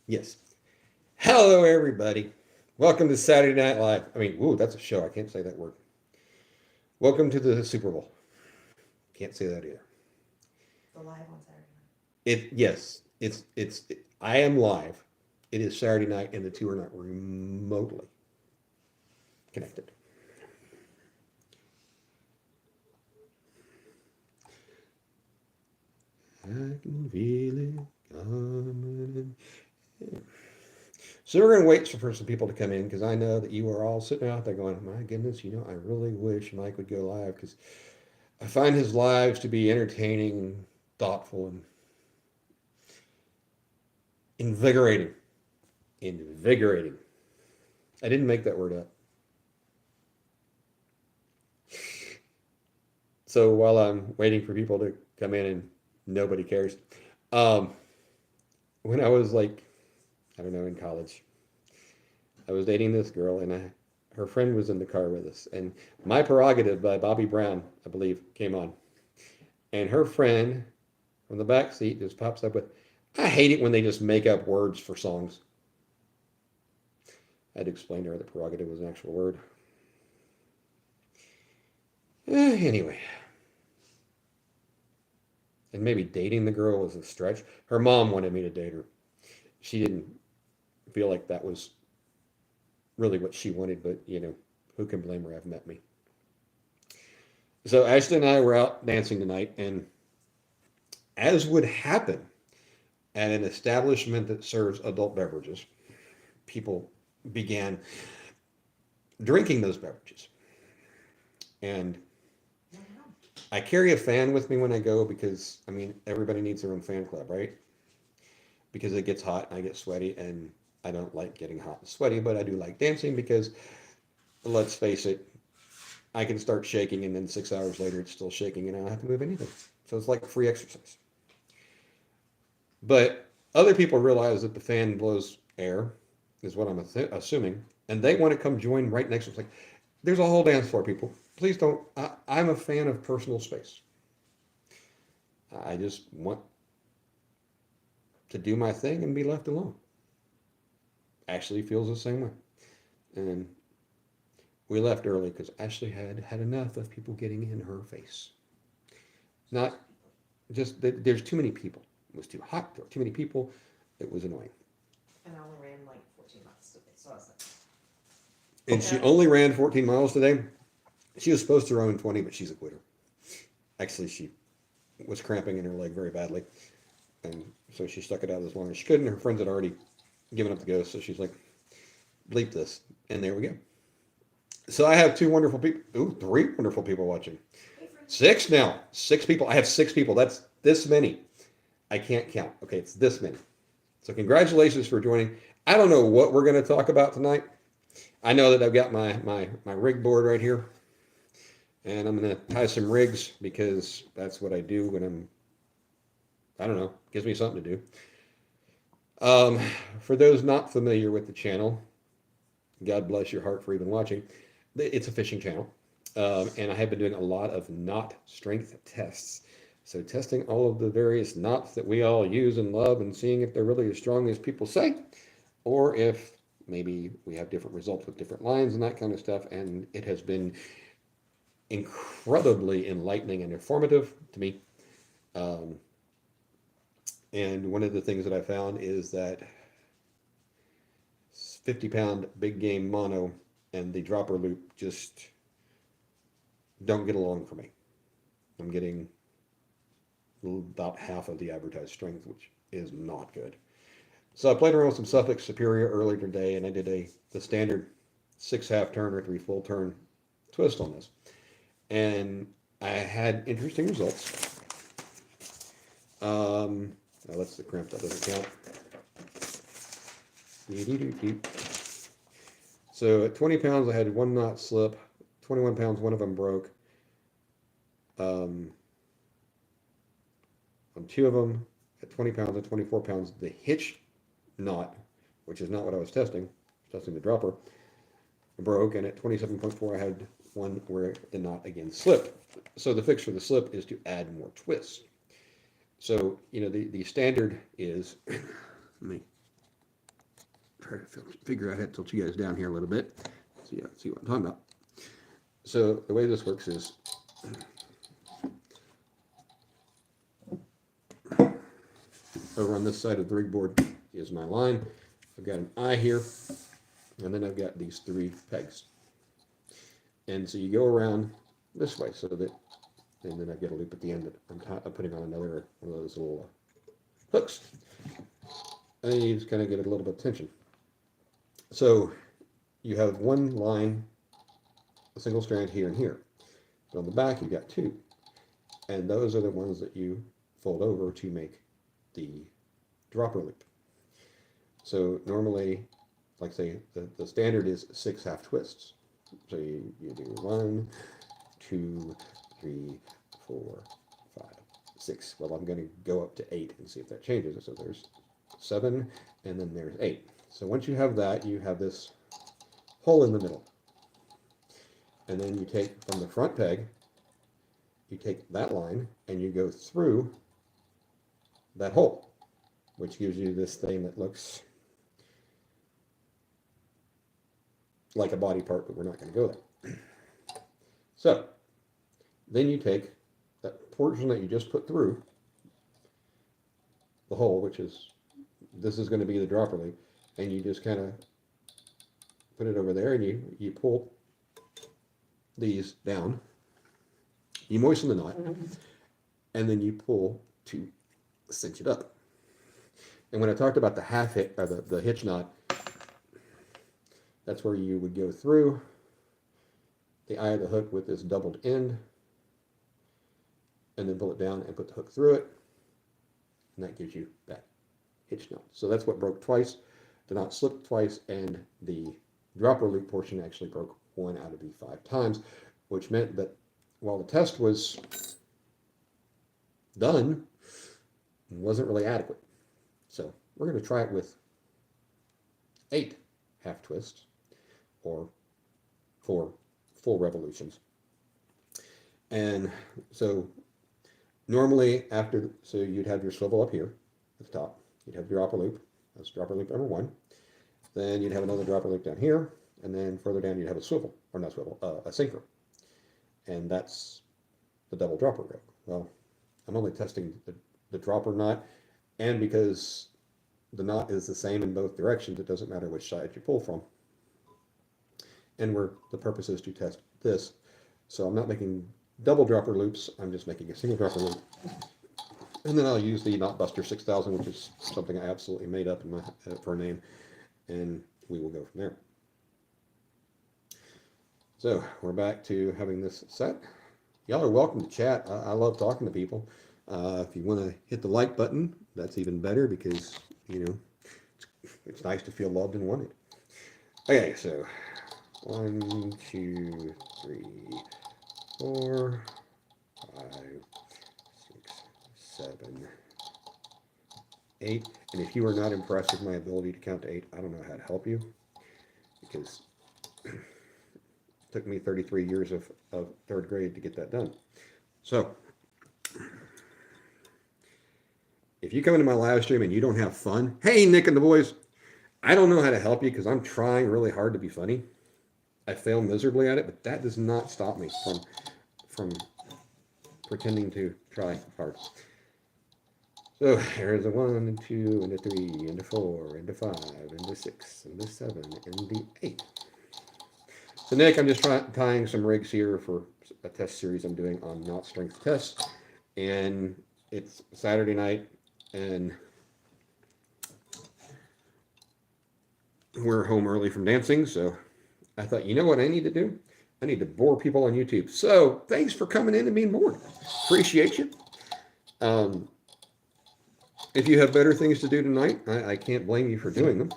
Yes. Hello, everybody. Welcome to Saturday Night Live. Ooh, that's a show. I can't say that word. Welcome to the Super Bowl. Can't say that either. The live on Saturday night. Yes, I am live. It is Saturday night, and the two are not remotely connected. I can feel it coming. So we're going to wait for some people to come in because I know that you are all sitting out there going, "My goodness, I really wish Mike would go live because I find his lives to be entertaining, thoughtful, and invigorating." Invigorating. I didn't make that word up. So while I'm waiting for people to come in and nobody cares, um, when I was like, I don't know, in college, I was dating this girl and her friend was in the car with us. And My Prerogative by Bobby Brown, I believe, came on. And her friend from the back seat just pops up with, "I hate it when they just make up words for songs." I had to explain to her that prerogative was an actual word. Anyway, and maybe dating the girl was a stretch. Her mom wanted me to date her. She didn't feel like that was really what she wanted, but who can blame her? I've met me. So Ashton and I were out dancing tonight, and as would happen at an establishment that serves adult beverages, people began drinking those beverages. And I carry a fan with me when I go because, everybody needs their own fan club, right? Because it gets hot and I get sweaty, and I don't like getting hot and sweaty, but I do like dancing because, let's face it, I can start shaking and then 6 hours later it's still shaking and I don't have to move anything. So it's like free exercise. But other people realize that the fan blows air, is what I'm assuming, and they want to come join right next to us. Like, there's a whole dance floor, people. Please don't. I'm a fan of personal space. I just want to do my thing and be left alone. Ashley feels the same way. And we left early because Ashley had had enough of people getting in her face. Not just that there's too many people. It was too hot. There were too many people. It was annoying. And I only ran like 14 miles today, so I was like, And she only ran 14 miles today. She was supposed to run 20, but she's a quitter. Actually, she was cramping in her leg very badly. And so she stuck it out as long as she could. And her friends had already given up the ghost. So she's like, bleep this. And there we go. So I have two wonderful people. Ooh, three wonderful people watching. hey, friend. Six now. Six people. I have six people. That's this many. I can't count. Okay, it's this many. So congratulations for joining. I don't know what we're going to talk about tonight. I know that I've got my rig board right here. And I'm going to tie some rigs because that's what I do when I don't know, gives me something to do. Um, for those not familiar with the channel, God bless your heart for even watching. It's a fishing channel. And I have been doing a lot of knot strength tests. So testing all of the various knots that we all use and love and seeing if they're really as strong as people say, or if maybe we have different results with different lines and that kind of stuff. And it has been incredibly enlightening and informative to me. Um, and one of the things that I found is that 50-pound big game mono and the dropper loop just don't get along for me. I'm getting about half of the advertised strength, which is not good. So I played around with some Suffolk Superior earlier today, and I did the standard 6 half turn or 3 full turn twist on this, and I had interesting results. Now that's the crimp, that doesn't count. So at 20 pounds, I had one knot slip. 21 pounds, one of them broke. Um, on two of them, at 20 pounds and 24 pounds, the hitch knot, which is not what I was testing, testing the dropper, broke. And at 27.4, I had one where the knot again slipped. So the fix for the slip is to add more twists. So, the standard is, let me try to figure out how to tilt you guys down here a little bit. See what I'm talking about. So the way this works is over on this side of the rig board is my line. I've got an eye here, and then I've got these 3 pegs. And so you go around this way so that, and then I get a loop at the end that I'm putting on another one of those little hooks. And you just kind of get a little bit of tension. So you have one line, a single strand here and here. But on the back you've got 2. And those are the ones that you fold over to make the dropper loop. So normally, like say, the standard is 6 half twists. So you do 1, 2, 3, 4, 5, 6. Well, I'm going to go up to 8 and see if that changes. So there's 7, and then there's 8. So once you have that, you have this hole in the middle. And then you take from the front peg, you take that line, and you go through that hole, which gives you this thing that looks like a body part, but we're not going to go there. So then you take that portion that you just put through the hole, which is, this is going to be the dropper loop, and you just kind of put it over there, and you pull these down, you moisten the knot, and then you pull to cinch it up. And when I talked about the half hit, or the hitch knot, that's where you would go through the eye of the hook with this doubled end, and then pull it down and put the hook through it, and that gives you that hitch knot. So that's what broke twice. The knot slipped twice, and the dropper loop portion actually broke 1 out of the 5 times, which meant that while the test was done, it wasn't really adequate. So we're going to try it with 8 half twists, or 4 full revolutions. And so normally so you'd have your swivel up here at the top. You'd have your dropper loop. That's dropper loop number 1. Then you'd have another dropper loop down here, and then further down you'd have a swivel, or not swivel, a sinker. And that's the double dropper rope. Well, I'm only testing the dropper knot, and because the knot is the same in both directions, it doesn't matter which side you pull from. And the purpose is to test this. So I'm not making double dropper loops, I'm just making a single dropper loop. And then I'll use the Knot Buster 6000, which is something I absolutely made up for a name, and we will go from there. So we're back to having this set. Y'all are welcome to chat. I love talking to people. If you want to hit the like button, that's even better, because, you know, it's nice to feel loved and wanted. Okay, so 1, 2, 3, 4, 5, 6, 7, 8. And if you are not impressed with my ability to count to 8, I don't know how to help you, because it took me 33 years of 3rd grade to get that done. So if you come into my live stream and you don't have fun, hey, Nick and the boys, I don't know how to help you, because I'm trying really hard to be funny. I fail miserably at it, but that does not stop me from pretending to try hard. So there's a 1 and 2 and a 3 and a 4 and a 5 and a 6 and a 7 and the 8. So Nick, I'm just tying some rigs here for a test series I'm doing on knot strength tests, and it's Saturday night, and we're home early from dancing, so I thought, you know what I need to do? I need to bore people on YouTube. So thanks for coming in and being bored. Appreciate you. If you have better things to do tonight, I can't blame you for doing them.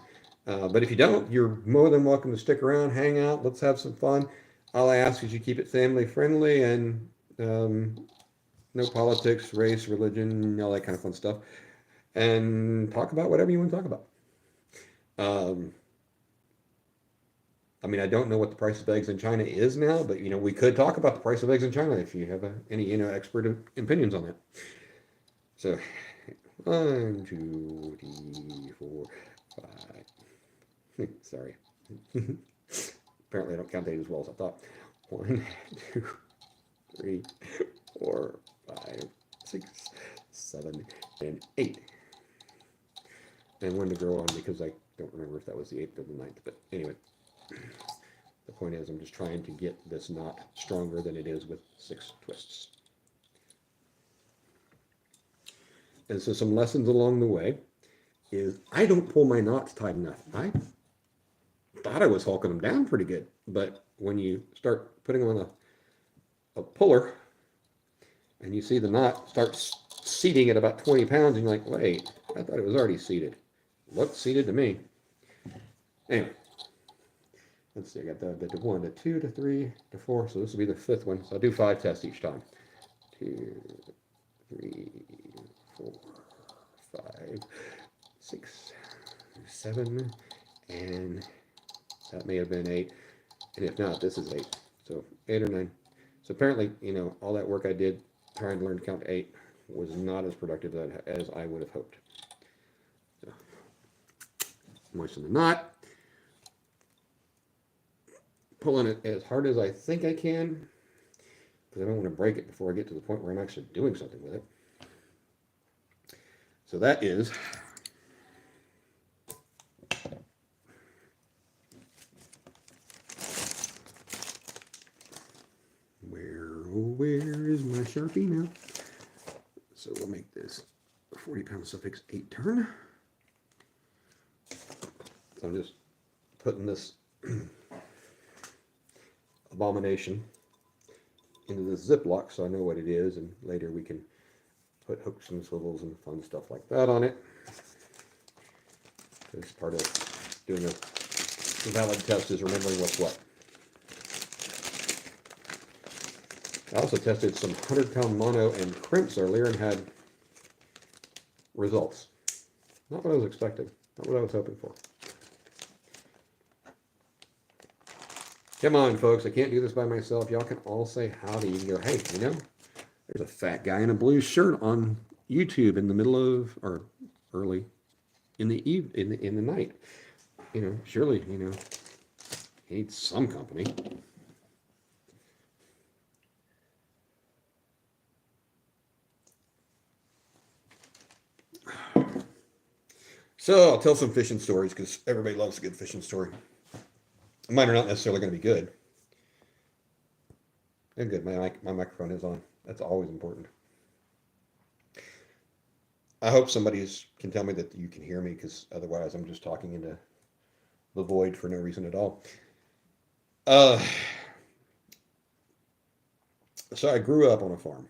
But if you don't, you're more than welcome to stick around, hang out, let's have some fun. All I ask is you keep it family friendly, and no politics, race, religion, all that kind of fun stuff. And talk about whatever you want to talk about. I mean, I don't know what the price of eggs in China is now, but, you know, we could talk about the price of eggs in China if you have any, you know, expert opinions on that. So 1, 2, 3, 4, 5, Sorry. Apparently I don't count 8 as well as I thought. 1, 2, 3, 4, 5, 6, 7, and 8. And 1 to go on because I don't remember if that was the 8th or the 9th. But anyway, the point is I'm just trying to get this knot stronger than it is with 6 twists. And so some lessons along the way is I don't pull my knots tight enough. I thought I was hulking them down pretty good, but when you start putting them on a puller and you see the knot starts seating at about 20 pounds, and you're like, wait, I thought it was already seated. Looked seated to me. Anyway, let's see, I got the 1, the 2, the 3, the 4, so this will be the 5th one. So I'll do 5 tests each time. 2, 3, 4, 5, 6, 7, and that may have been 8. And if not, this is 8. So 8 or 9. So apparently, all that work I did trying to learn to count to 8 was not as productive as I would have hoped. So, moisten the knot. Pulling it as hard as I think I can, because I don't want to break it before I get to the point where I'm actually doing something with it. So that is where is my Sharpie now? So we'll make this a 40-pound suffix 8 turn. So I'm just putting this abomination into this Ziploc so I know what it is, and later we can put hooks and swivels and fun stuff like that on it. This part of doing a valid test is remembering what's what. I also tested some 100-pound mono and crimps earlier and had results. Not what I was expecting, not what I was hoping for. Come on, folks, I can't do this by myself. Y'all can all say howdy. You can go, hey, there's a fat guy in a blue shirt on YouTube in the middle of, or early in the in the night. Surely, he needs some company. So I'll tell some fishing stories because everybody loves a good fishing story. Mine are not necessarily going to be good. They're good. My microphone is on. That's always important. I hope somebody can tell me that you can hear me, because otherwise I'm just talking into the void for no reason at all. So I grew up on a farm.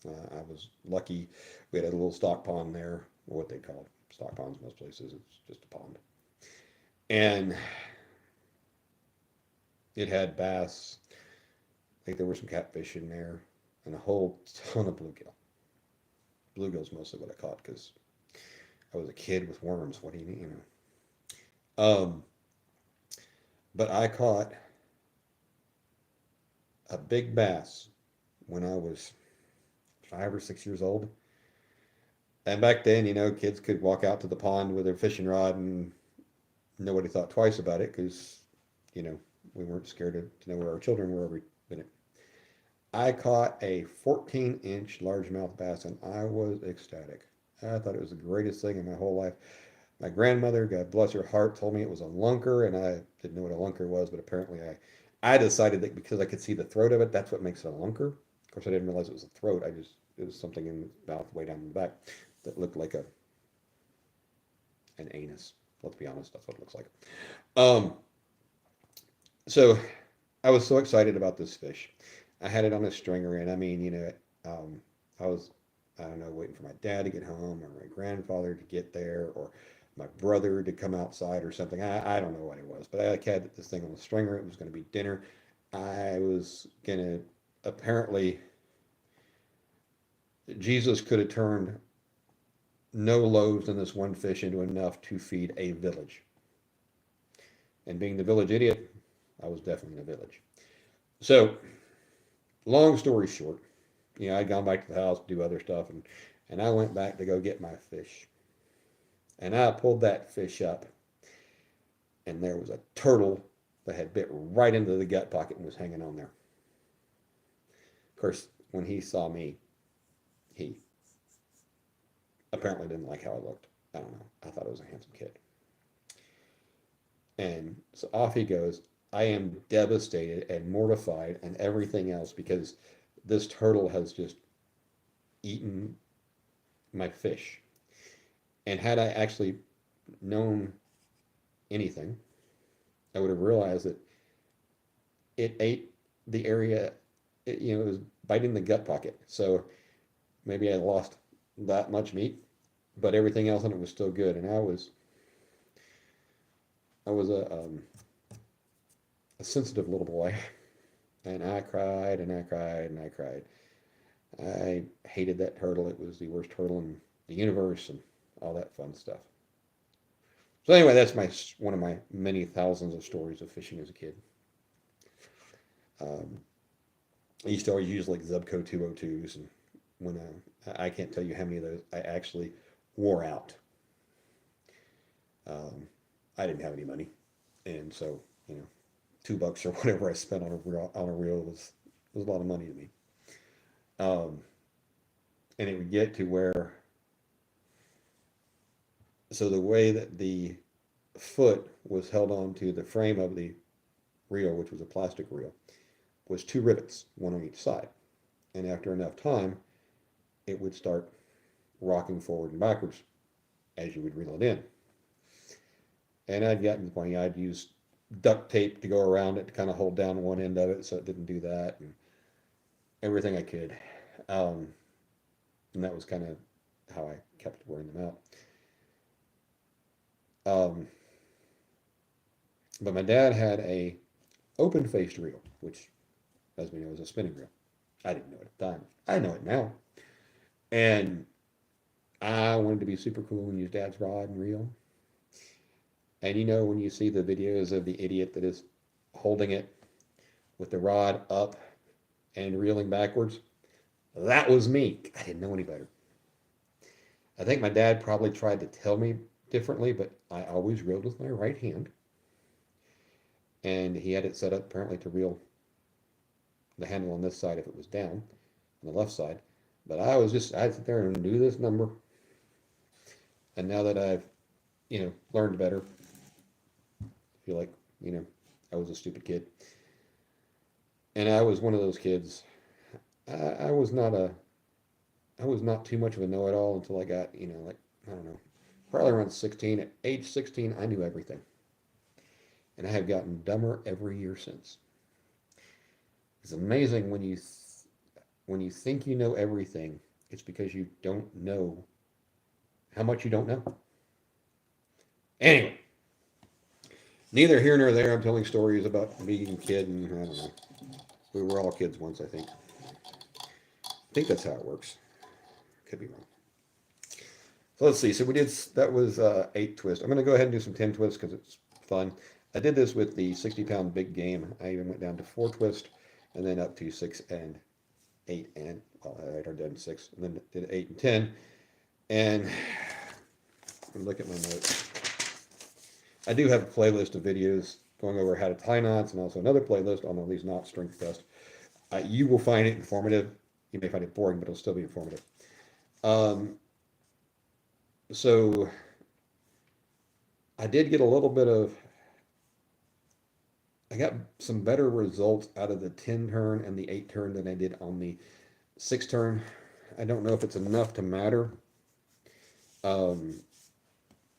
I was lucky. We had a little stock pond there, or what they call stock ponds most places. It's just a pond. And it had bass. I think there were some catfish in there, and a whole ton of bluegill. Bluegill's mostly what I caught because I was a kid with worms. What do you need, But I caught a big bass when I was 5 or 6 years old. And back then, kids could walk out to the pond with their fishing rod and nobody thought twice about it because, we weren't scared to know where our children were every minute. I caught a 14-inch largemouth bass, and I was ecstatic. I thought it was the greatest thing in my whole life. My grandmother, God bless her heart, told me it was a lunker, and I didn't know what a lunker was, but apparently I decided that because I could see the throat of it, that's what makes it a lunker. Of course, I didn't realize it was a throat. It was something in the mouth way down in the back that looked like an anus. Let's be honest, that's what it looks like. So I was so excited about this fish. I had it on a stringer, and I was, I don't know, waiting for my dad to get home, or my grandfather to get there, or my brother to come outside or something. I don't know what it was, but I had this thing on the stringer. It was going to be dinner. I was going to, apparently, Jesus could have turned no loaves in this one fish into enough to feed a village. And being the village idiot, I was definitely in a village. So, long story short, I'd gone back to the house to do other stuff, and I went back to go get my fish. And I pulled that fish up. and there was a turtle that had bit right into the gut pocket and was hanging on there. Of course, when he saw me, he apparently didn't like how I looked. I don't know. I thought I was a handsome kid. And so off he goes. I am devastated and mortified and everything else because this turtle has just eaten my fish. And had I actually known anything, I would have realized that it ate the area, it was biting the gut pocket. So maybe I lost that much meat, but everything else in it was still good. And I was a sensitive little boy, and I cried and I cried and I cried. I hated that turtle. It was the worst turtle in the universe and all that fun stuff. So anyway, that's my one of my many thousands of stories of fishing as a kid. Um, I used to always use like Zubco 202s, and when I can't tell you how many of those I actually wore out. Um, I didn't have any money, and so $2 or whatever I spent on a reel was a lot of money to me. Um, and it would get to where so the way that the foot was held onto the frame of the reel, which was a plastic reel, was two rivets, one on each side. And after enough time, it would start rocking forward and backwards as you would reel it in. And I'd gotten to the point I'd use duct tape to go around it to kind of hold down one end of it so it didn't do that, and everything I could. Um, and that was kind of how I kept wearing them out. Um, but my dad had a open-faced reel, which, as we know, is a spinning reel. I didn't know it at the time. I know it now. And I wanted to be super cool and use dad's rod and reel. And when you see the videos of the idiot that is holding it with the rod up and reeling backwards, that was me. I didn't know any better. I think my dad probably tried to tell me differently, but I always reeled with my right hand. And he had it set up apparently to reel the handle on this side if it was down, on the left side. But I'd sit there and do this number. And now that I've, learned better, I feel like, I was a stupid kid. And I was one of those kids. I was not too much of a know-it-all until I got, like, I don't know, probably around 16. At age 16, I knew everything. And I have gotten dumber every year since. It's amazing when you think you know everything, it's because you don't know how much you don't know. Anyway, neither here nor there. I'm telling stories about being a kid, and I don't know. We were all kids once, I think. I think that's how it works. Could be wrong. So let's see. So that was 8 twists. I'm going to go ahead and do some 10 twists because it's fun. I did this with the 60-pound big game. I even went down to 4 twists and then up to 6 and 8 and, well, I already done 6 and then did 8 and 10. And look at my notes. I do have a playlist of videos going over how to tie knots and also another playlist on all these knot strength tests. You will find it informative. You may find it boring, but it'll still be informative. Um, so I did get a little bit of, I got some better results out of the 10 turn and the 8 turn than I did on the 6 turn. I don't know if it's enough to matter.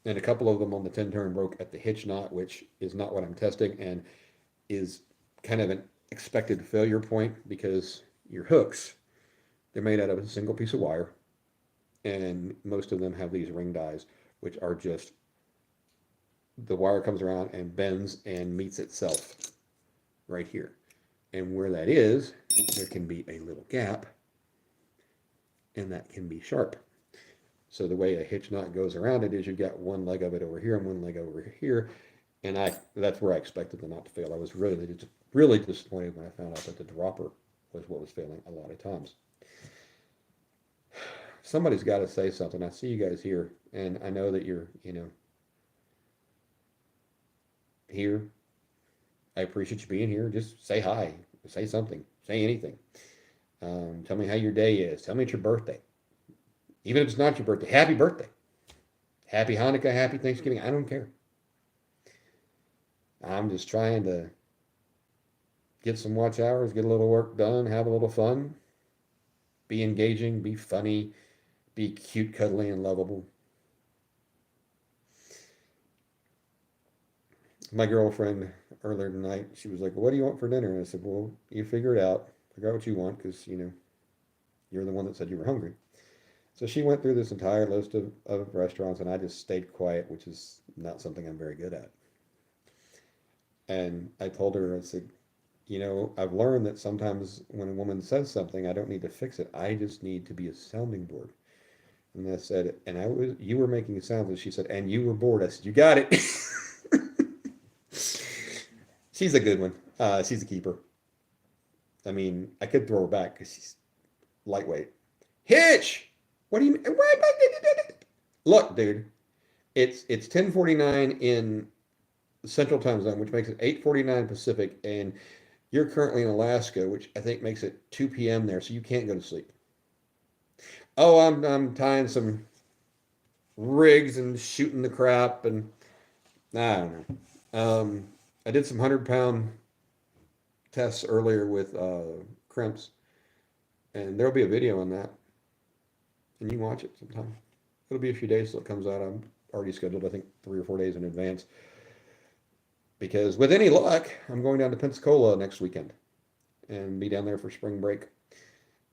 And a couple of them on the 10 turn broke at the hitch knot, which is not what I'm testing and is kind of an expected failure point because your hooks, they're made out of a single piece of wire, and most of them have these ring dies, which are just the wire comes around and bends and meets itself right here. And where that is, there can be a little gap, and that can be sharp. So the way a hitch knot goes around it is you've got one leg of it over here and one leg over here, and that's where I expected the knot to fail. I was really disappointed when I found out that the dropper was what was failing a lot of times. Somebody's got to say something. I see you guys here, and I know that you're, here. I appreciate you being here. Just say hi, say something, say anything. Tell me how your day is. Tell me it's your birthday. Even if it's not your birthday, happy birthday. Happy Hanukkah, happy Thanksgiving. I don't care. I'm just trying to get some watch hours, get a little work done, have a little fun, be engaging, be funny, be cute, cuddly, and lovable. My girlfriend earlier tonight, she was like, "What do you want for dinner?" And I said, "Well, you figure it out. Figure out what you want because, you're the one that said you were hungry." So she went through this entire list of restaurants, and I just stayed quiet, which is not something I'm very good at. And I told her, I said, I've learned that sometimes when a woman says something, I don't need to fix it. I just need to be a sounding board. And I said, and you were making sounds, and she said, and you were bored. I said, you got it. She's a good one. She's a keeper. I mean, I could throw her back because she's lightweight. Hitch! What do you mean? Look, dude, it's 10:49 in Central Time Zone, which makes it 8:49 Pacific, and you're currently in Alaska, which I think makes it 2 p.m. there, so you can't go to sleep. Oh, I'm tying some rigs and shooting the crap, and I don't know. I did some 100-pound tests earlier with crimps, and there'll be a video on that, and you can watch it sometime. It'll be a few days till it comes out. I'm already scheduled, I think, 3 or 4 days in advance. Because with any luck, I'm going down to Pensacola next weekend and be down there for spring break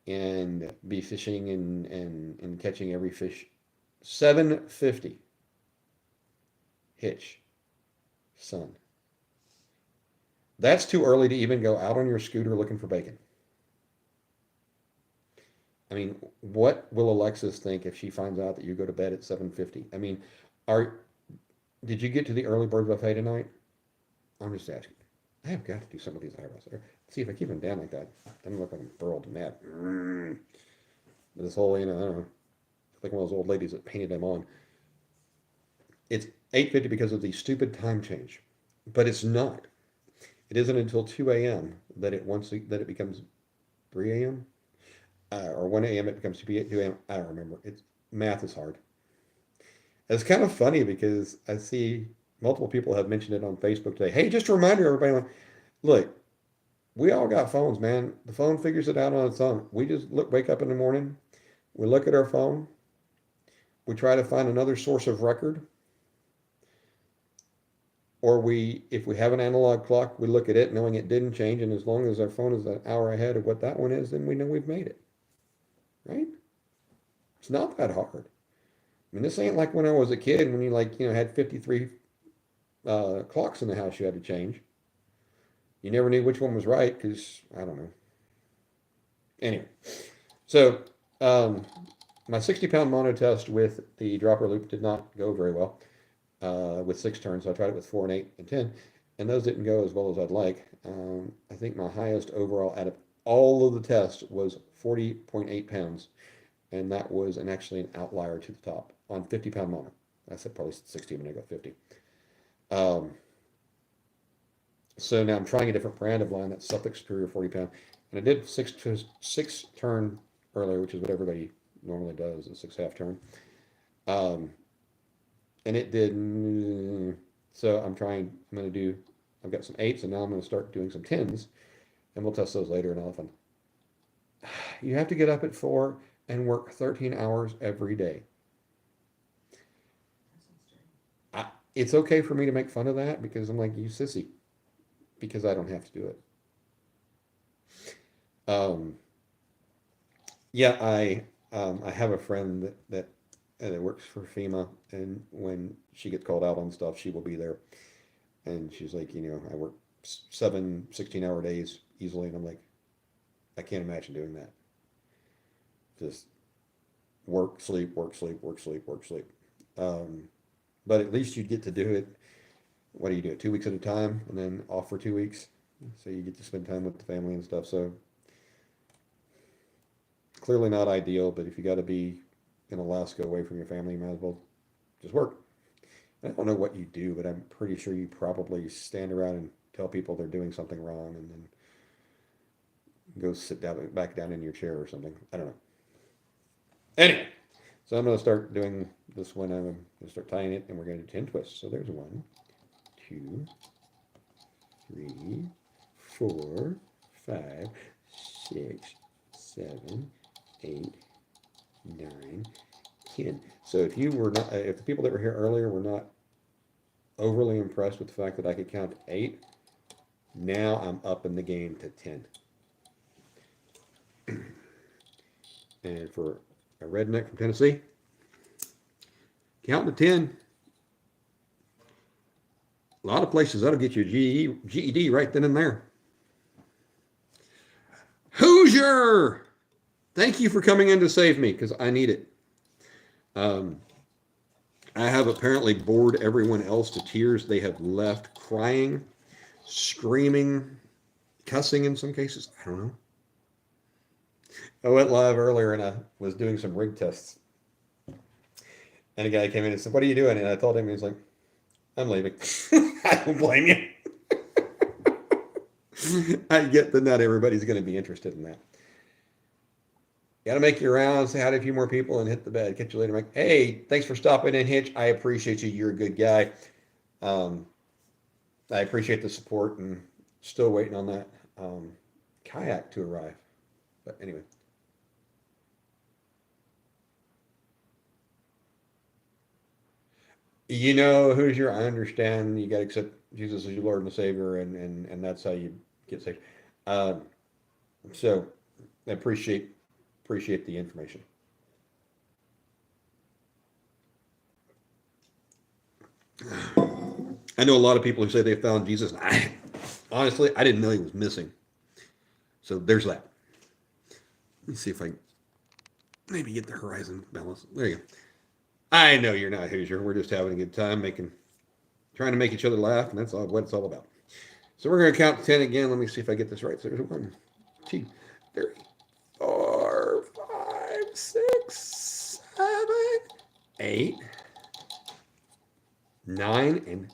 and be fishing and catching every fish. 750 hitch, son. That's too early to even go out on your scooter looking for bacon. I mean, what will Alexis think if she finds out that you go to bed at 7:50? I mean, are did you get to the early bird buffet tonight? I'm just asking. I have got to do some of these eyebrows. See if I keep them down like that, I'm looking like I'm burled and mad. This whole, I don't know, like one of those old ladies that painted them on. It's 8:50 because of the stupid time change, but it's not. It isn't until 2 a.m. that it becomes 3 a.m. Or 1 a.m. it becomes 2 a.m. I don't remember. It's math is hard. It's kind of funny because I see multiple people have mentioned it on Facebook today. Hey, just a reminder, everybody. Look, we all got phones, man. The phone figures it out on its own. We just wake up in the morning, we look at our phone, we try to find another source of record, or if we have an analog clock, we look at it knowing it didn't change, and as long as our phone is an hour ahead of what that one is, then we know we've made it, right? It's not that hard. I mean, this ain't like when I was a kid when you had 53 clocks in the house you had to change. You never knew which one was right because I don't know. Anyway, so my 60-pound mono test with the dropper loop did not go very well with 6 turns. So I tried it with 4 and 8 and 10, and those didn't go as well as I'd like. I think my highest overall out of all of the tests was 40.8 pounds, and that was actually an outlier to the top on 50-pound mono. I said probably 60 when I got 50. So now I'm trying a different brand of line, that's Suffolk Superior 40-pound, and I did 6 turn earlier, which is what everybody normally does, a 6.5 turn, and it did. So I'm going to do. I've got some 8s, and now I'm going to start doing some 10s, and we'll test those later. And often, you have to get up at 4 and work 13 hours every day. It's okay for me to make fun of that because I'm like, you sissy, because I don't have to do it. Yeah, I have a friend that works for FEMA, and when she gets called out on stuff, she will be there. And she's like, I work 7 16-hour days easily, and I'm like, I can't imagine doing that. Just work, sleep, work, sleep, work, sleep, work, sleep. But at least you get to do it. What do you do it 2 weeks at a time, and then off for 2 weeks, so you get to spend time with the family and stuff. So clearly not ideal, but if you got to be in Alaska away from your family, you might as well just work. I don't know what you do, but I'm pretty sure you probably stand around and tell people they're doing something wrong and then go sit down back down in your chair or something. I don't know. Anyway, so I'm going to start doing this one. I'm going to start tying it, and we're going to do 10 twists. So there's 1, 2, 3, 4, 5, 6, 7, 8, 9, 10. So if you were not, if the people that were here earlier were not overly impressed with the fact that I could count to 8, now I'm up in the game to 10. And for a redneck from Tennessee, counting to 10. A lot of places that'll get you a GED right then and there. Hoosier! Thank you for coming in to save me because I need it. I have apparently bored everyone else to tears. They have left crying, screaming, cussing in some cases. I don't know. I went live earlier and I was doing some rig tests. And a guy came in and said, "What are you doing?" And I told him, he's like, "I'm leaving." I don't blame you. I get that not everybody's going to be interested in that. You got to make your rounds, say hi to a few more people, and hit the bed. Catch you later, Mike. Hey, thanks for stopping in, Hitch. I appreciate you. You're a good guy. I appreciate the support and still waiting on that kayak to arrive. But anyway. You know, Hoosier, I understand you got to accept Jesus as your Lord and Savior, and that's how you get saved. Um, so I appreciate the information. I know a lot of people who say they found Jesus. Honestly, I didn't know he was missing. So there's that. Let me see if I maybe get the horizon balance. There you go. I know you're not Hoosier. We're just having a good time trying to make each other laugh, and that's all what it's all about. So we're going to count to 10 again. Let me see if I get this right. So there's 1, 2, 3, 4, 5, 6, 7, 8, 9, and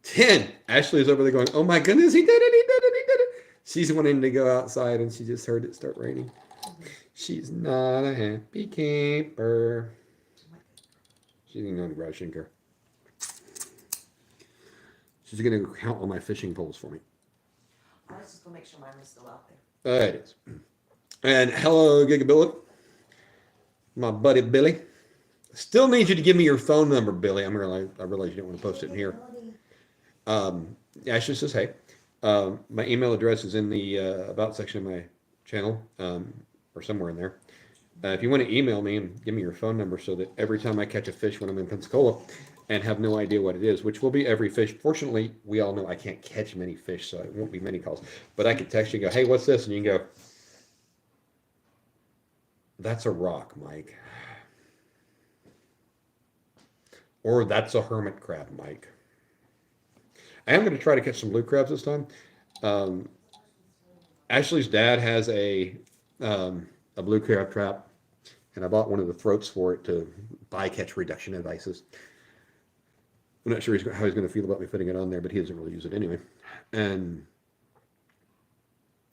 10. Ashley is over there going, "Oh my goodness, he did it, he did it, he did it." She's wanting to go outside and she just heard it start raining. She's not a happy camper. She's going to garage shinker. She's going to count all my fishing poles for me. I was just gonna make sure mine was still out there. It is. And hello, Gigabilly. My buddy Billy. Still need you to give me your phone number, Billy. I realize you didn't want to post it in here. Ashley says, "Hey." My email address is in the about section of my channel, or somewhere in there. If you want to email me and give me your phone number so that every time I catch a fish when I'm in Pensacola and have no idea what it is, which will be every fish. Fortunately, we all know I can't catch many fish, so it won't be many calls. But I could text you and go, "Hey, what's this?" And you can go, "That's a rock, Mike." Or, "That's a hermit crab, Mike." I am going to try to catch some blue crabs this time. Ashley's dad has a blue crab trap, and I bought one of the throats for it to bycatch reduction devices. I'm not sure how he's going to feel about me putting it on there, but he doesn't really use it anyway. And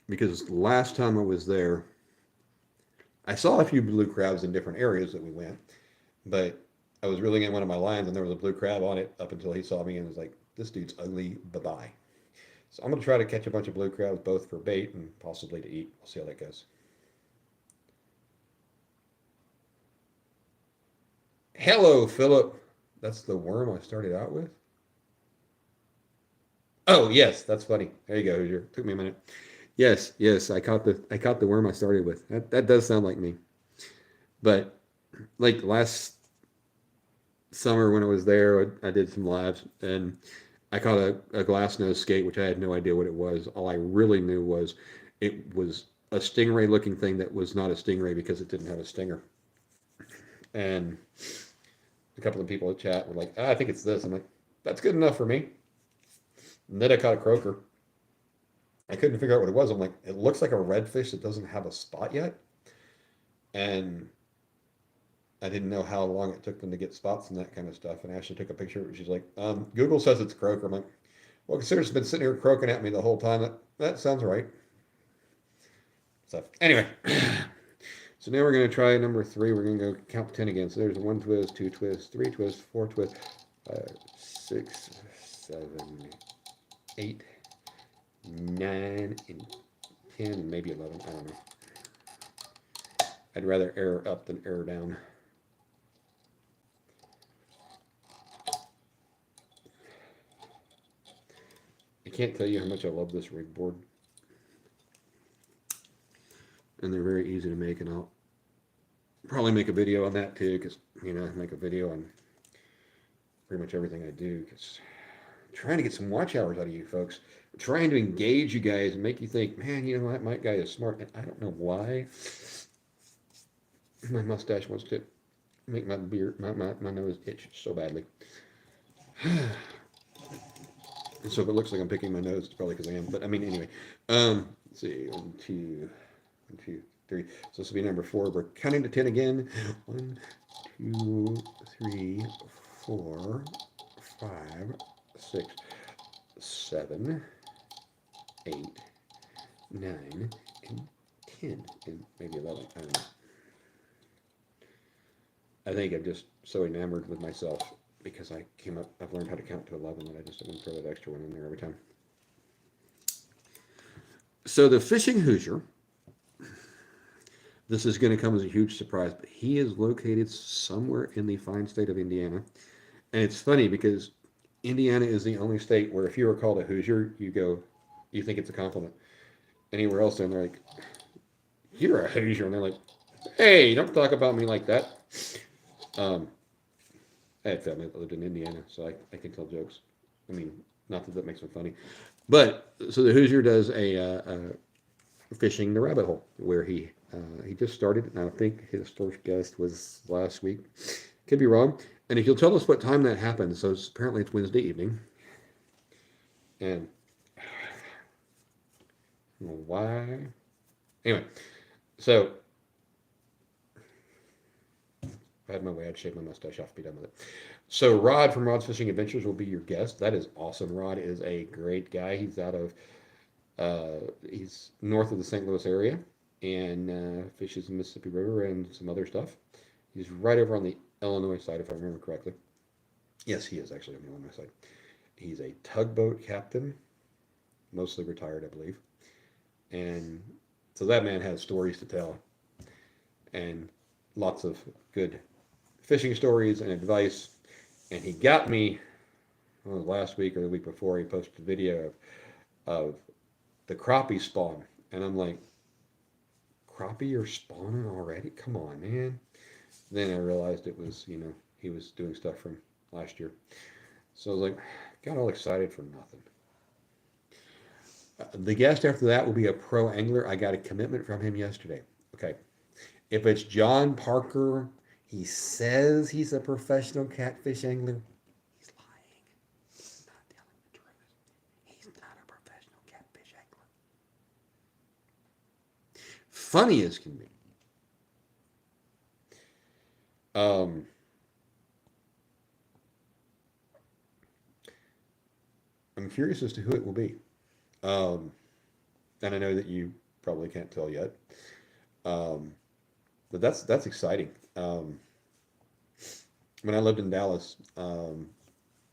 because last time I was there, I saw a few blue crabs in different areas that we went, but I was reeling in one of my lines and there was a blue crab on it up until he saw me and was like, "This dude's ugly, bye-bye." So I'm going to try to catch a bunch of blue crabs, both for bait and possibly to eat. We'll see how that goes. Hello, Philip. That's the worm I started out with? Oh, yes, that's funny. There you go, Hoosier. Took me a minute. Yes, I caught the worm I started with. That does sound like me. But like last summer when I was there, I did some lives and I caught a glass nose skate, which I had no idea what it was. All I really knew was it was a stingray looking thing that was not a stingray because it didn't have a stinger. And a couple of people in chat were like, "I think it's this." I'm like, "That's good enough for me." And then I caught a croaker. I couldn't figure out what it was. I'm like, "It looks like a redfish that doesn't have a spot yet." And I didn't know how long it took them to get spots and that kind of stuff. And Ashley took a picture of it. She's like, Google says it's croaker. I'm like, well, consider it's been sitting here croaking at me the whole time. That sounds right. So anyway, so now we're going to try number 3. We're going to go count 10 again. So there's 1 twist, 2 twists, 3 twists, 4 twists, 5, 6, 7, 8, 9, and 10, and maybe 11. I don't know. I'd rather error up than error down. I can't tell you how much I love this rig board. And they're very easy to make, and I'll probably make a video on that too, because, I make a video on pretty much everything I do, because I'm trying to get some watch hours out of you folks. I'm trying to engage you guys and make you think, man, that Mike guy is smart. And I don't know why my mustache wants to make my beard, my nose itch so badly. And so if it looks like I'm picking my nose, it's probably because I am. But I mean, anyway. Let's see. 1, 2, 1, 2, 3. So this will be number 4. We're counting to 10 again. 1, 2, 3, 4, 5, 6, 7, 8, 9, and 10, and maybe 11. I don't know. I think I'm just so enamored with myself because I've learned how to count to 11, that I just didn't throw that extra one in there every time. So the Fishing Hoosier, this is going to come as a huge surprise, but he is located somewhere in the fine state of Indiana. And it's funny because Indiana is the only state where if you are called a Hoosier, you think it's a compliment. Anywhere else, they're like, you're a Hoosier. And they're like, hey, don't talk about me like that. I had family that lived in Indiana, so I can tell jokes. I mean, not that makes them funny. But, so the Hoosier does a fishing the rabbit hole, where he just started, and I think his first guest was last week. Could be wrong. And if you'll tell us what time that happened, so apparently it's Wednesday evening. And why? Anyway, so if I had my way, I'd shave my mustache off, be done with it. So Rod from Rod's Fishing Adventures will be your guest. That is awesome. Rod is a great guy. He's out of he's north of the St. Louis area, and fishes the Mississippi River and some other stuff. He's right over on the Illinois side, if I remember correctly. Yes, he is actually on the Illinois side. He's a tugboat captain, mostly retired, I believe. And so that man has stories to tell, and lots of good fishing stories and advice. And he got me, last week or the week before, he posted a video of the crappie spawn. And I'm like, crappie are spawning already? Come on, man. Then I realized it was, he was doing stuff from last year. So I was like, got all excited for nothing. The guest after that will be a pro angler. I got a commitment from him yesterday. Okay. If it's John Parker, he says he's a professional catfish angler. He's lying. He's not telling the truth. He's not a professional catfish angler. Funny as can be. I'm curious as to who it will be. And I know that you probably can't tell yet. But that's exciting. When I lived in Dallas,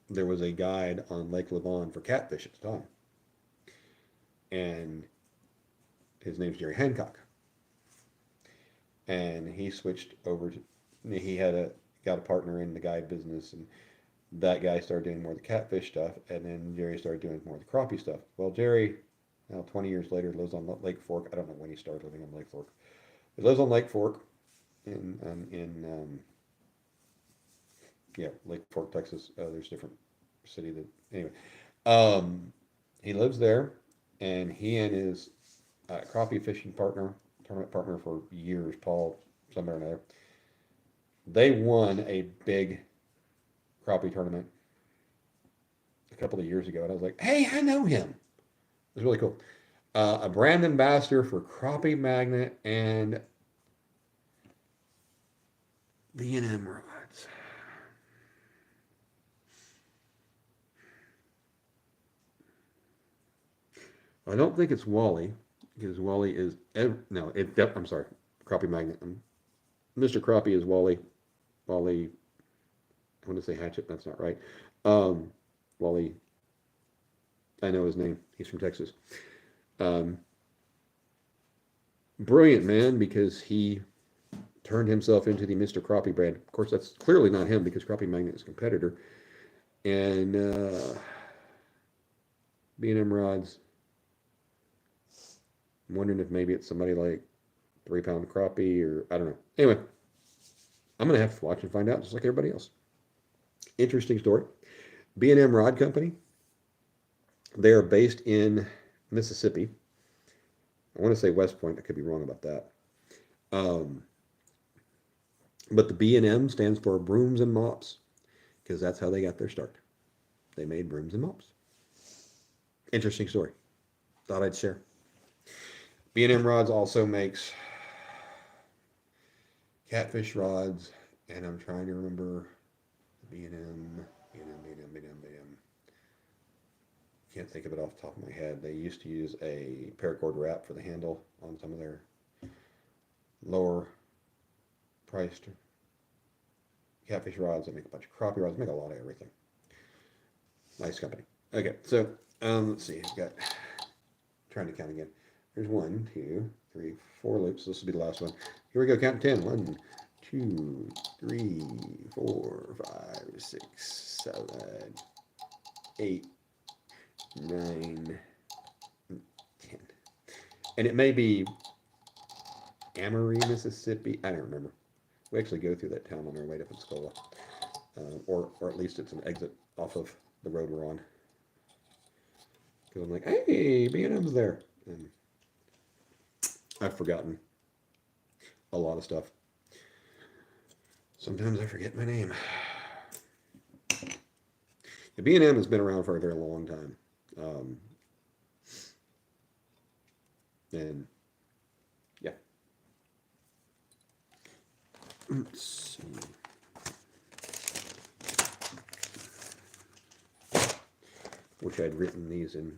there was a guide on Lake Levon for catfish at the time. And his name's Jerry Hancock. And he switched over to, he got a partner in the guide business, and that guy started doing more of the catfish stuff, and then Jerry started doing more of the crappie stuff. Well, Jerry, now 20 years later, lives on Lake Fork. I don't know when he started living on Lake Fork. He lives on Lake Fork in Lake Fork, Texas. There's a different city that, anyway. He lives there, and he and his crappie fishing partner, tournament partner for years, Paul, somewhere or another, they won a big crappie tournament a couple of years ago, and I was like, hey, I know him. It was really cool. A brand ambassador for Crappie Magnet and B&M rods. I don't think it's Wally, because Wally is no. I'm sorry, Crappie Magnet. Mr. Crappie is Wally. Wally. I want to say Hatchet. That's not right. Um, Wally. I know his name. He's from Texas. Um, Brilliant man, because he turned himself into the Mr. Crappie brand. Of course, that's clearly not him, because Crappie Magnet is a competitor. And B&M rods. I'm wondering if maybe it's somebody like 3 pound crappie, or I don't know. Anyway, I'm gonna have to watch and find out, just like everybody else. Interesting story. B&M Rod Company. They are based in Mississippi. I want to say West Point. I could be wrong about that. Um, but the B&M stands for brooms and mops, because that's how they got their start. They made brooms and mops. Interesting story. Thought I'd share. B&M Rods also makes catfish rods, and I'm trying to remember B&M. Can't think of it off the top of my head. They used to use a paracord wrap for the handle on some of their lower priced catfish rods. They make a bunch of crappie rods. They make a lot of everything. Nice company. Okay, so let's see. I've got, trying to count again. There's 1, 2, 3, 4 loops. This will be the last one. Here we go. Count 10. 1, 2, 3, 4, 5, 6, 7, 8, 9, 10. And it may be Amory, Mississippi. I don't remember. We actually go through that town on our way to Pensacola. Or at least it's an exit off of the road we're on. Because I'm like, hey, B&M's there. And I've forgotten a lot of stuff. Sometimes I forget my name. The B&M has been around for a very long time. And yeah. Let's see. Wish I'd written these in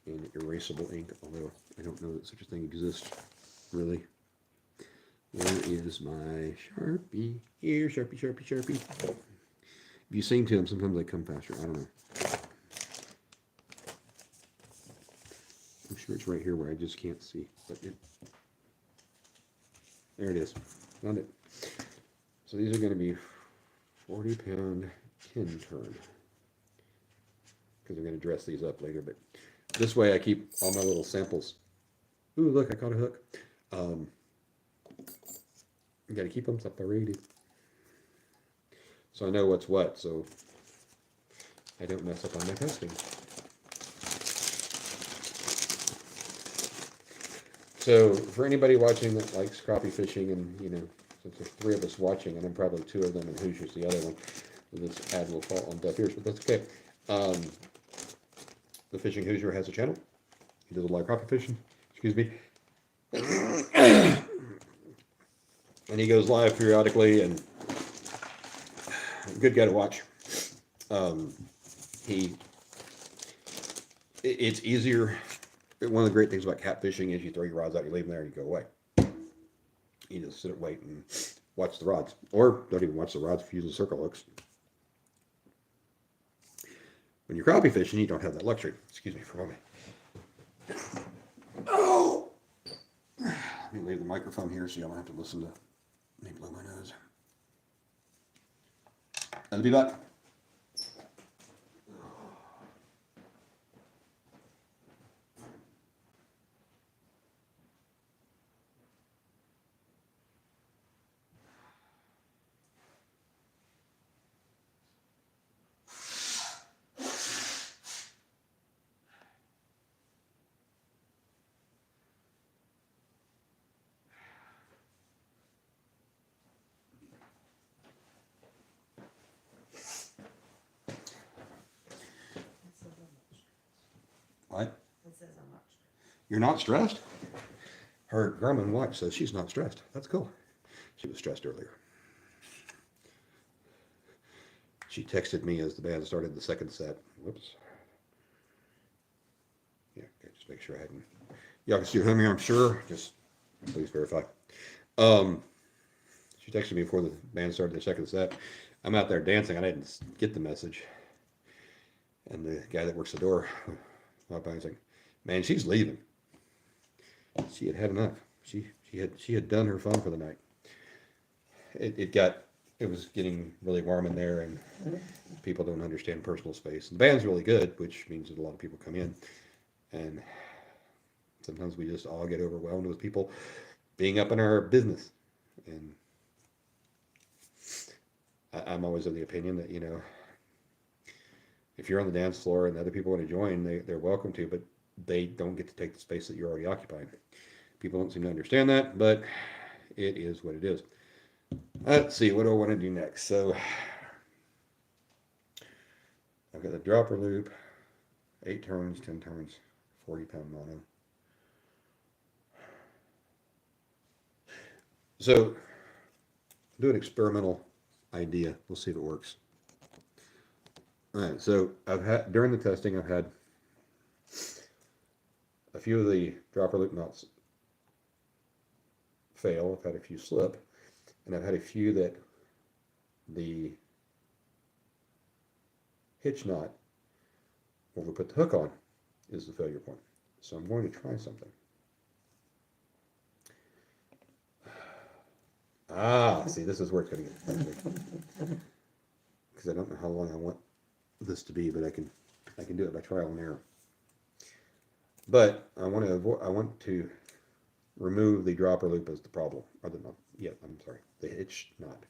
erasable ink, although I don't know that such a thing exists, really. Where is my Sharpie? Here, Sharpie, Sharpie, Sharpie. If you sing to them, sometimes they come faster. I don't know. I'm sure it's right here where I just can't see. But there it is. Found it. So these are going to be 40-pound tin turn, because I'm going to dress these up later. But this way I keep all my little samples. Ooh, look, I caught a hook. You got to keep them separated, so I know what's what, so I don't mess up on my testing. So for anybody watching that likes crappie fishing, and since there's 3 of us watching, and I'm probably 2 of them, and Hoosier's the other one, this ad will fall on deaf ears, but that's okay. The Fishing Hoosier has a channel. He does a lot of crappie fishing. Excuse me. And he goes live periodically, and good guy to watch. It's easier. One of the great things about catfishing is you throw your rods out, you leave them there, and you go away. You just sit and wait and watch the rods, or don't even watch the rods if you use the circle hooks. When you're crappie fishing, you don't have that luxury. Excuse me for a moment. Oh! Let me leave the microphone here so you don't have to listen to me blow my nose. I'll be back. What? It says I'm not stressed. You're not stressed? Her Garmin watch says she's not stressed. That's cool. She was stressed earlier. She texted me as the band started the second set. Whoops. Yeah, okay, just make sure I hadn't. Y'all can still hear me, I'm sure. Just please verify. Um, she texted me before the band started the second set. I'm out there dancing. I didn't get the message. And the guy that works the door, walked by and was like, "Man, she's leaving. She had had enough. She had done her fun for the night. It was getting really warm in there, and people don't understand personal space. The band's really good, which means that a lot of people come in, and sometimes we just all get overwhelmed with people being up in our business. And I'm always of the opinion that, if you're on the dance floor and other people want to join, they're welcome to, but they don't get to take the space that you're already occupying. People don't seem to understand that, but it is what it is. Let's see, what do I want to do next? So I've got the dropper loop, 8 turns, 10 turns, 40-pound mono. So do an experimental idea. We'll see if it works. All right, so during the testing, I've had a few of the dropper loop knots fail. I've had a few slip, and I've had a few that the hitch knot, where we put the hook on, is the failure point. So I'm going to try something. See, this is where it's going to get funny. Because I don't know how long I want this to be, but I can do it by trial and error. But I want to remove the dropper loop as the problem, or the hitch knot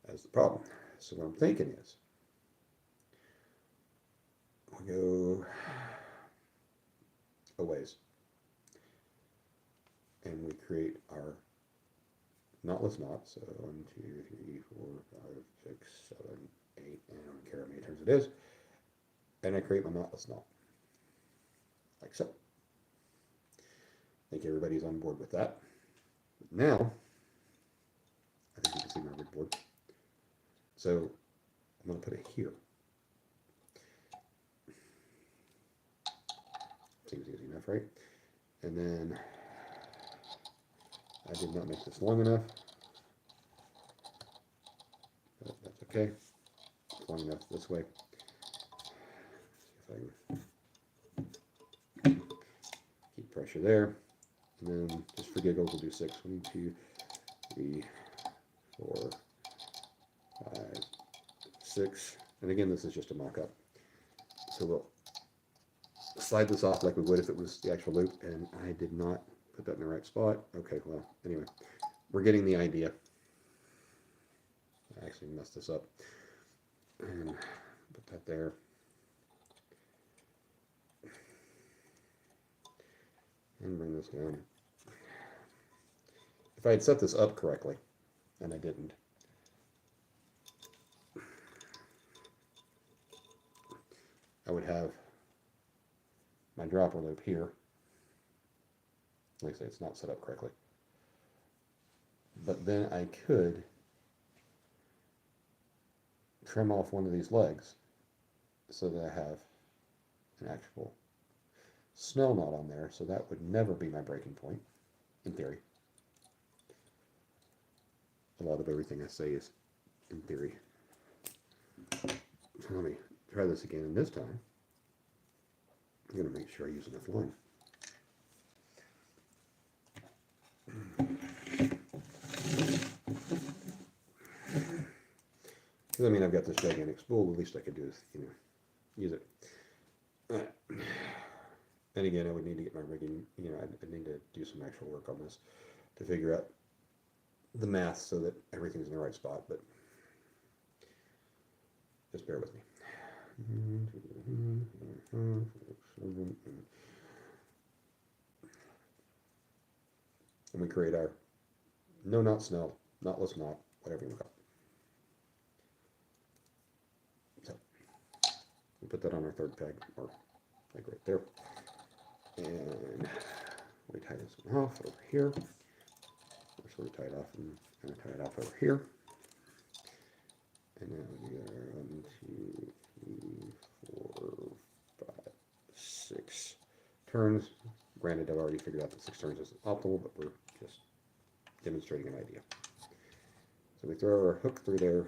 as the problem. So what I'm thinking is, we go a ways, and we create our knotless knot. So 1, 2, 3, 4, 5, 6, 7, 8, and I don't care how many turns it is. And I create my knotless knot, like so. I think everybody's on board with that. Now, I think you can see my rig board. So I'm going to put it here. Seems easy enough, right? And then I did not make this long enough. But that's okay. It's long enough this way. See if I can keep pressure there. And then just for giggles, we'll do 6. 1, 2, 3, 4, 5, 6. And again, this is just a mock-up. So we'll slide this off like we would if it was the actual loop, and I did not put that in the right spot. Okay, well, anyway, we're getting the idea. I actually messed this up. And put that there. And bring this down. If I had set this up correctly, and I didn't, I would have my dropper loop here. Like I say, it's not set up correctly. But then I could trim off one of these legs so that I have an actual snell knot on there, so that would never be my breaking point, in theory. A lot of everything I say is in theory. So let me try this again, and this time I'm going to make sure I use enough line. Because I mean, I've got this gigantic spool, the least I could do is, use it. And again, I would need to get my rigging, I'd need to do some actual work on this to figure out the math so that everything's in the right spot, but just bear with me. And we create our no knot snell, knotless knot, whatever you want to call it. So we put that on our third peg, or like right there. And we tie this one off over here. So we tie it off and tie it off over here. And now we get our turns. Granted, I've already figured out that 6 turns is optimal, but we're just demonstrating an idea. So we throw our hook through there,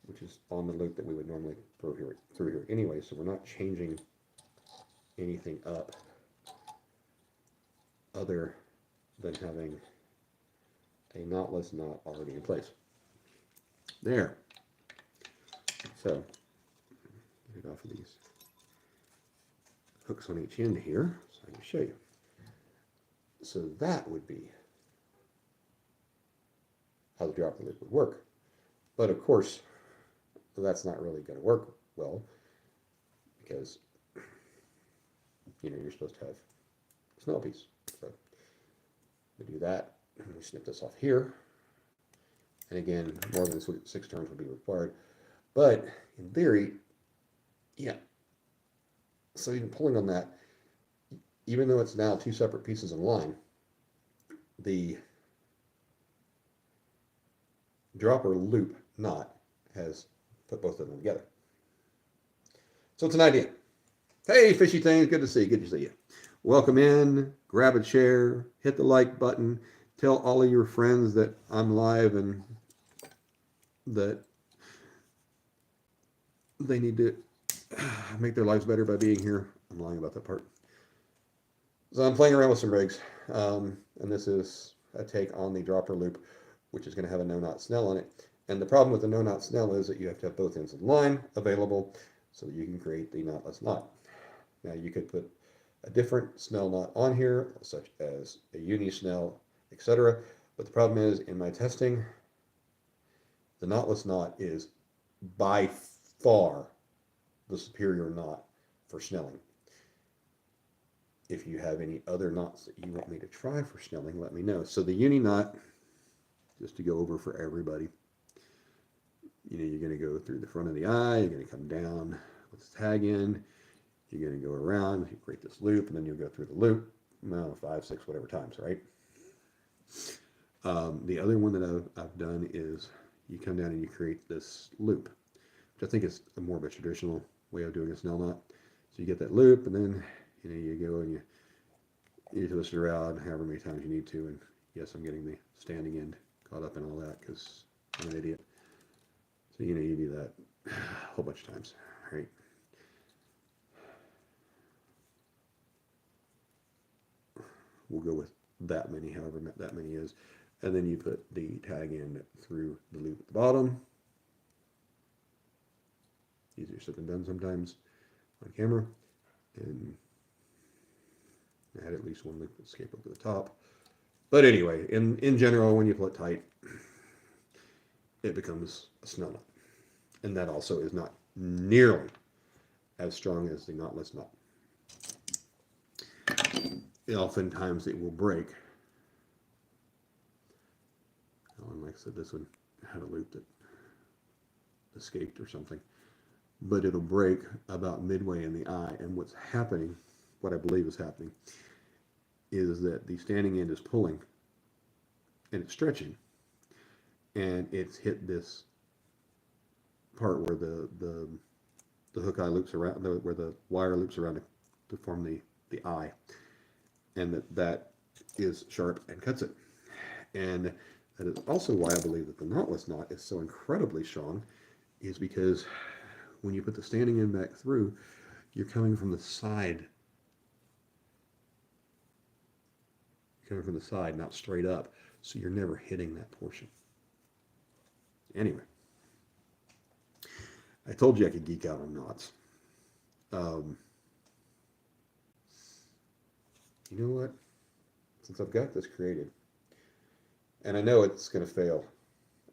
which is on the loop that we would normally throw through here anyway, so we're not changing anything up other than having a knotless knot already in place. There. So, get it off of these hooks on each end here, so I can show you. So that would be how the dropper loop would work. But of course, that's not really going to work well because, you know, you're supposed to have a snell piece. So we do that, and we snip this off here. And again, more than 6 turns would be required. But in theory, yeah. So even pulling on that, even though it's now 2 separate pieces in line, the dropper loop knot has put both of them together. So it's an idea. Hey, fishy things, good to see you. Good to see you. Welcome in, grab a chair, hit the like button, tell all of your friends that I'm live and that they need to make their lives better by being here. I'm lying about that part. So I'm playing around with some rigs, and this is a take on the dropper loop, which is going to have a no-knot snell on it. And the problem with the no-knot snell is that you have to have both ends of the line available so that you can create the knotless knot. Now you could put a different snell knot on here, such as a uni snell, etc. But the problem is, in my testing, the knotless knot is by far the superior knot for snelling. If you have any other knots that you want me to try for snelling, let me know. So the uni knot, just to go over for everybody, you know, you're going to go through the front of the eye, you're going to come down with the tag end, you're going to go around, you create this loop, and then you'll go through the loop, 5, 6, whatever times, right? The other one that I've done is you come down and you create this loop, which I think is more of a traditional way of doing a snell knot. So you get that loop, and then you know you go and you twist it around however many times you need to. And yes, I'm getting the standing end caught up in all that because I'm an idiot. So you know you do that a whole bunch of times, right? We'll go with that many, however that many is. And then you put the tag end through the loop at the bottom. Easier said than done sometimes on camera. And I had at least one loop escape over the top. But anyway, in general, when you pull it tight, it becomes a snell knot. And that also is not nearly as strong as the knotless knot. Oftentimes it will break. And like I said, this one had a loop that escaped or something. But it'll break about midway in the eye. And what's happening, what I believe is happening, is that the standing end is pulling and it's stretching. And it's hit this part where the hook eye loops around, where the wire loops around to form the eye. And that is sharp and cuts it. And that is also why I believe that the knotless knot is so incredibly strong, is because when you put the standing end back through, you're coming from the side. You're coming from the side, not straight up. So you're never hitting that portion. Anyway, I told you I could geek out on knots. You know what? Since I've got this created, and I know it's going to fail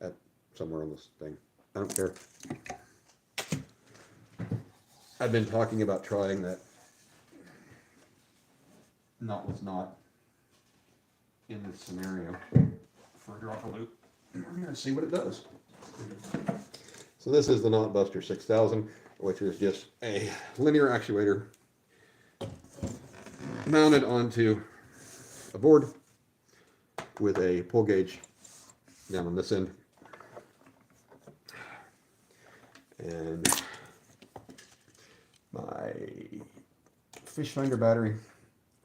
at somewhere on this thing, I don't care. I've been talking about trying that knotless knot in this scenario for a dropper loop. We're going to see what it does. So this is the Knot Buster 6000, which is just a linear actuator mounted onto a board with a pull gauge down on this end. And my fish finder battery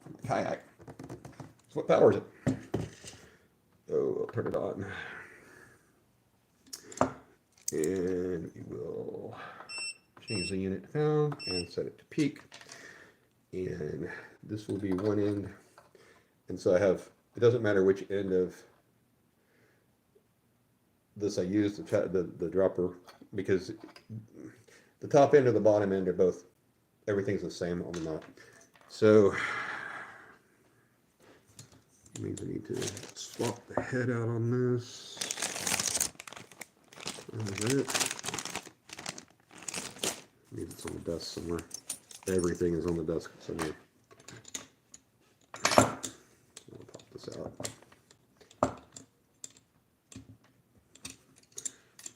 from the kayak. That's what powers it. Oh, I'll turn it on. And we will change the unit down and set it to peak. And this will be one end. And so I have, it doesn't matter which end of this I use, the dropper, because the top end or the bottom end are both, everything's the same on the knot. So it means I need to swap the head out on this. That's it. Means it's on the desk somewhere. Everything is on the desk somewhere. I'll pop this out.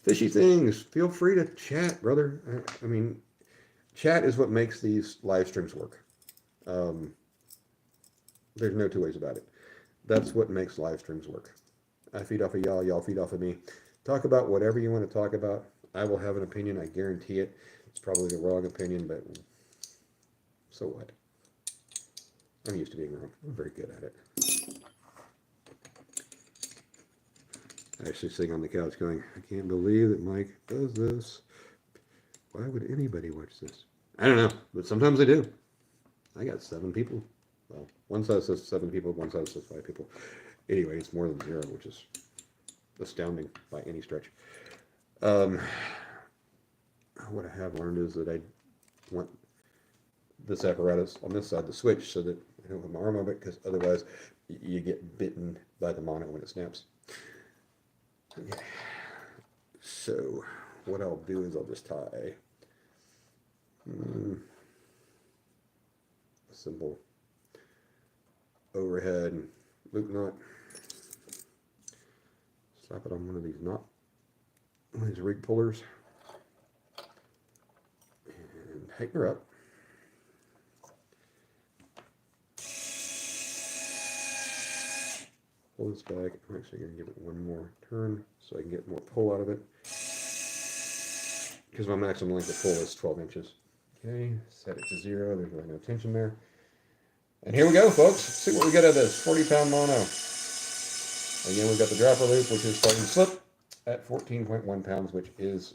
Fishy things. Feel free to chat, brother. I mean, chat is what makes these live streams work. There's no two ways about it. That's what makes live streams work. I feed off of y'all, y'all feed off of me. Talk about whatever you want to talk about. I will have an opinion, I guarantee it. It's probably the wrong opinion, but so what? I'm used to being wrong. I'm very good at it. Actually sitting on the couch going, I can't believe that Mike does this. Why would anybody watch this? I don't know, but sometimes they do. I got 7 people. Well, one side says 7 people, one side says 5 people. Anyway, it's more than 0, which is astounding by any stretch. What I have learned is that I want this apparatus on this side to switch so that I don't have my arm over it, because otherwise you get bitten by the mono when it snaps. Okay. So what I'll do is I'll just tie a simple overhead loop knot. Slap it on one of these rig pullers and tighten her up. Pull this back. I'm actually going to give it one more turn so I can get more pull out of it, because my maximum length of pull is 12 inches. Okay, set it to 0. There's really no tension there. And here we go, folks. Let's see what we get out of this 40-pound mono. Again, we've got the dropper loop, which is starting to slip at 14.1 pounds, which is,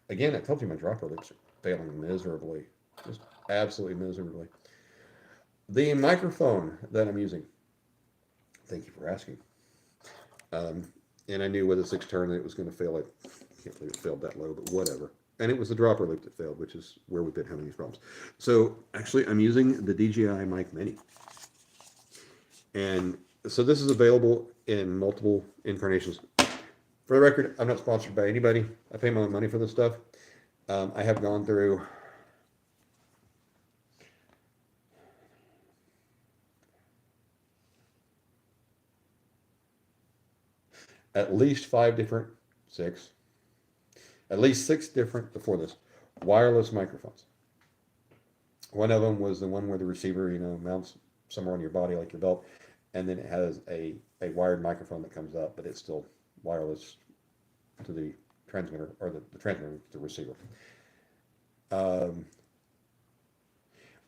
again, I told you my dropper loops are failing miserably. Just absolutely miserably. The microphone that I'm using, thank you for asking. And I knew with a 6 turn that it was going to fail. I can't believe it failed that low, but whatever. And it was the dropper loop that failed, which is where we've been having these problems. So actually, I'm using the DJI Mic Mini. And so this is available in multiple incarnations. For the record, I'm not sponsored by anybody. I pay my own money for this stuff. I have gone through at least 6 different, before this, wireless microphones. One of them was the one where the receiver, mounts somewhere on your body like your belt, and then it has a wired microphone that comes up, but it's still wireless to the transmitter, or the transmitter to the receiver. Well,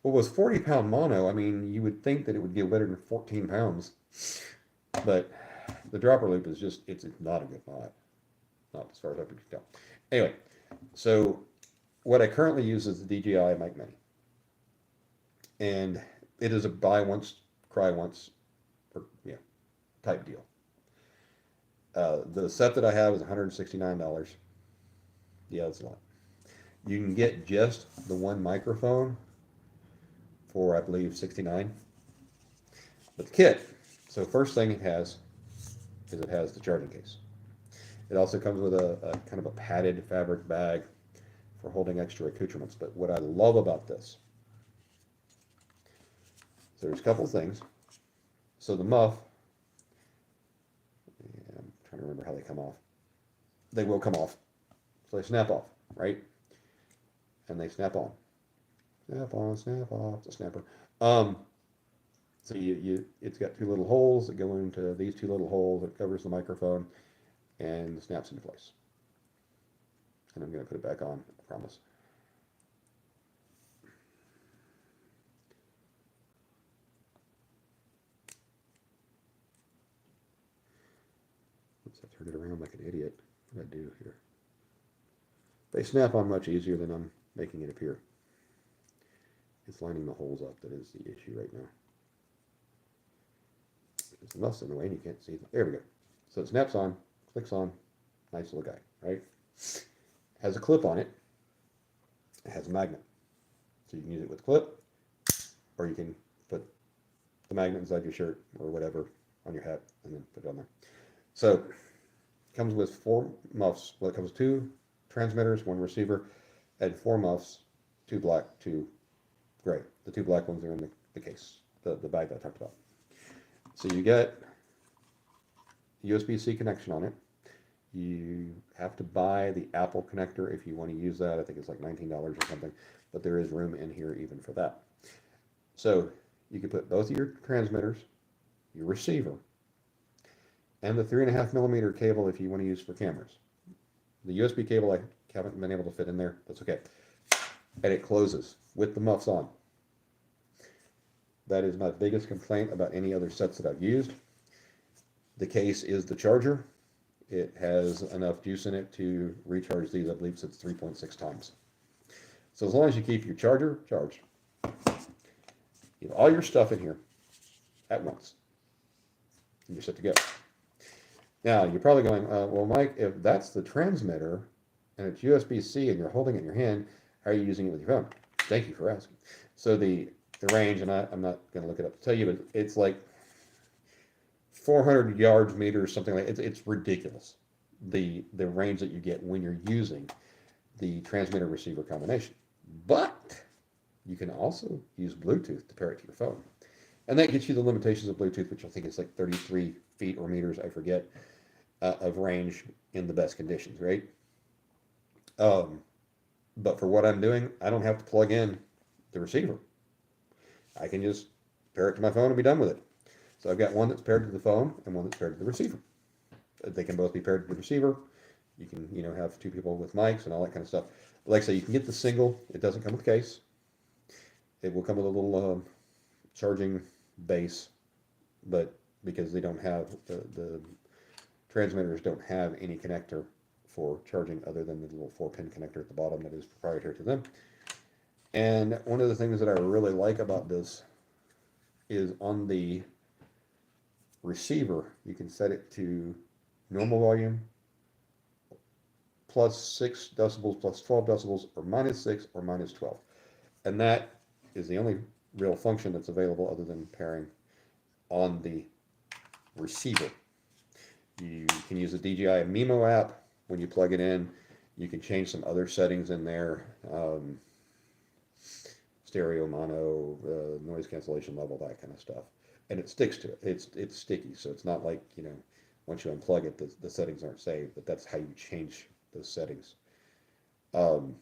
with 40-pound mono, I mean, you would think that it would be better than 14 pounds, but the dropper loop is just, it's not a good knot. Not as far as I can tell. Anyway, so what I currently use is the DJI Mic Mini. And it is a buy once, cry once, type deal. The set that I have is $169. Yeah, that's a lot. You can get just the one microphone for, I believe, $69. But the kit, so first thing it has is it has the charging case. It also comes with a kind of a padded fabric bag for holding extra accoutrements. But what I love about this, so there's a couple things. So the muff, I'm trying to remember how they come off. They will come off. So they snap off, right? And they snap on. Snap on, snap off, it's a snapper. So it's got 2 little holes that go into these 2 little holes that covers the microphone and snaps into place. And I'm going to put it back on, I promise. So I turned it around like an idiot. What do I do here? They snap on much easier than I'm making it appear. It's lining the holes up that is the issue right now. There's enough in the way and you can't see them. There we go. So it snaps on, clicks on, nice little guy, right? Has a clip on it. It has a magnet. So you can use it with a clip, or you can put the magnet inside your shirt or whatever on your hat and then put it on there. So it comes with 4 muffs. Well, it comes with 2 transmitters, 1 receiver, and 4 muffs, 2 black, 2 gray. The 2 black ones are in the case, the bag that I talked about. So you get USB-C connection on it. You have to buy the Apple connector if you want to use that. I think it's like $19 or something, but there is room in here even for that. So you can put both of your transmitters, your receiver, and the 3.5 millimeter cable if you want to use for cameras. The USB cable I haven't been able to fit in there. That's okay. And it closes with the muffs on. That is my biggest complaint about any other sets that I've used. The case is the charger. It has enough juice in it to recharge these. I believe it's 3.6 times. So as long as you keep your charger charged, you have all your stuff in here at once, and you're set to go. Now, you're probably going, well, Mike, if that's the transmitter and it's USB-C and you're holding it in your hand, how are you using it with your phone? Thank you for asking. So the range, and I'm not going to look it up to tell you, but it's like 400 yards, meters, something like that. It's ridiculous, the range that you get when you're using the transmitter receiver combination. But you can also use Bluetooth to pair it to your phone. And that gets you the limitations of Bluetooth, which I think is like 33 feet or meters, I forget, of range in the best conditions, right? But for what I'm doing, I don't have to plug in the receiver. I can just pair it to my phone and be done with it. So I've got one that's paired to the phone and one that's paired to the receiver. They can both be paired to the receiver. You can, have 2 people with mics and all that kind of stuff. But like I say, you can get the single. It doesn't come with a case. It will come with a little charging base, but because they don't have, the transmitters don't have any connector for charging other than the little 4-pin connector at the bottom that is proprietary to them. And one of the things that I really like about this is on the receiver, you can set it to normal volume, plus 6 decibels, plus 12 decibels, or minus 6 or minus 12. And that is the only real function that's available other than pairing on the receiver. You can use the DJI Mimo app when you plug it in. You can change some other settings in there, stereo, mono, noise cancellation level, that kind of stuff. And it sticks to it. It's sticky, so it's not like, once you unplug it, the settings aren't saved, but that's how you change those settings. The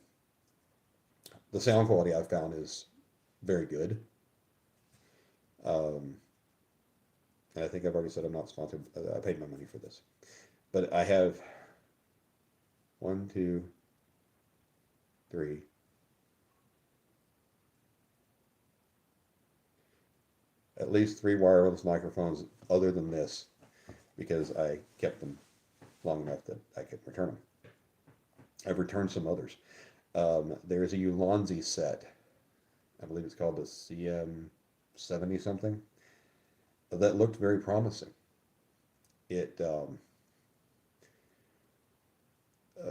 sound quality I've found is very good. And I think I've already said I'm not sponsored. I paid my money for this. But I have 1, 2, 3, at least 3 wireless microphones other than this, because I kept them long enough that I could return them. I've returned some others. There's a Ulanzi set. I believe it's called the CM70 something. That looked very promising. It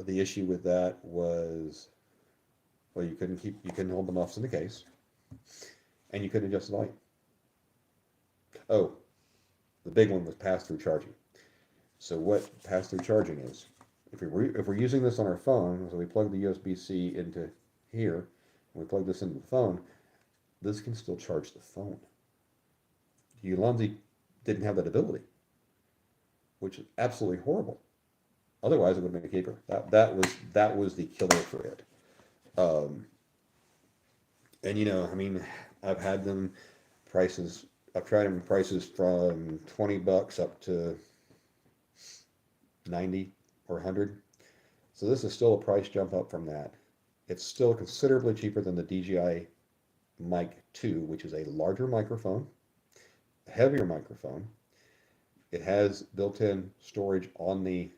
the issue with that was, well, you couldn't hold the muffs in the case, and you couldn't adjust the volume. Oh, the big one was pass-through charging. So what pass-through charging is, if we're using this on our phone, so we plug the USB-C into here, and we plug this into the phone, this can still charge the phone. Ulanzi didn't have that ability, which is absolutely horrible. Otherwise, it would have been a keeper. That was the killer for it. And I've had them prices. I've tried them prices from $20 up to 90 or 100. So this is still a price jump up from that. It's still considerably cheaper than the DJI Mic 2, which is a larger microphone, a heavier microphone. It has built-in storage on the,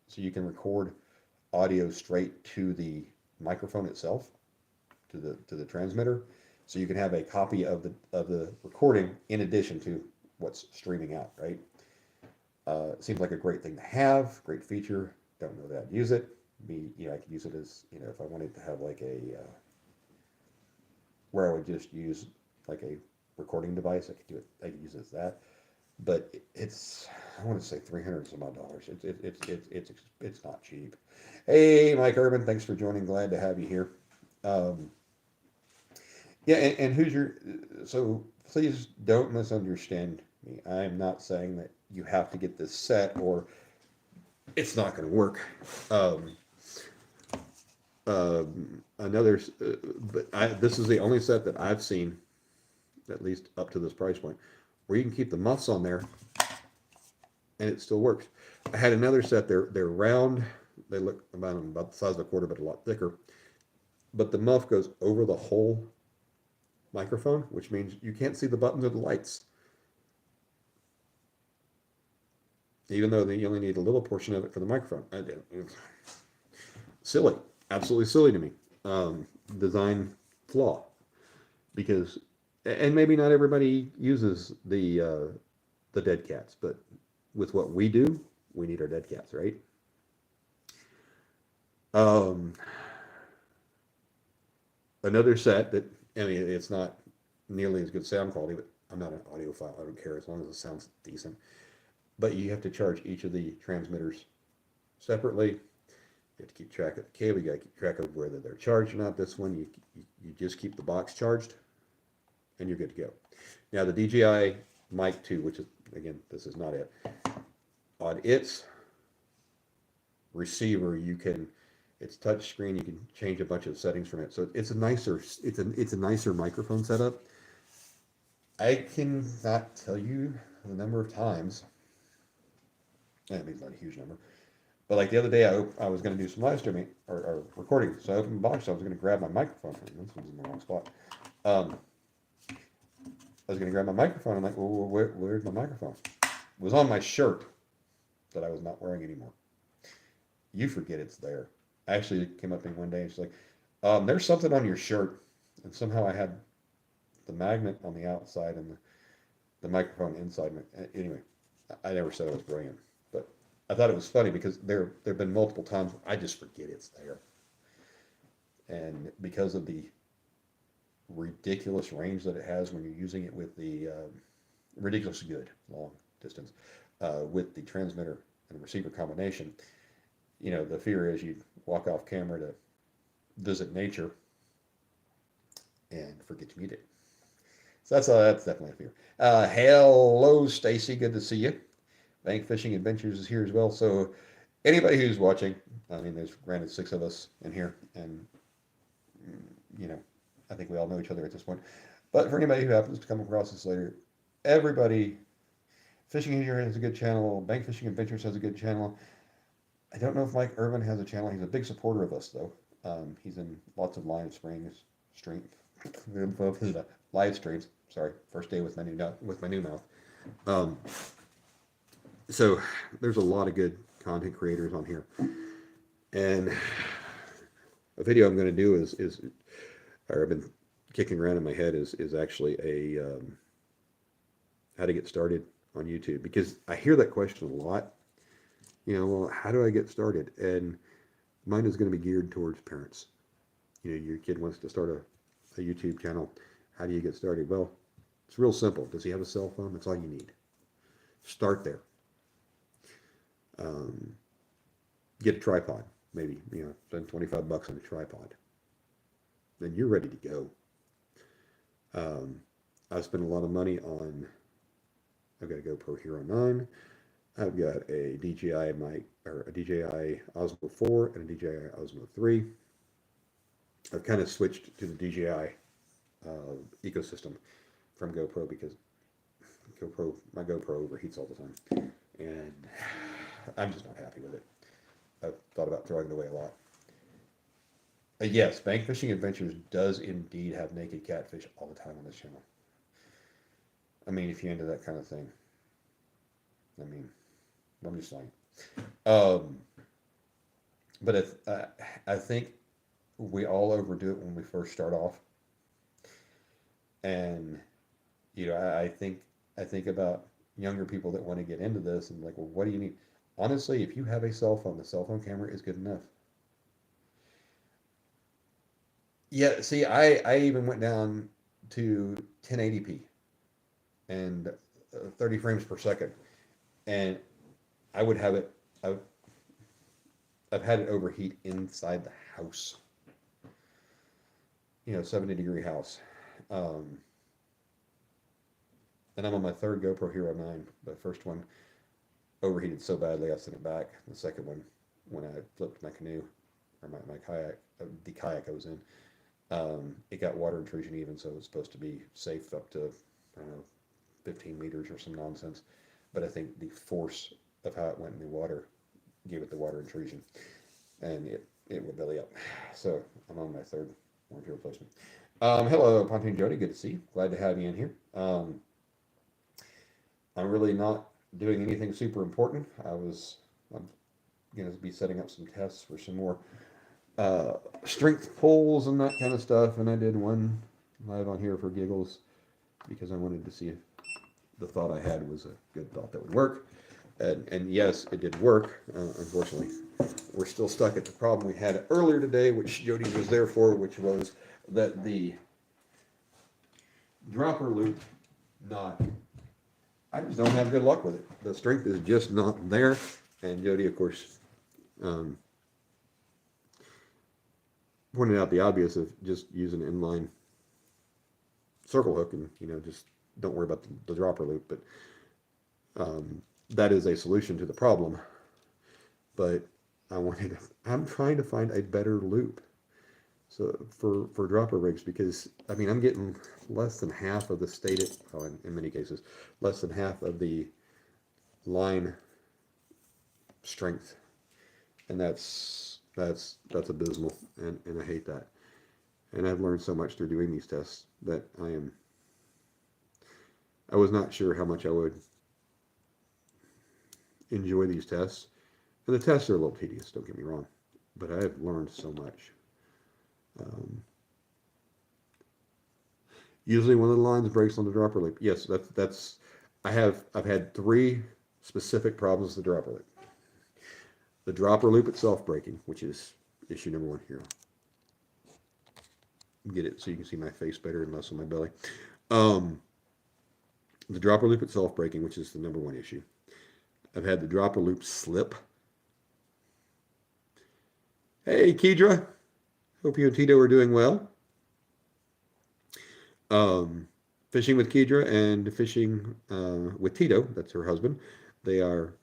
so you can record audio straight to the microphone itself, to the transmitter. So you can have a copy of the recording in addition to what's streaming out, right? Seems like a great thing to have, great feature. Don't know that I'd use it. I could use it as, if I wanted to have like where I would just use like a recording device, I could do it. I could use it as that. But it's, I want to say $300 some odd. It's not cheap. Hey, Mike Urban, thanks for joining. Glad to have you here. Yeah, and who's your, so please don't misunderstand me. I'm not saying that you have to get this set or it's not going to work. Um, Another, this is the only set that I've seen, at least up to this price point, where you can keep the muffs on there and it still works. I had another set, they're round, they look about the size of a quarter, but a lot thicker. But the muff goes over the whole microphone, which means you can't see the buttons or the lights. Even though you only need a little portion of it for the microphone. Silly, absolutely silly to me. Design flaw, because, and maybe not everybody uses the dead cats, but with what we do, we need our dead cats, right? Another set that, I mean, it's not nearly as good sound quality, but I'm not an audiophile. I don't care as long as it sounds decent. But you have to charge each of the transmitters separately. You have to keep track of the cable. You got to keep track of whether they're charged or not. This one, you just keep the box charged, and you're good to go. Now the DJI Mic 2, which is, again, this is not it. On its receiver, it's touch screen. You can change a bunch of settings from it. So it's a nicer microphone setup. I cannot tell you the number of times. I mean, it's not a huge number. But like the other day, I was going to do some live streaming or recording. So I opened the box. So I was going to grab my microphone. This one's in the wrong spot. I was going to grab my microphone. I'm like, well, where's my microphone? It was on my shirt that I was not wearing anymore. You forget it's there. Actually, it came up to me one day and she's like, there's something on your shirt. And somehow I had the magnet on the outside and the microphone inside. Anyway, I never said I was brilliant. But I thought it was funny because there have been multiple times I just forget it's there. And because of the ridiculous range that it has when you're using it with the ridiculously good long distance with the transmitter and receiver combination, the fear is you walk off camera to visit nature and forget to mute it. So that's definitely a fear. Hello, Stacy. Good to see you. Bank Fishing Adventures is here as well. So anybody who's watching, I mean, there's granted 6 of us in here, and I think we all know each other at this point. But for anybody who happens to come across this later, everybody, Fishing Here has a good channel. Bank Fishing Adventures has a good channel. I don't know if Mike Irvin has a channel. He's a big supporter of us, though. He's in lots of live streams. Live streams. Sorry, first day with my new mouth. So there's a lot of good content creators on here, and a video I'm going to do or I've been kicking around in my head is actually a how to get started on YouTube, because I hear that question a lot. Well, how do I get started? And mine is going to be geared towards parents. Your kid wants to start a YouTube channel. How do you get started? Well, it's real simple. Does he have a cell phone? That's all you need. Start there. Get a tripod. Maybe, spend $25 on a tripod. Then you're ready to go. I spent a lot of money on, I've got a GoPro Hero 9. I've got a DJI mic, or a DJI Osmo 4 and a DJI Osmo 3. I've kind of switched to the DJI ecosystem from GoPro because my GoPro overheats all the time, and I'm just not happy with it. I've thought about throwing it away a lot. Yes, Bank Fishing Adventures does indeed have naked catfish all the time on this channel. I mean, if you're into that kind of thing. I mean, I'm just saying. Um, but I think we all overdo it when we first start off, and I think about younger people that want to get into this and like, well, what do you need? Honestly, if you have a cell phone, the cell phone camera is good enough. Yeah, see, I even went down to 1080p and 30 frames per second, and I would have it. I've, I've had it overheat inside the house. 70-degree house. Um, and I'm on my third GoPro Hero 9. The first one overheated so badly I sent it back. The second one, when I flipped my canoe or my kayak, the kayak I was in, it got water intrusion even, so it was supposed to be safe up to, I don't know, 15 meters or some nonsense. But I think the force of how it went in the water gave it the water intrusion, and it went belly up. So I'm on my third warranty replacement. Hello, Pontoon Jody. Good to see you. Glad to have you in here. I'm really not doing anything super important. I'm going to be setting up some tests for some more uh, strength pulls and that kind of stuff. And I did one live on here for giggles because I wanted to see if the thought I had was a good thought that would work. And yes, it did work. Unfortunately, we're still stuck at the problem we had earlier today, which Jody was there for, which was that the dropper loop not. I just don't have good luck with it. The strength is just not there. And Jody, of course, um, pointed out the obvious of just using an inline circle hook and, just don't worry about the dropper loop. But that is a solution to the problem. But I'm trying to find a better loop. So for dropper rigs, because I mean, I'm getting less than half of the stated, well, in many cases, less than half of the line strength, and that's abysmal, and I hate that. And I've learned so much through doing these tests that I was not sure how much I would enjoy these tests, and the tests are a little tedious. Don't get me wrong, but I have learned so much. Um, Usually one of the lines breaks on the dropper loop. Yes, that's I've had three specific problems with the dropper loop. The dropper loop itself breaking, which is issue number one here. Get it so you can see my face better and less on my belly. The dropper loop itself breaking, which is the number one issue. I've had the dropper loop slip. Hey, Kedra. Hope you and Tito are doing well. Fishing with Kedra and fishing with Tito, that's her husband. They are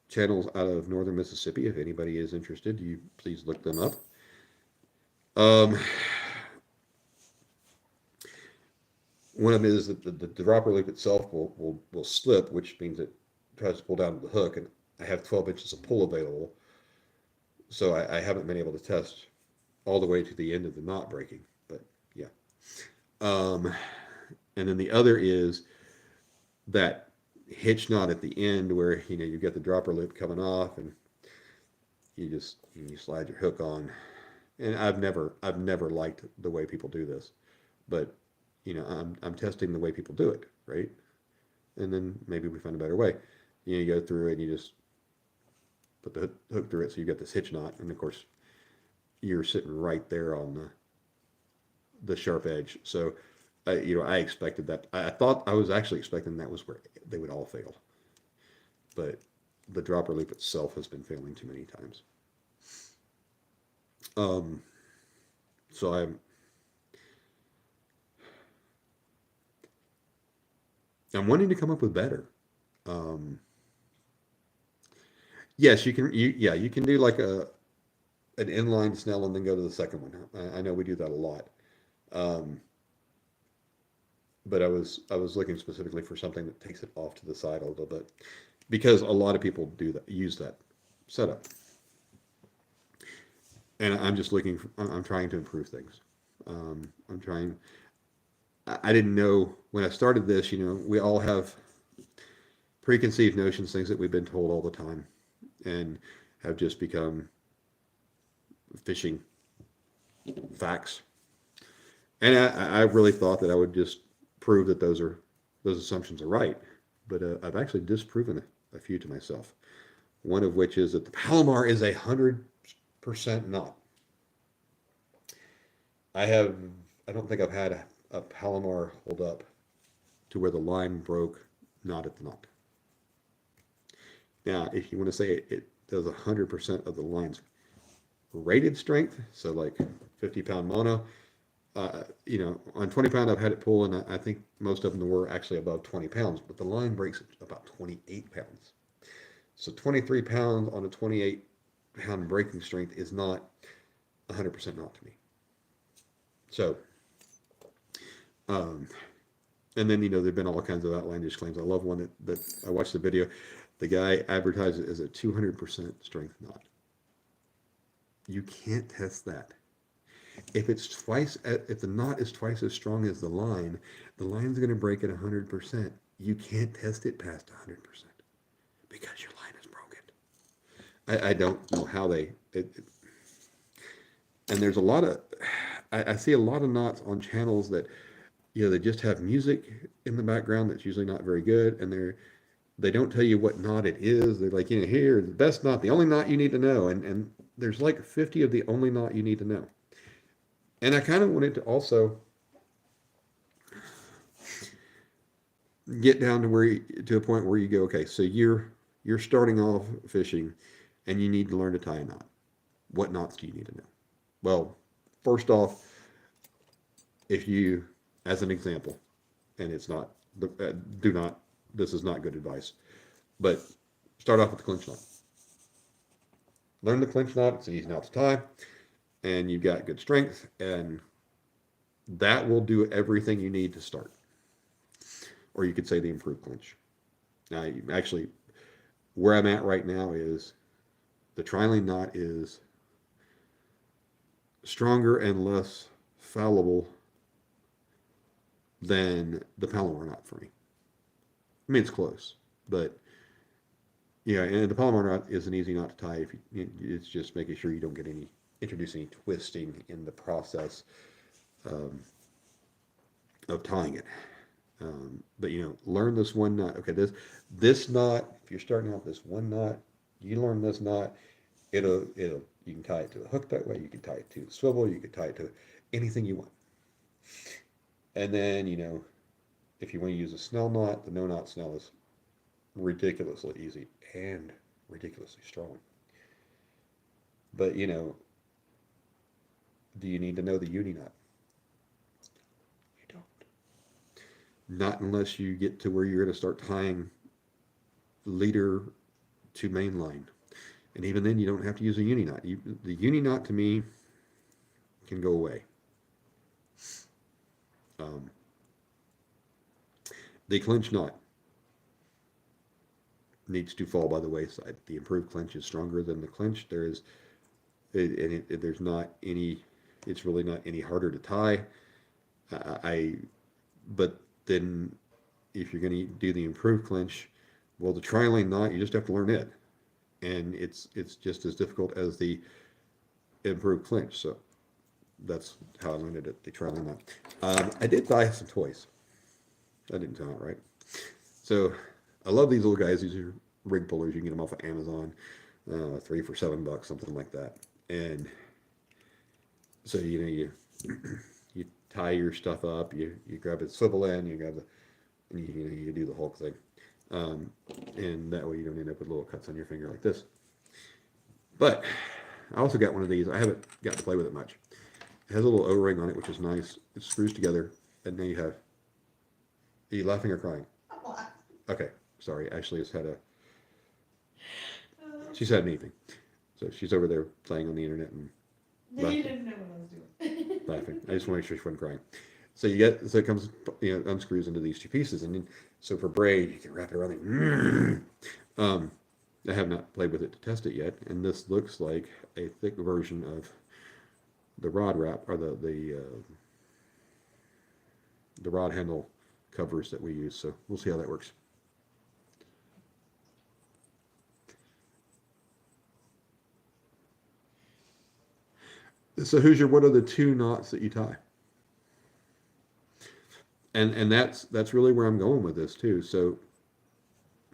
channels out of northern Mississippi. If anybody is interested, you please look them up. Um, one of them is that the dropper loop itself will slip, which means it tries to pull down the hook, and I have 12 inches of pull available, so I haven't been able to test all the way to the end of the knot breaking, but yeah. Um, and then the other is that hitch knot at the end where you've got the dropper loop coming off and you slide your hook on. And I've never liked the way people do this, but I'm testing the way people do it, right? And then maybe we find a better way. You go through it and you just put the hook through it, so you got this hitch knot, and of course you're sitting right there on the sharp edge. So I expected that. I thought I was actually expecting that was where they would all fail, but the dropper loop itself has been failing too many times. Um, so I'm wanting to come up with better. Um, yes, you can do like an inline snell and then go to the second one. I know we do that a lot. Um, but I was looking specifically for something that takes it off to the side a little bit, because a lot of people use that setup, and I'm just looking for, I'm trying to improve things. I'm trying. I didn't know when I started this. We all have preconceived notions, things that we've been told all the time, and have just become fishing facts. And I really thought that I would just prove that those assumptions are right, but I've actually disproven a few to myself. One of which is that the Palomar is 100% knot. I have I don't think I've had a Palomar hold up to where the line broke not at the knot. Now, if you want to say it does 100% of the line's rated strength, so like 50-pound mono, on 20 pound I've had it pull, and I think most of them were actually above 20 pounds, but the line breaks at about 28 pounds. So 23 pounds on a 28-pound breaking strength is not 100% knot to me. So, um, and then, there've been all kinds of outlandish claims. I love one that I watched the video. The guy advertised it as a 200% strength knot. You can't test that. If the knot is twice as strong as the line's going to break at 100%. You can't test it past 100% because your line is broken. I don't know how and there's a lot of, I see a lot of knots on channels that, they just have music in the background that's usually not very good, and they don't tell you what knot it is. They're like, here, the best knot, the only knot you need to know, and there's like 50 of the only knot you need to know. And I kind of wanted to also get down to a point where you go, okay, so you're starting off fishing, and you need to learn to tie a knot. What knots do you need to know? Well, first off, if you, as an example, and it's not, this is not good advice, but start off with the clinch knot. Learn the clinch knot. It's an easy knot to tie, and you've got good strength, and that will do everything you need to start. Or you could say the improved clinch. Now, actually, where I'm at right now is the trilene knot is stronger and less fallible than the Palomar knot for me. I mean, it's close, but yeah, and the Palomar knot is an easy knot to tie. It's just making sure you don't introduce any twisting in the process of tying it. But learn this one knot. Okay, this knot. If you're starting out this one knot, you learn this knot. You can tie it to a hook that way. You can tie it to a swivel. You can tie it to anything you want. And then if you want to use a snell knot, the no knot snell is ridiculously easy and ridiculously strong. But do you need to know the uni knot? You don't. Not unless you get to where you're going to start tying leader to main line. And even then, you don't have to use a uni knot. The uni knot, to me, can go away. The clinch knot needs to fall by the wayside. The improved clinch is stronger than the clinch. There's not any. It's really not any harder to tie. But then, if you're going to do the improved clinch, well, the trilene knot, you just have to learn it, and it's just as difficult as the improved clinch. So that's how I learned it at the trilene knot. I did buy some toys. That didn't sound right. So I love these little guys. These are rig pullers. You can get them off of Amazon, 3 for $7, something like that. And so you tie your stuff up. You grab a swivel end. You grab you do the Hulk thing, and that way you don't end up with little cuts on your finger like this. But I also got one of these. I haven't got to play with it much. It has a little O-ring on it, which is nice. It screws together, and then you have. Are you laughing or crying? Okay, sorry. Ashley has had she's had an evening. So she's over there playing on the internet and You didn't know what I was doing. laughing. I just want to make sure she wasn't crying. So it comes, unscrews into these two pieces, and then so for braid you can wrap it around it. I have not played with it to test it yet, and this looks like a thick version of the rod wrap or the rod handle covers that we use. So we'll see how that works. So what are the two knots that you tie? And that's really where I'm going with this too. So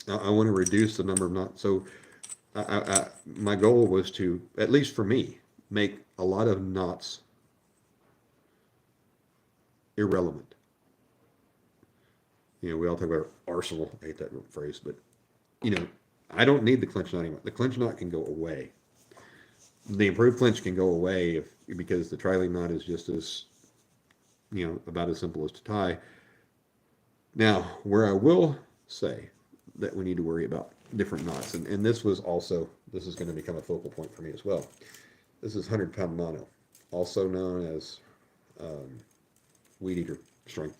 I want to reduce the number of knots. So my goal was to, at least for me, make a lot of knots irrelevant. We all talk about arsenal. I hate that phrase, but I don't need the clinch knot anymore. The clinch knot can go away. The improved clinch can go away because the trilene knot is just as about as simple as to tie. Now, where I will say that we need to worry about different knots, and this is going to become a focal point for me as well. This is 100-pound mono, also known as weed eater string.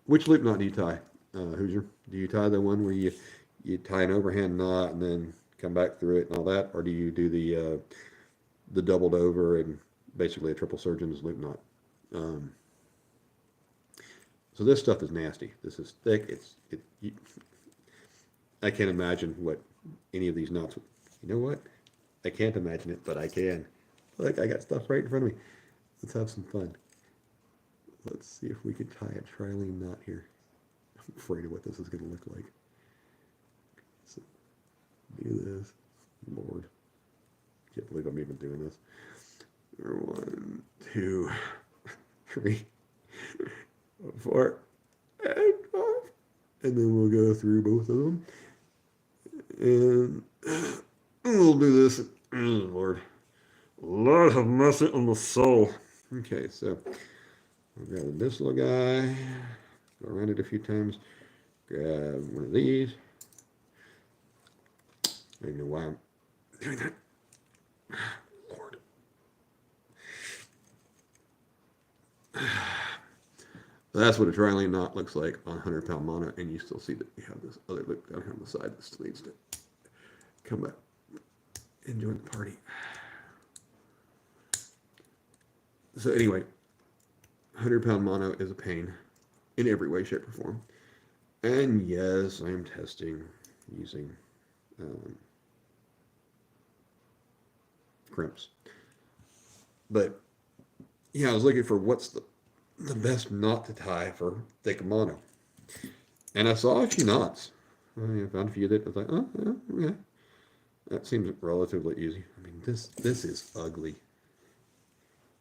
Which loop knot do you tie, Hoosier? Do you tie the one where you tie an overhand knot and then come back through it and all that, or do you do the doubled over and basically a triple surgeon's loop knot? So this stuff is nasty. This is thick. I can't imagine what any of these knots. You know what? I can't imagine it, but I can. Look, I got stuff right in front of me. Let's have some fun. Let's see if we can tie a trilene knot here. I'm afraid of what this is going to look like. So, do this. Lord. Can't believe I'm even doing this. 1, 2, 3, 4, and 5. And then we'll go through both of them. And we'll do this. Oh, Lord. Lord have mercy on the soul. Okay, so I'll grab this little guy, go around it a few times, grab one of these. I don't know why I'm doing that. Lord. That's what a trilene knot looks like on 100-pound mono, and you still see that you have this other loop down here on the side that still needs to come back and join the party. So anyway, 100-pound mono is a pain in every way, shape, or form. And yes, I am testing using crimps. But yeah, I was looking for what's the best knot to tie for thick mono. And I saw a few knots. I found a few that I was like, oh, yeah. That seems relatively easy. I mean, this is ugly.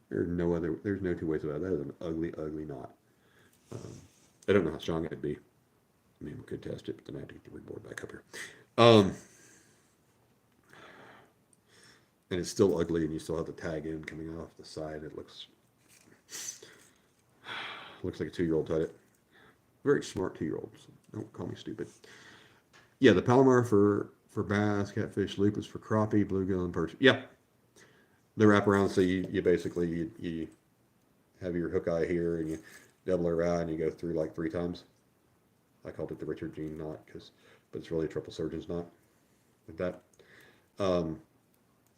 There's no two ways about it. That is an ugly, ugly knot. I don't know how strong it'd be. I mean, we could test it, but then I have to get the rig back up here. And it's still ugly, and you still have the tag end coming off the side. It looks like a 2-year-old tied it. Very smart 2-year-old. So don't call me stupid. Yeah, the Palomar for bass, catfish, lupus for crappie, bluegill, and perch. Yeah, the wraparound. So you basically you have your hook eye here, and you double it around, and you go through like 3 times. I called it the Richard Jean knot but it's really a triple surgeon's knot like that.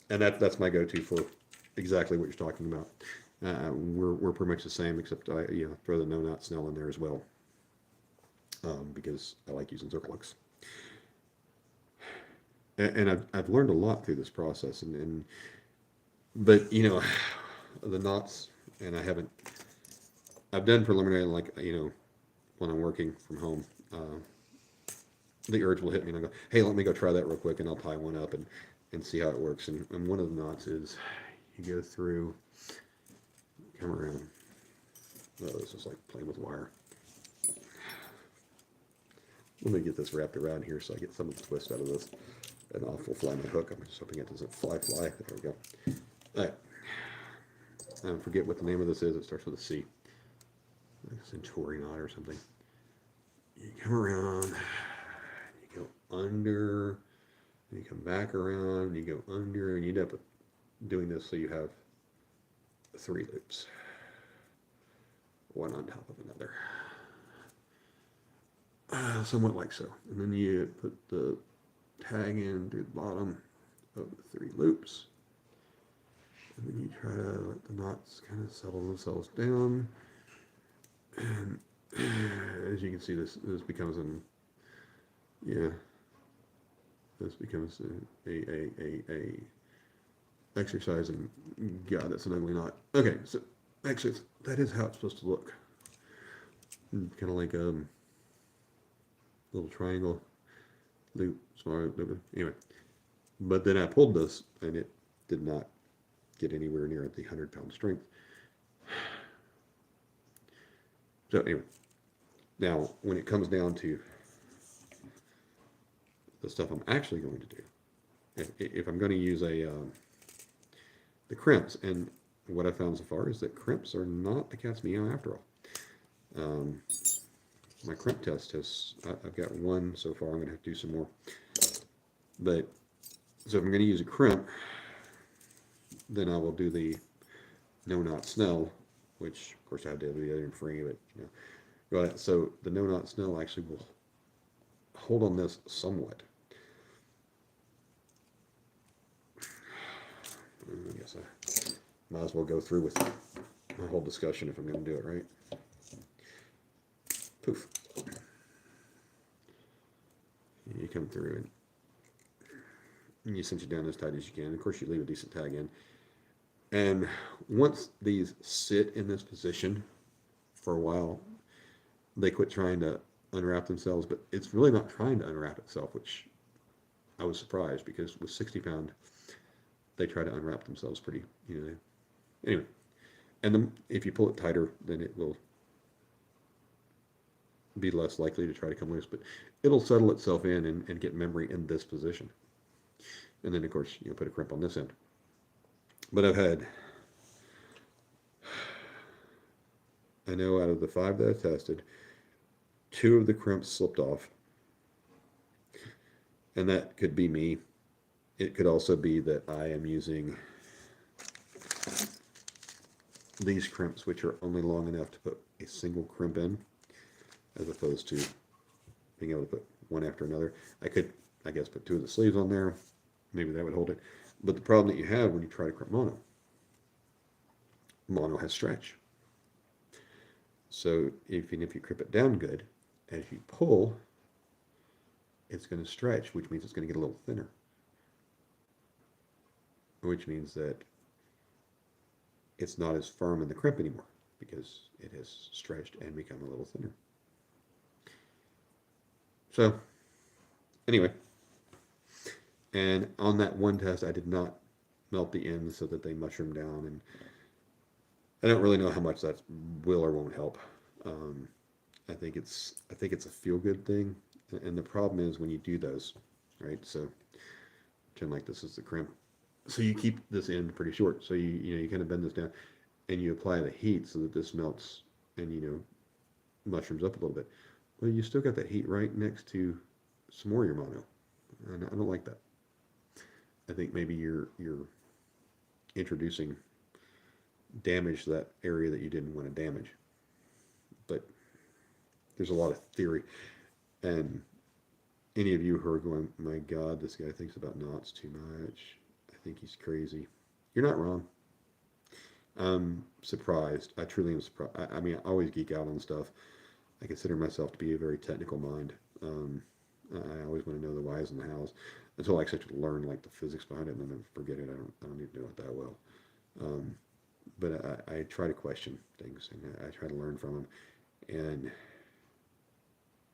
And that's my go-to for exactly what you're talking about. We're pretty much the same, except I throw the no knot snell in there as well, because I like using circle hooks. And I've learned a lot through this process, but the knots, and I've done preliminary, like when I'm working from home, the urge will hit me and I go, hey, let me go try that real quick, and I'll tie one up and see how it works. And one of the knots is you go through, come around. Oh, this is like playing with wire. Let me get this wrapped around here so I get some of the twist out of this. And off will fly my hook. I'm just hoping it doesn't fly. There we go. All right. I forget what the name of this is. It starts with a C. Like Centauri knot or something. You come around. You go under. You come back around. You go under. And you end up doing this so you have 3 loops. One on top of another. Somewhat like so. And then you put the tag in through the bottom of the 3 loops. And then you try to let the knots kind of settle themselves down. And as you can see, this becomes this becomes exercising. God, that's an ugly knot. Okay, so actually, that is how it's supposed to look. Kind of like a little triangle loop, smaller loop. Anyway, but then I pulled this, and it did not get anywhere near the 100-pound strength. So anyway, now when it comes down to the stuff I'm actually going to do, if I'm going to use the crimps, and what I found so far is that crimps are not the cat's meow after all. My crimp test has, I've got one so far. I'm going to have to do some more. But so if I'm going to use a crimp, then I will do the no knot snell, which of course I have to have the other free, but you know. Right, so the no knot snell actually will hold on this somewhat. I guess I might as well go through with my whole discussion if I'm going to do it right. Poof. You come through and you cinch it down as tight as you can. Of course, you leave a decent tag in. And once these sit in this position for a while, they quit trying to unwrap themselves, but it's really not trying to unwrap itself, which I was surprised because with 60-pound, they try to unwrap themselves pretty, you know. Anyway, and then if you pull it tighter, then it will be less likely to try to come loose, but it'll settle itself in and get memory in this position. And then, of course, you know, put a crimp on this end. But I know out of the 5 that I tested, 2 of the crimps slipped off. And that could be me. It could also be that I am using these crimps, which are only long enough to put a single crimp in, as opposed to being able to put one after another. I could, I guess, put 2 of the sleeves on there. Maybe that would hold it. But the problem that you have when you try to crimp mono has stretch. So even if you crimp it down good, and if you pull, it's going to stretch, which means it's going to get a little thinner. Which means that it's not as firm in the crimp anymore because it has stretched and become a little thinner. So anyway, and on that one test, I did not melt the ends so that they mushroom down, and I don't really know how much that will or won't help. I think it's a feel-good thing, and the problem is when you do those, right? So pretend like this is the crimp. So you keep this end pretty short. So you kind of bend this down, and you apply the heat so that this melts and mushrooms up a little bit. Well, you still got that heat right next to some more of your mono, and I don't like that. I think maybe you're introducing damage to that area that you didn't want to damage. But there's a lot of theory, and any of you who are going, my God, this guy thinks about knots too much. I think he's crazy. You're not wrong. I'm surprised. I truly am surprised. I mean, I always geek out on stuff. I consider myself to be a very technical mind. I always want to know the whys and the hows until I actually learn like the physics behind it, and then I forget it. I don't need to know it that well. But I try to question things, and I try to learn from them, and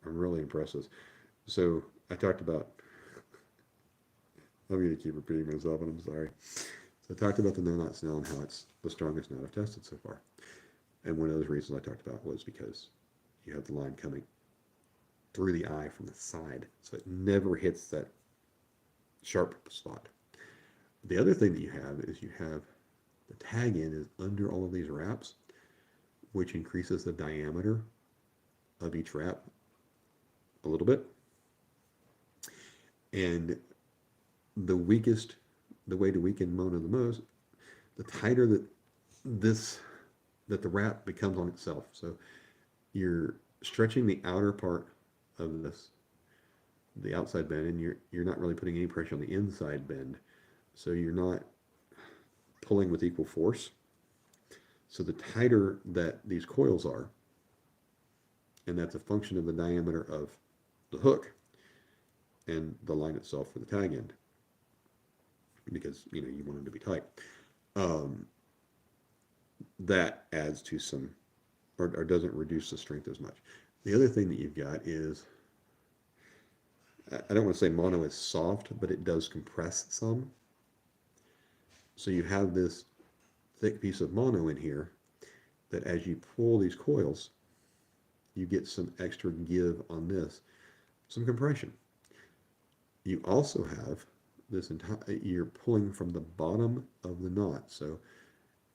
I'm really impressed with. So I talked about. I'm going to keep repeating myself, and I'm sorry. So I talked about the no-knot snell and how it's the strongest knot I've tested so far. And one of those reasons I talked about was because you have the line coming through the eye from the side, so it never hits that sharp spot. The other thing that you have is you have the tag end is under all of these wraps, which increases the diameter of each wrap a little bit. And the way to weaken mono the most, the tighter that the wrap becomes on itself. So you're stretching the outer part of the outside bend, and you're not really putting any pressure on the inside bend. So you're not pulling with equal force. So the tighter that these coils are, and that's a function of the diameter of the hook and the line itself for the tag end. because, you know, you want them to be tight. Um, that adds to some, or doesn't reduce the strength as much. The other thing that you've got is, I don't want to say mono is soft, but it does compress some. So you have this thick piece of mono in here that as you pull these coils, you get some extra give on this, some compression. You also have this entire, you're pulling from the bottom of the knot. So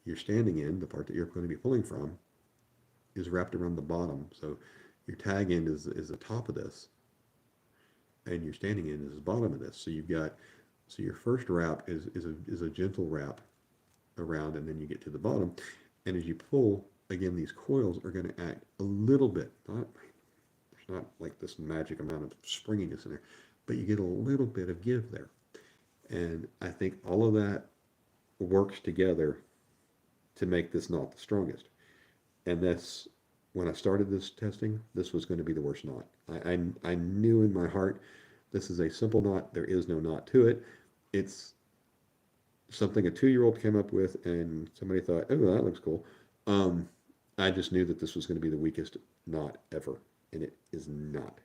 you're standing in, the part that you're going to be pulling from is wrapped around the bottom. So your tag end is the top of this, and your standing end is the bottom of this. So you've got, so your first wrap is a gentle wrap around, and then you get to the bottom. And as you pull, again, these coils are going to act a little bit, there's not like this magic amount of springiness in there, but you get a little bit of give there. And I think all of that works together to make this knot the strongest. And that's, when I started this testing, this was going to be the worst knot. I knew in my heart, this is a simple knot. There is no knot to it. It's something a 2-year-old came up with, and somebody thought, oh, that looks cool. I just knew that this was going to be the weakest knot ever, and it is not.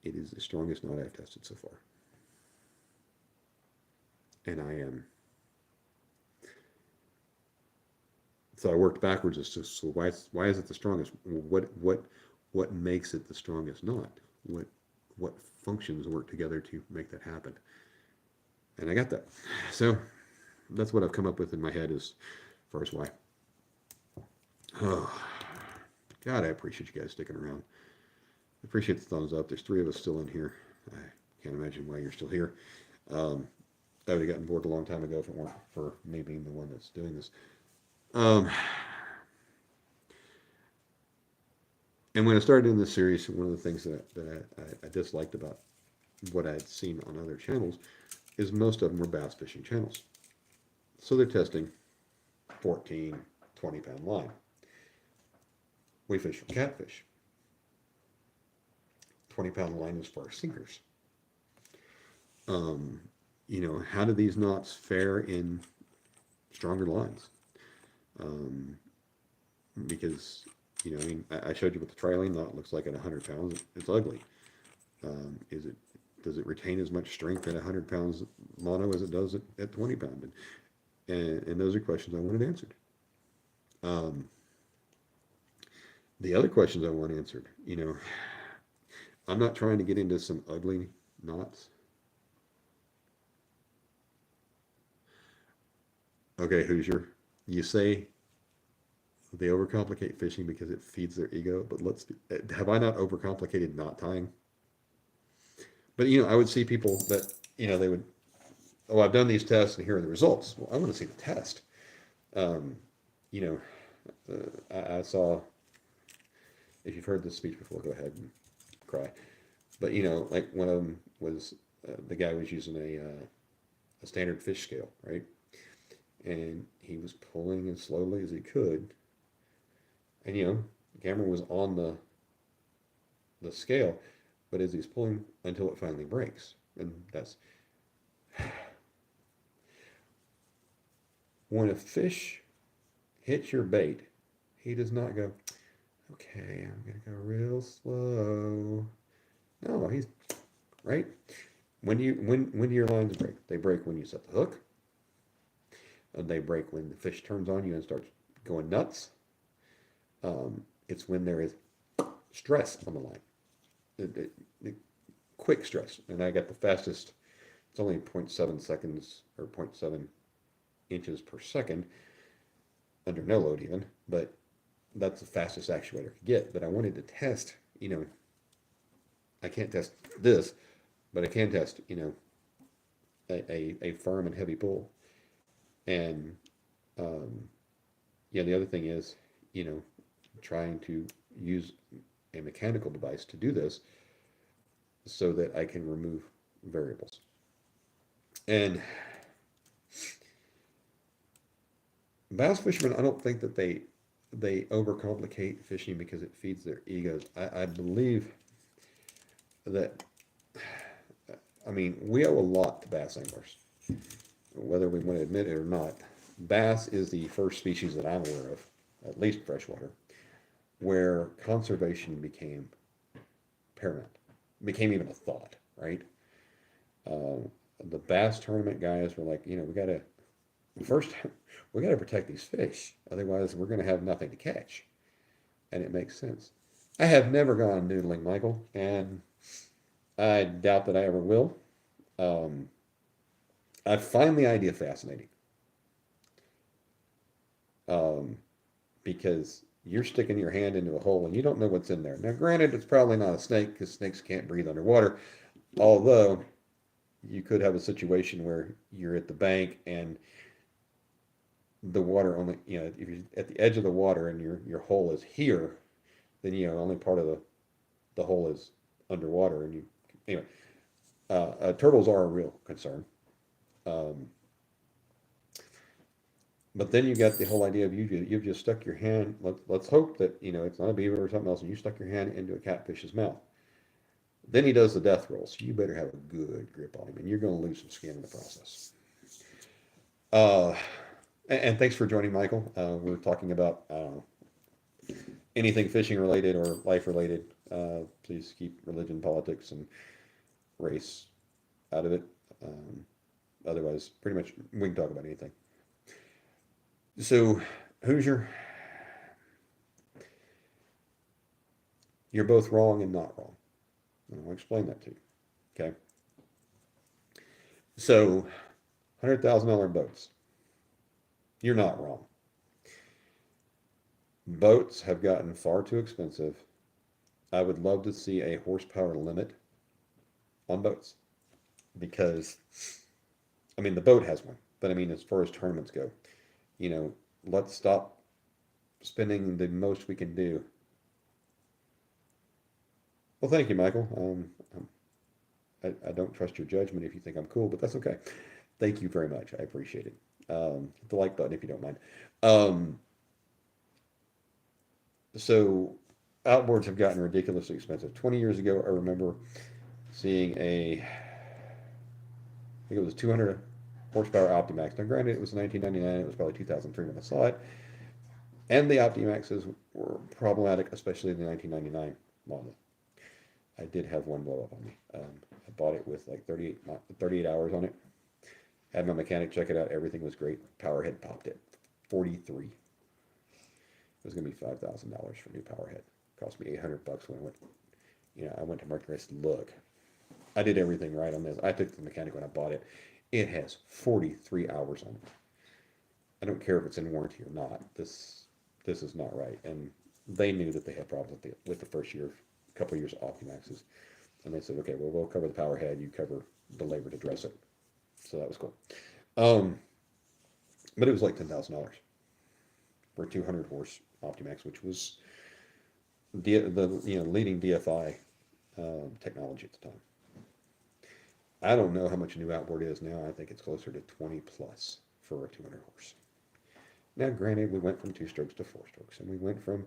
It is the strongest knot I've tested so far. And I am. So I worked backwards as to, so why is it the strongest? What makes it the strongest knot? What functions work together to make that happen? And I got that. So that's what I've come up with in my head as far as why. Oh, God, I appreciate you guys sticking around. I appreciate the thumbs up. There's 3 of us still in here. I can't imagine why you're still here. I would have gotten bored a long time ago if it weren't for me being the one that's doing this. And when I started in this series, one of the things that I disliked about what I'd seen on other channels is most of them were bass fishing channels. So they're testing 14, 20-pound line. We fish for catfish. 20-pound line is for our sinkers. You know, how do these knots fare in stronger lines? Because, you know, I mean, I showed you what the trilene knot looks like at 100 pounds. It's ugly. Does it retain as much strength at 100 pounds mono as it does at 20 pound? And those are questions I wanted answered. The other questions I want answered, you know, I'm not trying to get into some ugly knots. Okay, Hoosier, you say they overcomplicate fishing because it feeds their ego, but have I not overcomplicated knot tying? But, you know, I would see people that, you know, they would, oh, I've done these tests and here are the results. Well, I want to see the test. You know, I saw, if you've heard this speech before, go ahead and cry. But, you know, like one of them was, the guy was using a standard fish scale, right? And he was pulling as slowly as he could. And, you know, the camera was on the scale, but as he's pulling until it finally breaks. And that's, when a fish hits your bait, he does not go, okay, I'm going to go real slow. No, he's, right? When do your lines break? They break when you set the hook. They break when the fish turns on you and starts going nuts. It's when there is stress on the line. Quick stress. And I got the fastest, it's only 0.7 seconds or 0.7 inches per second, under no load even, but that's the fastest actuator could get. But I wanted to test, you know, I can't test this, but I can test, you know, a firm and heavy pull. And yeah, the other thing is, you know, trying to use a mechanical device to do this so that I can remove variables. And bass fishermen, I don't think that they overcomplicate fishing because it feeds their egos. I believe that, I mean, we owe a lot to bass anglers. whether we want to admit it or not, bass is the first species that I'm aware of, at least freshwater, where conservation became paramount, became even a thought, right? Uh, the bass tournament guys were like, we got to first we got to protect these fish, otherwise we're going to have nothing to catch, and it makes sense. I have never gone noodling, Michael, and I doubt that I ever will. Um, I find the idea fascinating um, because you're sticking your hand into a hole and you don't know what's in there. Now, granted, it's probably not a snake because snakes can't breathe underwater, although you could have a situation where you're at the bank and the water only, if you're at the edge of the water and your hole is here, then only part of the hole is underwater, and anyway. Turtles are a real concern. Um, but then you got the whole idea of you've just stuck your hand. Let's hope that it's not a beaver or something else, and you stuck your hand into a catfish's mouth. Then he does the death roll, so you better have a good grip on him, and you're going to lose some skin in the process. Uh, and thanks for joining, Michael. We're talking about anything fishing related or life related. Please keep religion, politics, and race out of it. Um, Otherwise, pretty much we can talk about anything. So, Hoosier, you're both wrong and not wrong. And I'll explain that to you. Okay. So, $100,000 boats. You're not wrong. Boats have gotten far too expensive. I would love to see a horsepower limit on boats because, I mean, the boat has one, but I mean, as far as tournaments go, let's stop spending the most we can do. Well, thank you, Michael. I don't trust your judgment if you think I'm cool, but that's okay. Thank you very much. I appreciate it. Hit the like button if you don't mind. Um, so outboards have gotten ridiculously expensive. 20 years ago, I remember seeing I think it was 200 horsepower Optimax. Now, granted, it was 1999. It was probably 2003 when I saw it. And the Optimaxes were problematic, especially the 1999 model. I did have one blow up on me. I bought it with like 38 hours on it. Had my mechanic check it out. Everything was great. Power head popped it. 43. It was going to be $5,000 for new power head. Cost me $800 when I went. I went to market. I said, look, I did everything right on this. I took the mechanic when I bought it. It has 43 hours on it. I don't care if it's in warranty or not. This is not right. And they knew that they had problems with the first couple of years of Optimaxes. And they said, okay, well, we'll cover the power head. You cover the labor to dress it. So that was cool. Um, but it was like $10,000 for a 200 horse Optimax, which was the leading DFI technology at the time. I don't know how much a new outboard is now. I think it's closer to 20 plus for a 200 horse. Now, granted, we went from 2 strokes to 4 strokes, and we went from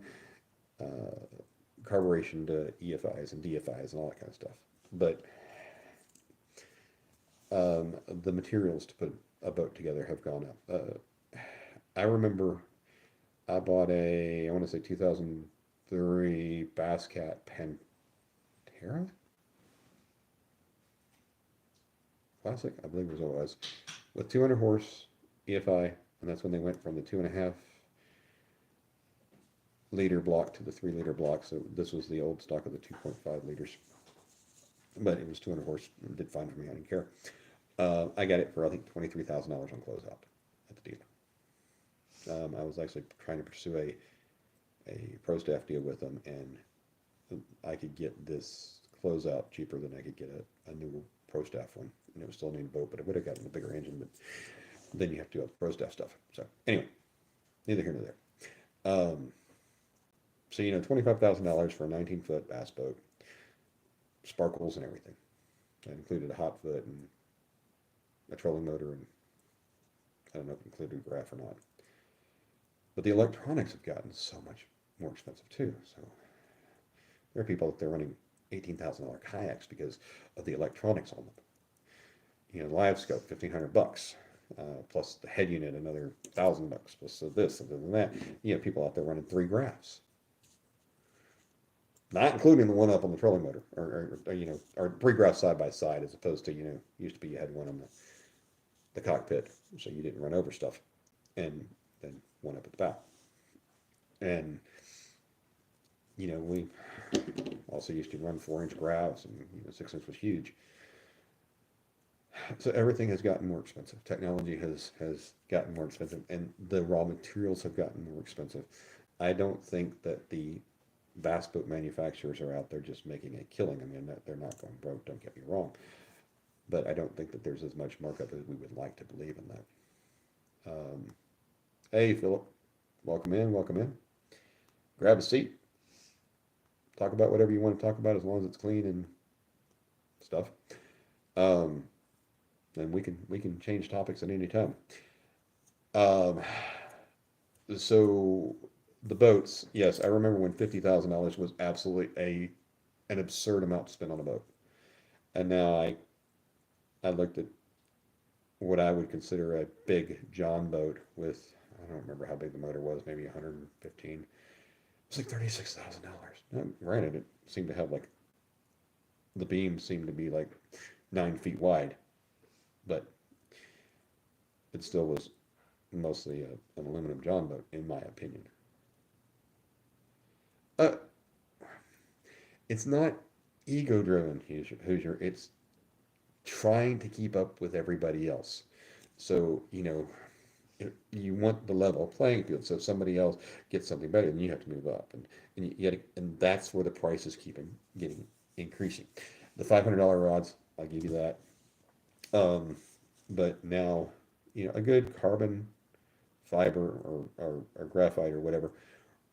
carburation to EFIs and DFIs and all that kind of stuff. But the materials to put a boat together have gone up. I remember I bought I want to say 2003 Bass Cat Pantera Classic, I believe was what it was, with 200 horse EFI, and that's when they went from the 2.5 liter block to the 3 liter block. So this was the old stock of the 2.5 liters, but it was 200 horse. It did fine for me. I didn't care. I got it for I think $23,000 on closeout at the dealer. I was actually trying to pursue a pro staff deal with them, and I could get this closeout cheaper than I could get a new pro staff one, and it was still a new boat, but it would have gotten a bigger engine. But then you have to do pro staff stuff. So anyway, neither here nor there. So $25,000 for a 19-foot bass boat, sparkles and everything. That included a hot foot and a trolling motor, and I don't know if it included a graph or not. But the electronics have gotten so much more expensive too. So there are people that they're running $18,000 kayaks because of the electronics on them. Live scope, $1,500. plus the head unit, another $1,000, plus this and that. You have people out there running 3 graphs, not including the one up on the trolling motor, or 3 graphs side by side, as opposed to, used to be you had one on the cockpit, so you didn't run over stuff, and then one up at the bow. And we also used to run 4-inch graphs, and 6-inch was huge. So everything has gotten more expensive. Technology has gotten more expensive, and the raw materials have gotten more expensive. I don't think that the bass boat manufacturers are out there just making a killing. I mean, they're not going broke, don't get me wrong. But I don't think that there's as much markup as we would like to believe in that. Hey, Philip, welcome in, welcome in. Grab a seat. Talk about whatever you want to talk about, as long as it's clean and stuff. And we can change topics at any time. So the boats, yes, I remember when $50,000 was absolutely an absurd amount to spend on a boat. And now I looked at what I would consider a big John boat with, I don't remember how big the motor was, maybe 115. It's like $36,000. Now, granted, it seemed to have the beams seemed to be like 9 feet wide, but it still was mostly an aluminum John boat, in my opinion. Uh, it's not ego driven, Hoosier. It's trying to keep up with everybody else. So, you want the level playing field. So if somebody else gets something better, then you have to move up, and that's where the prices keep getting increasing. The $500 rods, I'll give you that. But now, a good carbon fiber or graphite or whatever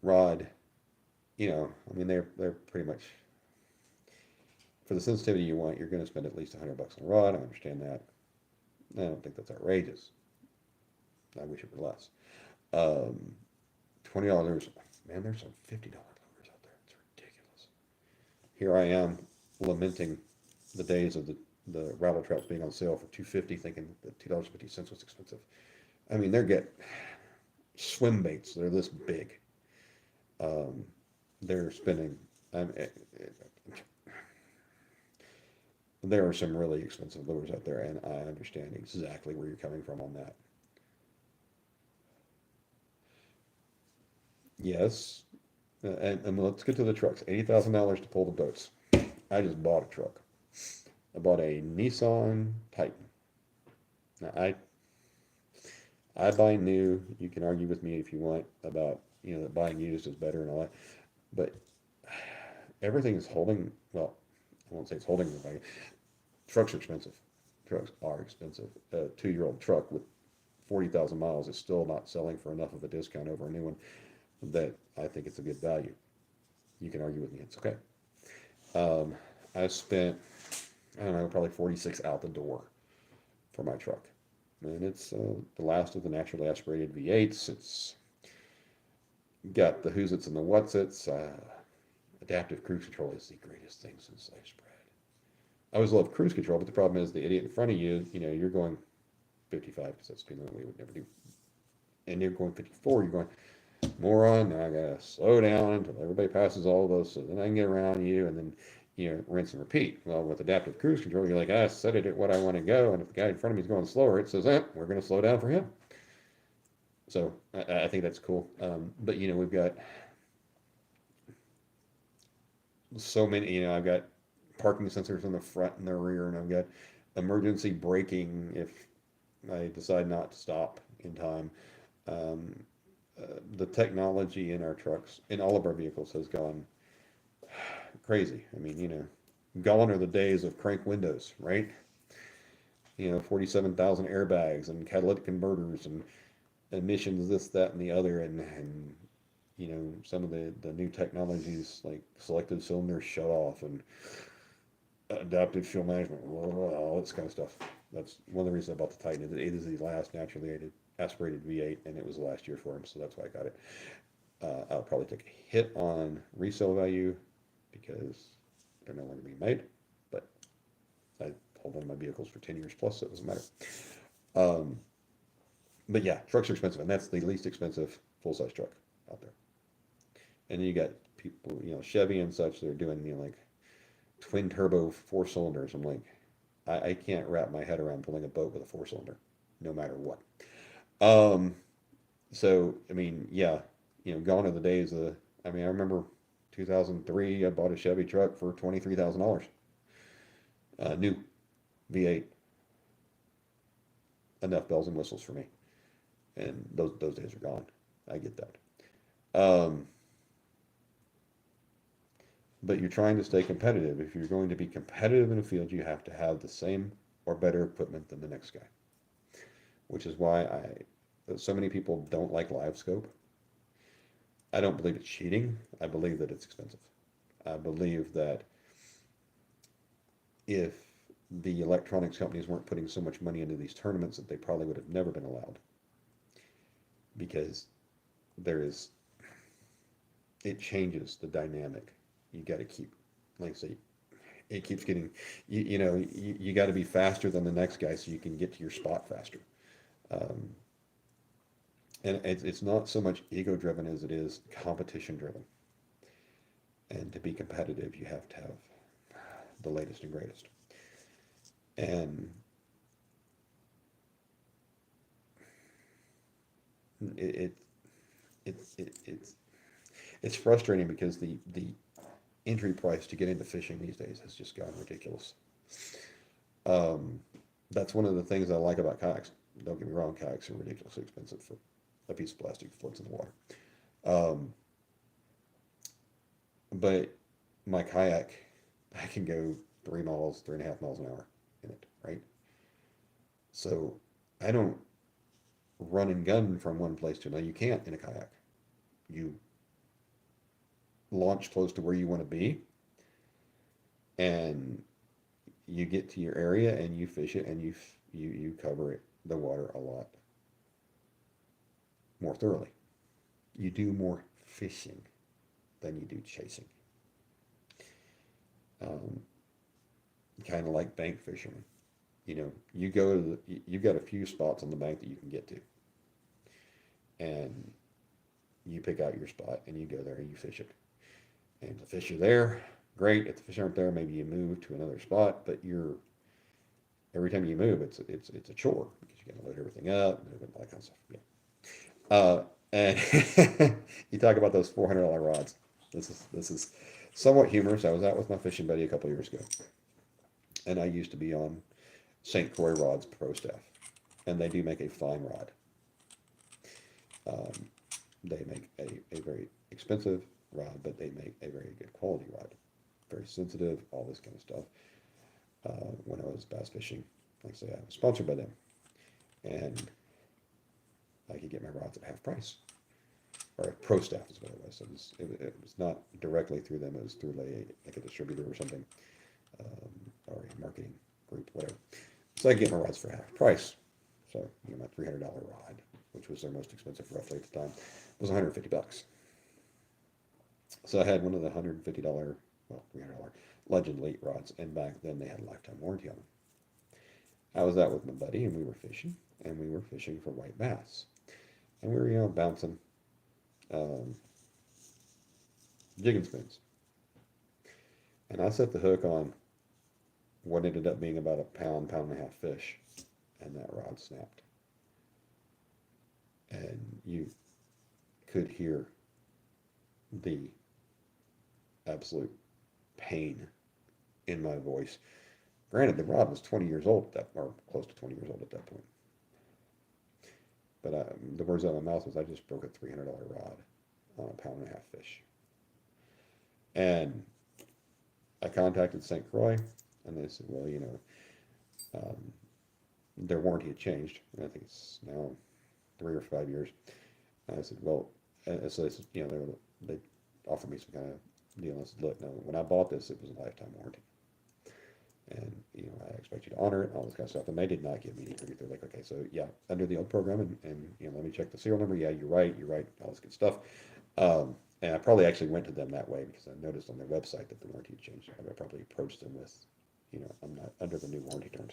rod, I mean, they're pretty much, for the sensitivity you want, you're going to spend at least $100 on a rod. I understand that. I don't think that's outrageous. I wish it were less. $20, man, there's some $50 lures out there. It's ridiculous. Here I am lamenting the days of the rattle traps being on sale for $2.50, thinking that $2.50 was expensive. I mean, swim baits. They're this big. They're spending. There are some really expensive lures out there, and I understand exactly where you're coming from on that. Yes, and let's get to the trucks. $80,000 to pull the boats. I just bought a truck. I bought a Nissan Titan. Now, I buy new. You can argue with me if you want about that buying used is better and all that, but everything is holding. Well, I won't say it's holding the value. Trucks are expensive. Trucks are expensive. A 2-year-old truck with 40,000 miles is still not selling for enough of a discount over a new one that I think it's a good value. You can argue with me. It's okay. I spent, I don't know, probably 46 out the door for my truck. And it's the last of the naturally aspirated V8s. It's got the who's its and the what's its. Adaptive cruise control is the greatest thing since sliced bread. I always love cruise control, but the problem is the idiot in front of you, you're going 55, because that's the speed limit we would never do. And you're going 54, you're going, moron, now I gotta slow down until everybody passes all of those, so then I can get around you, and then, rinse and repeat. Well, with adaptive cruise control, you're like, I set it at what I want to go, and if the guy in front of me is going slower, it says, we're going to slow down for him. So I think that's cool. But, we've got so many, I've got parking sensors in the front and the rear, and I've got emergency braking if I decide not to stop in time. The technology in our trucks, in all of our vehicles, has gone crazy. I mean, gone are the days of crank windows, right? 47,000 airbags and catalytic converters and emissions, this, that, and the other, and some of the new technologies like selective cylinder shut off and adaptive fuel management, all this kind of stuff. That's one of the reasons I bought the Titan. It is the last naturally aspirated V8, and it was the last year for him, so that's why I got it. I'll probably take a hit on resale value because they're no longer being made, but I hold on to my vehicles for 10 years plus, so it doesn't matter. But yeah, trucks are expensive, and that's the least expensive full-size truck out there. And then you got people, Chevy and such, they're doing, like twin turbo four cylinders. I'm like, I can't wrap my head around pulling a boat with a four cylinder, no matter what. Um, so I mean, yeah, gone are the days of. I mean, I remember 2003. I bought a Chevy truck for $23,000, new V8, enough bells and whistles for me. And those days are gone. I get that. Um, but you're trying to stay competitive. If you're going to be competitive in a field, you have to have the same or better equipment than the next guy, which is why so many people don't like live scope. I don't believe it's cheating. I believe that it's expensive. I believe that if the electronics companies weren't putting so much money into these tournaments, that they probably would have never been allowed, because there is it changes the dynamic. You got to keep, like I say, it keeps getting, you got to be faster than the next guy so you can get to your spot faster. Um, and it's not so much ego driven as it is competition driven. And to be competitive, you have to have the latest and greatest. And it, it, it it's frustrating because the entry price to get into fishing these days has just gotten ridiculous. Um, that's one of the things I like about kayaks. Don't get me wrong, kayaks are ridiculously expensive for a piece of plastic that floats in the water. Um, but my kayak, I can go 3 miles, 3.5 miles an hour in it, right? So I don't run and gun from one place to another. You can't in a kayak. You launch close to where you want to be, and you get to your area and you fish it, and you cover it, the water, a lot more thoroughly. You do more fishing than you do chasing. Um, kind of like bank fishing. You go to you've got a few spots on the bank that you can get to, and you pick out your spot and you go there and you fish it. And if the fish are there, great. If the fish aren't there, maybe you move to another spot. But every time you move, it's a chore because you got to load everything up, move it, all that kind of stuff. Yeah. And you talk about those $400 rods. This is somewhat humorous. I was out with my fishing buddy a couple years ago, and I used to be on St. Croix Rods Pro Staff, and they do make a fine rod. Um, they make a very expensive rod, but they make a very good quality rod. Very sensitive, all this kind of stuff. When I was bass fishing, like I say, I was sponsored by them, and I could get my rods at half price, or Pro Staff is what it was. It was not directly through them; it was through like a distributor or something, or a marketing group, whatever. So I get my rods for half price. So my $300 rod, which was their most expensive roughly at the time, was $150. So I had one of the $150, well, $300 Legend Elite rods, and back then they had a lifetime warranty on them. I was out with my buddy, and we were fishing, for white bass, and we were bouncing um, jigging spoons, and I set the hook on what ended up being about a pound, pound and a half fish, and that rod snapped, and you could hear the absolute pain in my voice. Granted, the rod was 20 years old or close to 20 years old at that point. But the words out of my mouth was, I just broke a $300 rod on a pound and a half fish. And I contacted St. Croix, and they said, well, um, their warranty had changed. And I think it's now 3 or 5 years. And I said, well, so they said, they offered me some kind of deal. And I said, look, no, when I bought this, it was a lifetime warranty. And, I expect you to honor it and all this kind of stuff. And they did not give me anything. They're like, okay, so yeah, under the old program, and let me check the serial number. Yeah, you're right, all this good stuff. And I probably actually went to them that way because I noticed on their website that the warranty had changed. I probably approached them with, I'm not under the new warranty terms.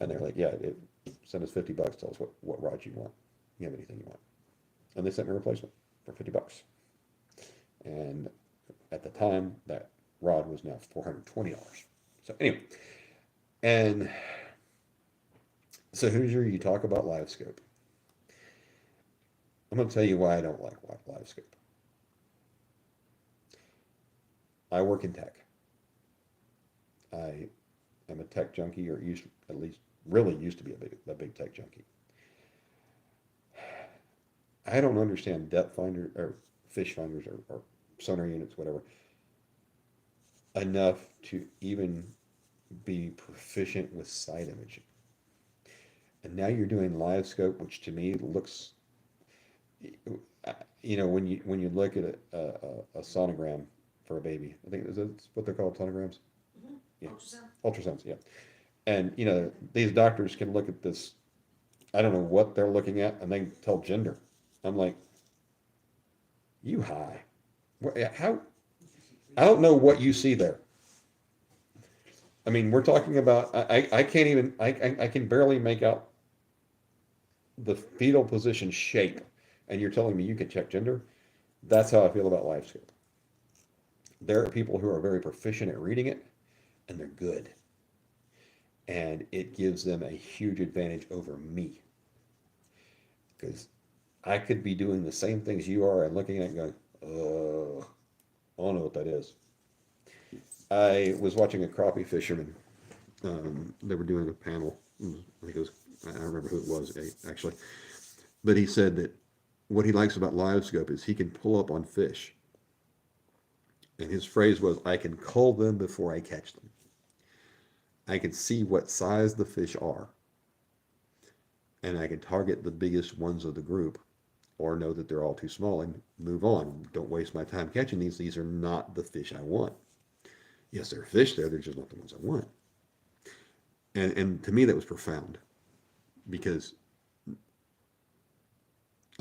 And they're like, yeah, send us $50, tell us what rod you want. You have anything you want. And they sent me a replacement for $50. And at the time, that rod was now $420. So anyway, and so Hoosier, you talk about live scope. I'm going to tell you why I don't like live scope. I work in tech. I am a tech junkie, or used at least really used to be a big tech junkie. I don't understand depth finder or fish finders or sonar units, whatever, enough to even be proficient with side imaging. And now you're doing live scope, which to me looks, when you look at a sonogram for a baby, I think that's what they're called, sonograms. Mm-hmm. Yeah, Ultrasound. ultrasounds. Yeah, and these doctors can look at this. I don't know what they're looking at, and they can tell gender. I'm like, you high? How? I don't know what you see there. I mean, we're talking about. I can't even. I can barely make out the fetal position shape, and you're telling me you can check gender? That's how I feel about live scope. There are people who are very proficient at reading it, and they're good. And it gives them a huge advantage over me. Because I could be doing the same things you are and looking at it and going, oh, I don't know what that is. I was watching a crappie fisherman. They were doing a panel. I think it was, I don't remember who it was actually. But he said that what he likes about live scope is he can pull up on fish. And his phrase was, I can cull them before I catch them. I can see what size the fish are. And I can target the biggest ones of the group, or know that they're all too small and move on. Don't waste my time catching these. These are not the fish I want. Yes, there are fish there. They're just not the ones I want. And to me, that was profound. Because,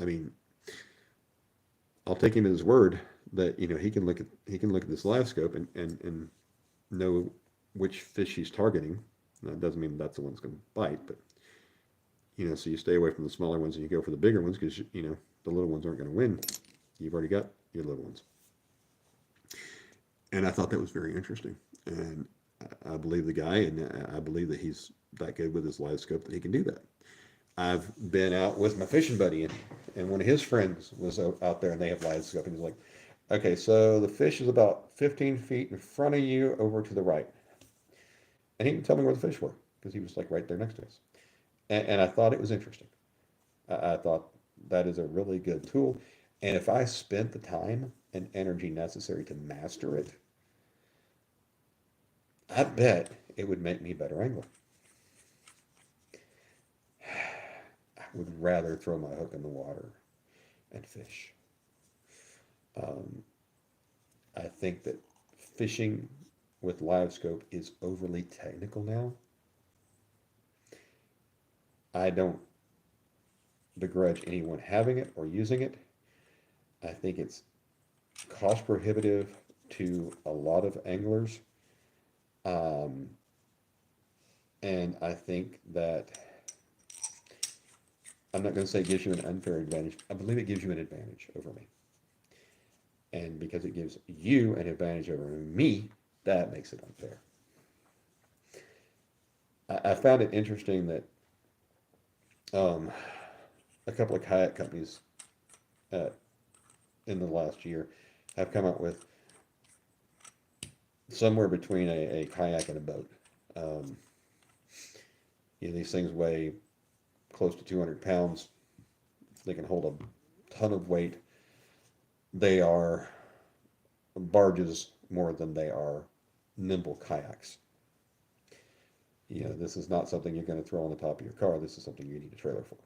I mean, I'll take him at his word that he can look at this live scope and know which fish he's targeting. Now, it doesn't mean that's the one that's going to bite, but so you stay away from the smaller ones and you go for the bigger ones because the little ones aren't going to win. You've already got your little ones. And I thought that was very interesting, and I believe the guy, and I believe that he's that good with his live scope that he can do that. I've been out with my fishing buddy, and one of his friends was out there, and they have live scope, and he's like, okay, so the fish is about 15 feet in front of you over to the right. And he would tell me where the fish were because he was like right there next to us. And I thought it was interesting. I thought that is a really good tool. And if I spent the time and energy necessary to master it, I bet it would make me a better angler. I would rather throw my hook in the water and fish. I think that fishing with live scope is overly technical now. I don't begrudge anyone having it or using it. I think it's cost prohibitive to a lot of anglers. And I think that, I'm not going to say it gives you an unfair advantage. I believe it gives you an advantage over me. And because it gives you an advantage over me, that makes it unfair. I found it interesting that a couple of kayak companies in the last year have come up with somewhere between a kayak and a boat. These things weigh close to 200 pounds. They can hold a ton of weight. They are barges more than they are nimble kayaks. This is not something you're going to throw on the top of your car. This is something you need a trailer for.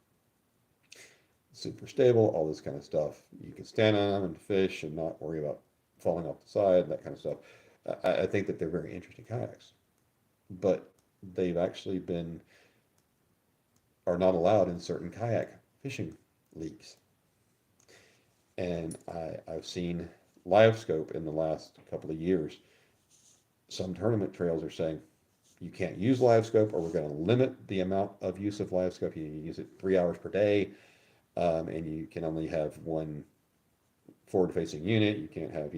Super stable, all this kind of stuff. You can stand on them and fish and not worry about falling off the side, that kind of stuff. I think that they're very interesting kayaks. But they've actually are not allowed in certain kayak fishing leagues. And I've seen live scope in the last couple of years. Some tournament trails are saying, you can't use live scope, or we're going to limit the amount of use of live scope. You use it 3 hours per day. And you can only have one forward-facing unit. You can't have,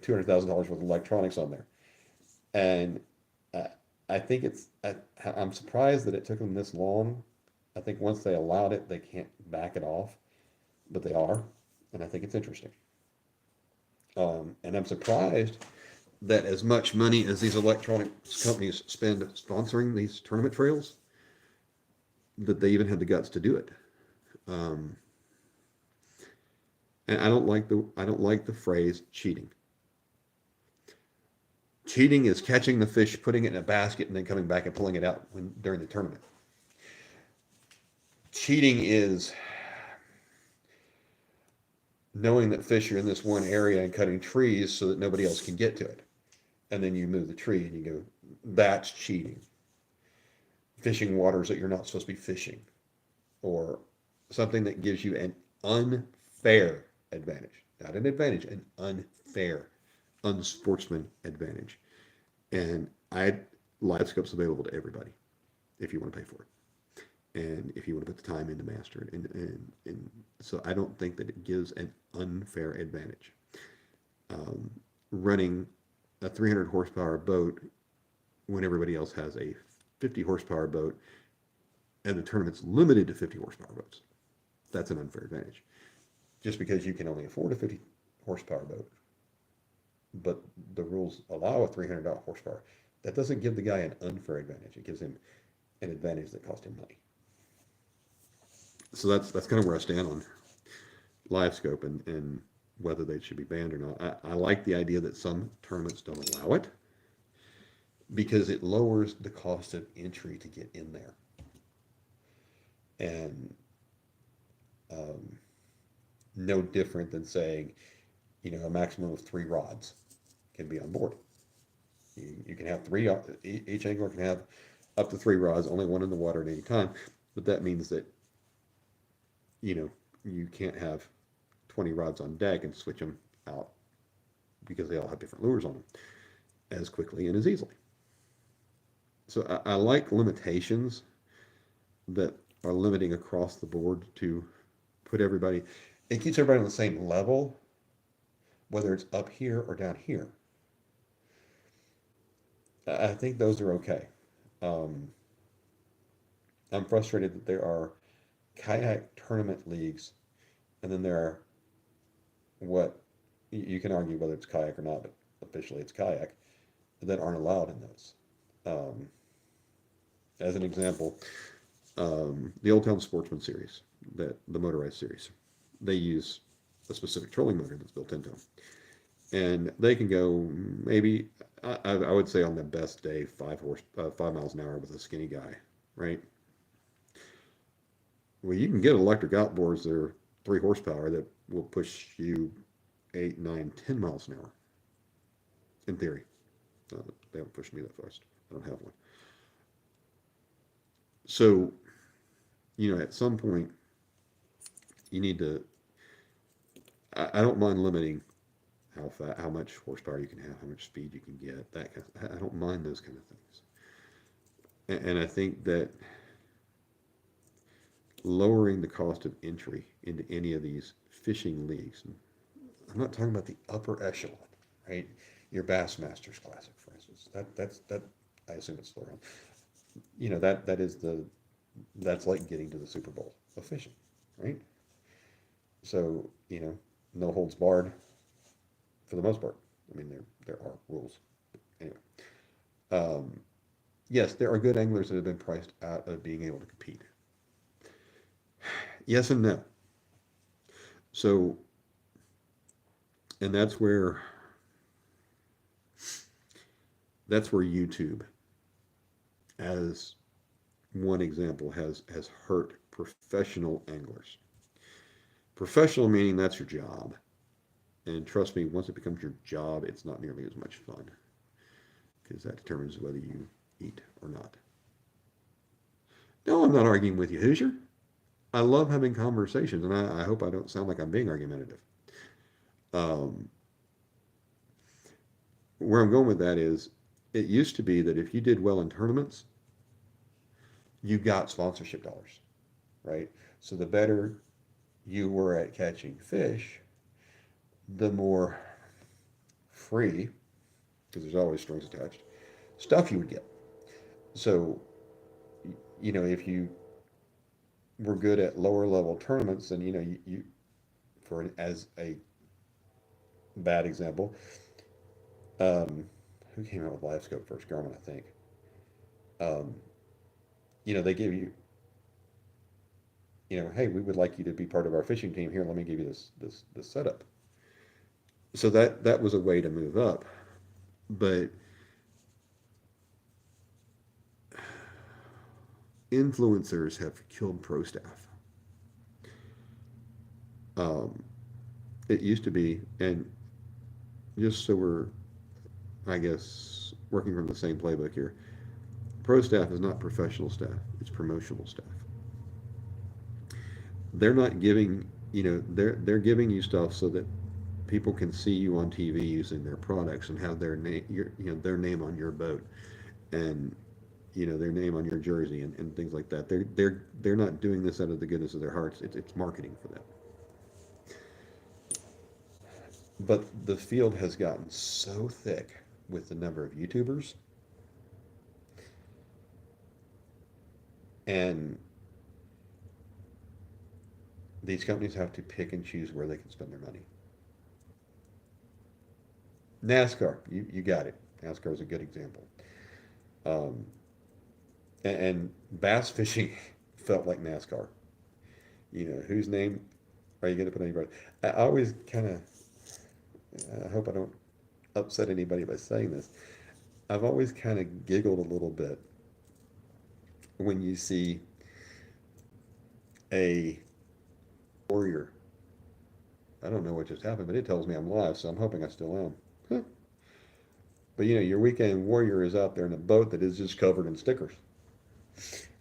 $200,000 worth of electronics on there. And I, I think I'm surprised that it took them this long. I think once they allowed it, they can't back it off, but they are. And I think it's interesting. And I'm surprised that as much money as these electronics companies spend sponsoring these tournament trails, that they even had the guts to do it. Um, and I don't like the phrase cheating. Cheating is catching the fish, putting it in a basket, and then coming back and pulling it out during the tournament. Cheating is knowing that fish are in this one area and cutting trees so that nobody else can get to it. And then you move the tree and you go, that's cheating. Fishing waters that you're not supposed to be fishing, or something that gives you an unfair advantage. Not an advantage, an unfair, unsportsman advantage. And live scope's available to everybody if you want to pay for it. And if you want to put the time in to master it. And so I don't think that it gives an unfair advantage. Running a 300 horsepower boat when everybody else has a 50 horsepower boat and the tournament's limited to 50 horsepower boats. That's an unfair advantage. Just because you can only afford a 50 horsepower boat, but the rules allow a 300 horsepower, that doesn't give the guy an unfair advantage. It gives him an advantage that cost him money. So that's kind of where I stand on live scope and whether they should be banned or not. I like the idea that some tournaments don't allow it because it lowers the cost of entry to get in there. And no different than saying, a maximum of 3 rods can be on board. You can have 3, each angler can have up to 3 rods, only one in the water at any time. But that means that, you can't have 20 rods on deck and switch them out because they all have different lures on them as quickly and as easily. So I like limitations that are limiting across the board to put everybody, it keeps everybody on the same level, whether it's up here or down here. I think those are okay. Um, I'm frustrated that there are kayak tournament leagues, and then there are what you can argue whether it's kayak or not, but officially it's kayak, that aren't allowed in those. Um, as an example, the Old Town Sportsman series, the motorized series, they use a specific trolling motor that's built into them. And they can go maybe, I would say on the best day, 5 miles an hour with a skinny guy, right? Well, you can get electric outboards that are 3 horsepower that will push you 8, 9, 10 miles an hour, in theory. They haven't pushed me that fast. I don't have one. So, at some point, you need to, I don't mind limiting how much horsepower you can have, how much speed you can get, I don't mind those kind of things. And I think that lowering the cost of entry into any of these fishing leagues, I'm not talking about the upper echelon, right? Your Bassmasters Classic, for instance. That I assume it's still around. That's like getting to the Super Bowl of fishing, right? So, no holds barred for the most part. I mean, there are rules. Anyway, yes, there are good anglers that have been priced out of being able to compete. Yes and no. So, and that's where YouTube, as one example, has hurt professional anglers. Professional meaning that's your job. And trust me, once it becomes your job, it's not nearly as much fun because that determines whether you eat or not. No, I'm not arguing with you, Hoosier. I love having conversations, and I hope I don't sound like I'm being argumentative. Um, where I'm going with that is, it used to be that if you did well in tournaments, you got sponsorship dollars. right? So the better you were at catching fish, the more free, because there's always strings attached, stuff you would get. So, if you were good at lower level tournaments, then, as a bad example, um, who came out with live scope first? Garmin, I think. Um, they give you, hey, we would like you to be part of our fishing team here. Let me give you this setup. So that was a way to move up. But influencers have killed pro staff. Um, it used to be, and just so we're, I guess, working from the same playbook here, pro staff is not professional staff, it's promotional staff. They're not giving, they're giving you stuff so that people can see you on TV using their products and have their name, their name on your boat, and their name on your jersey, and things like that. They're not doing this out of the goodness of their hearts. It's marketing for them. But the field has gotten so thick with the number of YouTubers, and these companies have to pick and choose where they can spend their money. NASCAR, you got it. NASCAR is a good example. Um, and bass fishing felt like NASCAR. Whose name are you going to put on your boat? I always kind of, I hope I don't upset anybody by saying this. I've always kind of giggled a little bit when you see a warrior. I don't know what just happened, but it tells me I'm live, so I'm hoping I still am. Huh. But your weekend warrior is out there in a boat that is just covered in stickers.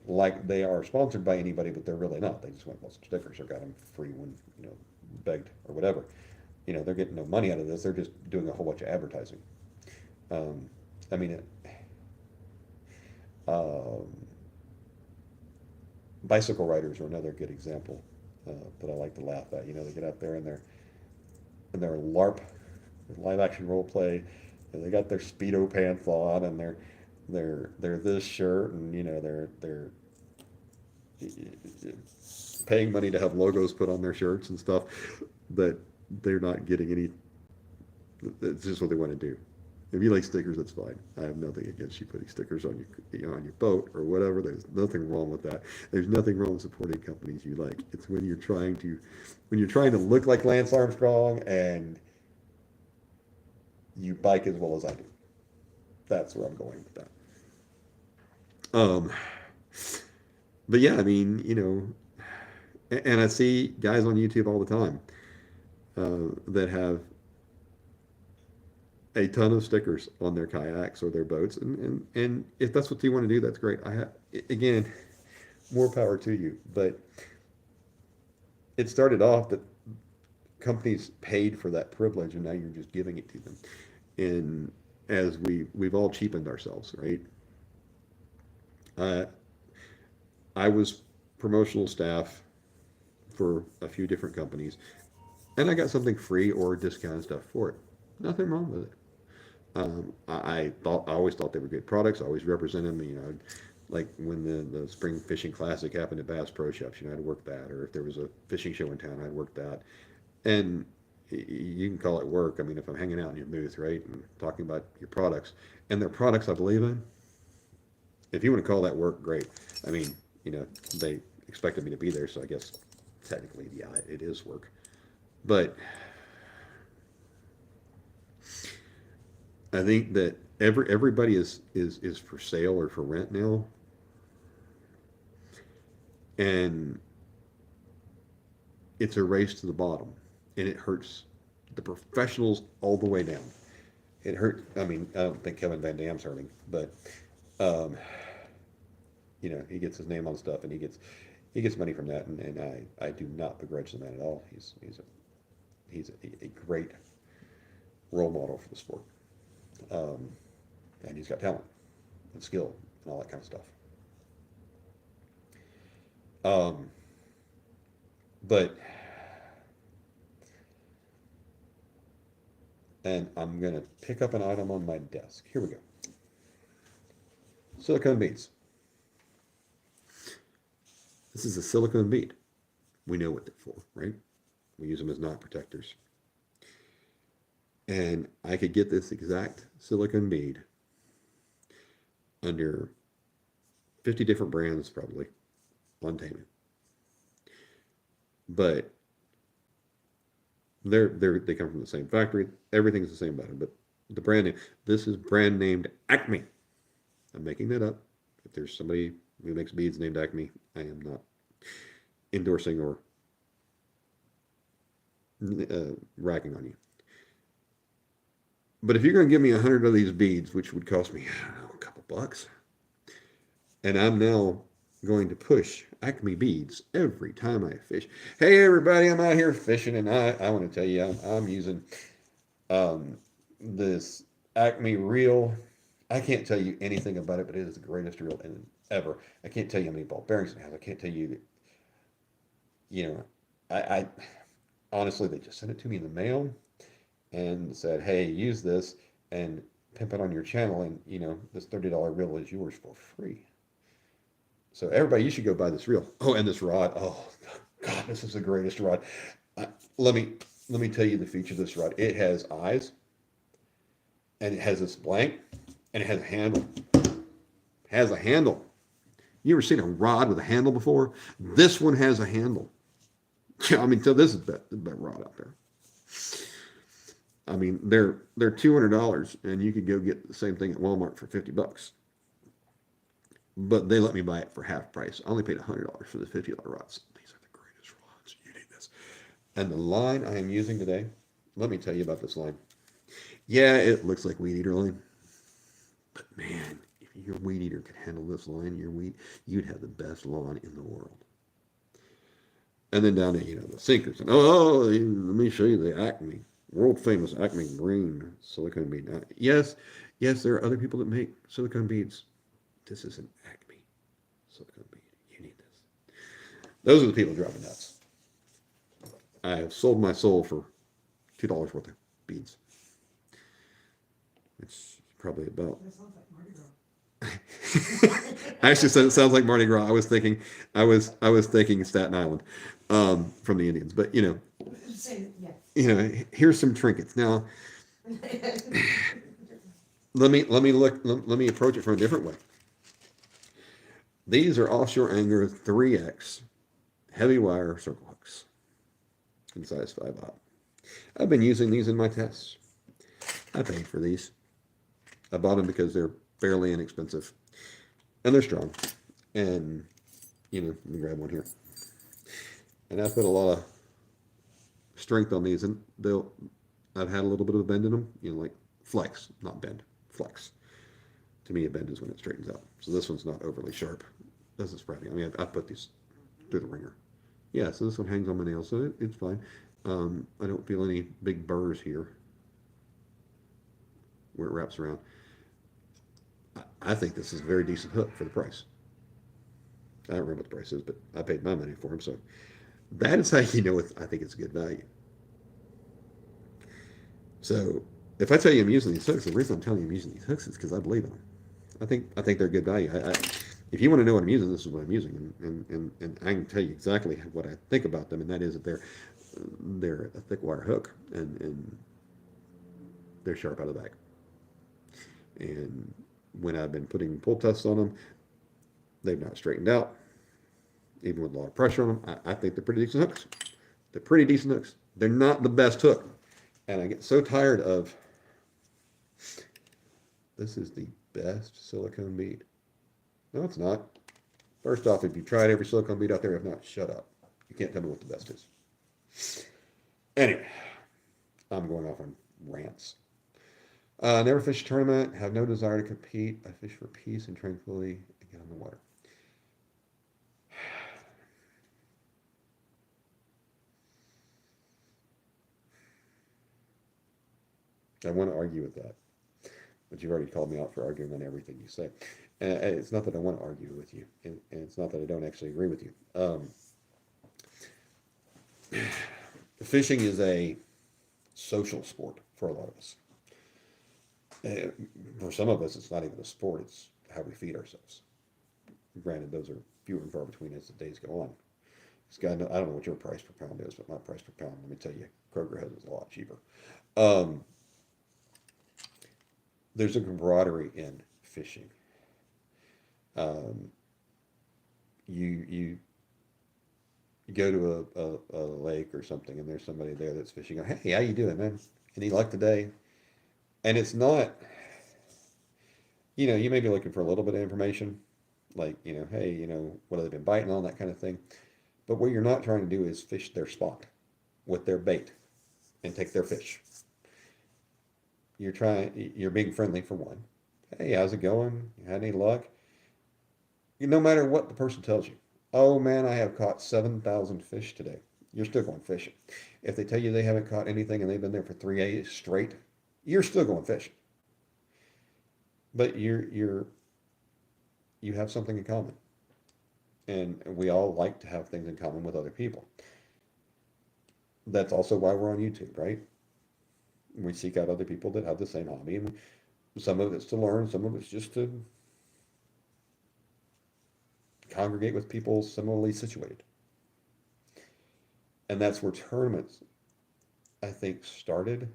Like they are sponsored by anybody, but they're really not. They just want lots of stickers or got them free when, begged or whatever. They're getting no money out of this. They're just doing a whole bunch of advertising. Um, I mean, um, bicycle riders are another good example that I like to laugh at. They get out there and they're LARP, live action role play, and they got their speedo pants on, and they're this shirt, and they're paying money to have logos put on their shirts and stuff that they're not getting any. It's just what they want to do. If you like stickers, that's fine. I have nothing against you putting stickers on on your boat or whatever. There's nothing wrong with that. There's nothing wrong with supporting companies you like. It's when you're trying to look like Lance Armstrong and you bike as well as I do. That's where I'm going with that. Um, but yeah, I mean, and I see guys on YouTube all the time that have a ton of stickers on their kayaks or their boats, and if that's what you want to do, that's great. Again, more power to you. But it started off that companies paid for that privilege, and now you're just giving it to them. And as we've all cheapened ourselves, right? Uh, I was promotional staff for a few different companies, and I got something free or discounted stuff for it. Nothing wrong with it. I always thought they were good products. I always represent them. Like when the spring fishing classic happened at Bass Pro Shops, I'd work that, or if there was a fishing show in town, I'd work that. And you can call it work. I mean, if I'm hanging out in your booth, right, and talking about your products, and they're products I believe in, if you want to call that work, great. I mean, they expected me to be there, so I guess technically, yeah, it is work. But I think that everybody is for sale or for rent now, and it's a race to the bottom, and it hurts the professionals all the way down. It hurt. I mean, I don't think Kevin Van Dam's hurting, but um, he gets his name on stuff, and he gets money from that, and I do not begrudge the man at all. He's a great role model for the sport, um, and he's got talent and skill and all that kind of stuff. Um, But, and I'm going to pick up an item on my desk. Here we go. Silicone beads. This is a silicone bead. We know what they're for, right? We use them as knot protectors. And I could get this exact silicone bead under 50 different brands probably on Temu. But they come from the same factory. Everything's the same about them. But the brand name, this is brand named Acme. I'm making that up. If there's somebody who makes beads named Acme, I am not endorsing or racking on you. But if you're going to give me 100 of these beads, which would cost me, I don't know, a couple bucks, and I'm now going to push Acme beads every time I fish. Hey, everybody, I'm out here fishing, and I want to tell you, I'm using this Acme reel. I can't tell you anything about it, but it is the greatest reel ever. I can't tell you how many ball bearings it has. I can't tell you, I honestly, they just sent it to me in the mail and said, hey, use this and pimp it on your channel, and, this $30 reel is yours for free. So everybody, you should go buy this reel. Oh, and this rod. Oh, God, this is the greatest rod. Let me tell you the feature of this rod. It has eyes, and it has this blank, and it has a handle. Has a handle. You ever seen a rod with a handle before? This one has a handle. I mean, so this is the best rod out there. I mean, they're $200, and you could go get the same thing at Walmart for $50. But they let me buy it for half price. I only paid $100 for the $50 rods. These are the greatest rods. You need this. And the line I am using today, let me tell you about this line. Yeah, it looks like weed eater line. But man, if your weed eater could handle this line, you'd have the best lawn in the world. And then down to, the sinkers. And let me show you the Acme, world famous Acme green silicone bead. Yes, there are other people that make silicone beads. This is an Acme silicone bead. You need this. Those are the people driving nuts. I have sold my soul for $2 worth of beads. It's probably about. That sounds like Mardi Gras. I actually said it sounds like Mardi Gras. I was thinking Staten Island, from the Indians. But Yes. Here's some trinkets. Now, let me approach it from a different way. These are offshore angler 3X heavy wire circle hooks in size 5/0. I've been using these in my tests. I paid for these. I bought them because they're fairly inexpensive and they're strong. And let me grab one here. And I put a lot of strength on these, and I've had a little bit of a bend in them, like flex, not bend, flex. To me, a bend is when it straightens out. So this one's not overly sharp. Doesn't spread. I mean, I put these through the ringer. Yeah, so this one hangs on my nail, so it's fine. I don't feel any big burrs here where it wraps around. I think this is a very decent hook for the price. I don't remember what the price is, but I paid my money for them, so that is how you know I think it's good value. So if I tell you I'm using these hooks, the reason I'm telling you I'm using these hooks is because I believe in them. I think they're good value. If you want to know what I'm using, this is what I'm using, and I can tell you exactly what I think about them, and that is that they're a thick wire hook, and they're sharp out of the bag. And when I've been putting pull tests on them, they've not straightened out, even with a lot of pressure on them. I think they're pretty decent hooks. They're pretty decent hooks. They're not the best hook, and I get so tired of. This is the best silicone bead. No, it's not. First off, if you tried every silicone bead out there, if not, shut up. You can't tell me what the best is. Anyway, I'm going off on rants. Never fish a tournament. Have no desire to compete. I fish for peace and tranquility and get on the water. I want to argue with that. But you've already called me out for arguing on everything you say. And it's not that I want to argue with you, and it's not that I don't actually agree with you. fishing is a social sport for a lot of us. Uh, for some of us, it's not even a sport, it's how we feed ourselves. Granted, those are fewer and far between as the days go on. I don't know what your price per pound is, but my price per pound, let me tell you, Kroger has it a lot cheaper. Um, there's a camaraderie in fishing. Um, you go to a lake or something, and there's somebody there that's fishing. Go, hey, how you doing, man? Any luck today? And it's not, you may be looking for a little bit of information, like, hey, what have they been biting on, that kind of thing. But what you're not trying to do is fish their spot with their bait and take their fish. You're being friendly for one. Hey, how's it going? You had any luck? No matter what the person tells you. Oh man, I have caught 7,000 fish today. You're still going fishing. If they tell you they haven't caught anything and they've been there for 3 days straight, you're still going fishing. But you have something in common. And we all like to have things in common with other people. That's also why we're on YouTube, right? We seek out other people that have the same hobby, and some of it's to learn, some of it's just to congregate with people similarly situated. And that's where tournaments, I think, started.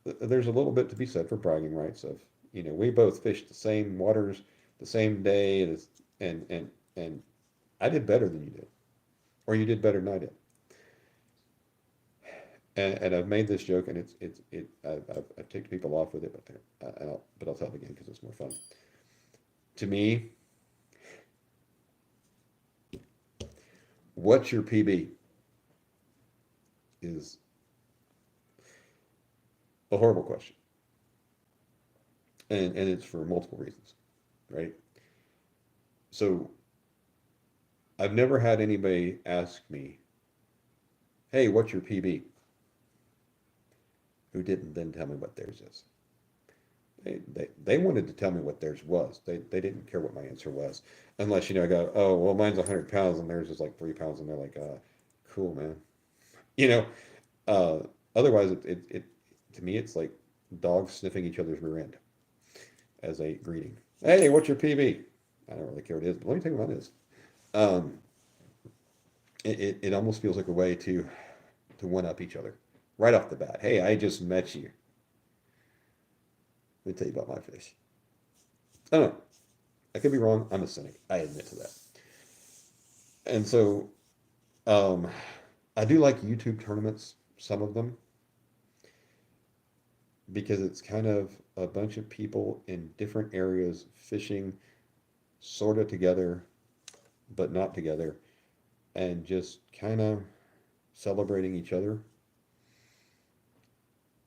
There's a little bit to be said for bragging rights of, we both fished the same waters the same day, and I did better than you did, or you did better than I did. And I've made this joke, and I've ticked people off with it, but I'll tell it again because it's more fun. To me, what's your PB is a horrible question, and it's for multiple reasons, right? So I've never had anybody ask me, "Hey, what's your PB?" who didn't then tell me what theirs is. They wanted to tell me what theirs was. They didn't care what my answer was, unless I go, oh well, mine's 100 pounds and theirs is like 3 pounds, and they're like, cool, man. You know, otherwise it to me it's like dogs sniffing each other's rear end as a greeting. Hey, what's your PB? I don't really care what it is, but let me tell you what it is. Um, it almost feels like a way to one up each other right off the bat. Hey, I just met you. Let me tell you about my fish. I don't know. I could be wrong. I'm a cynic. I admit to that. And so um, I do like YouTube tournaments, some of them, because it's kind of a bunch of people in different areas fishing sort of together, but not together, and just kind of celebrating each other.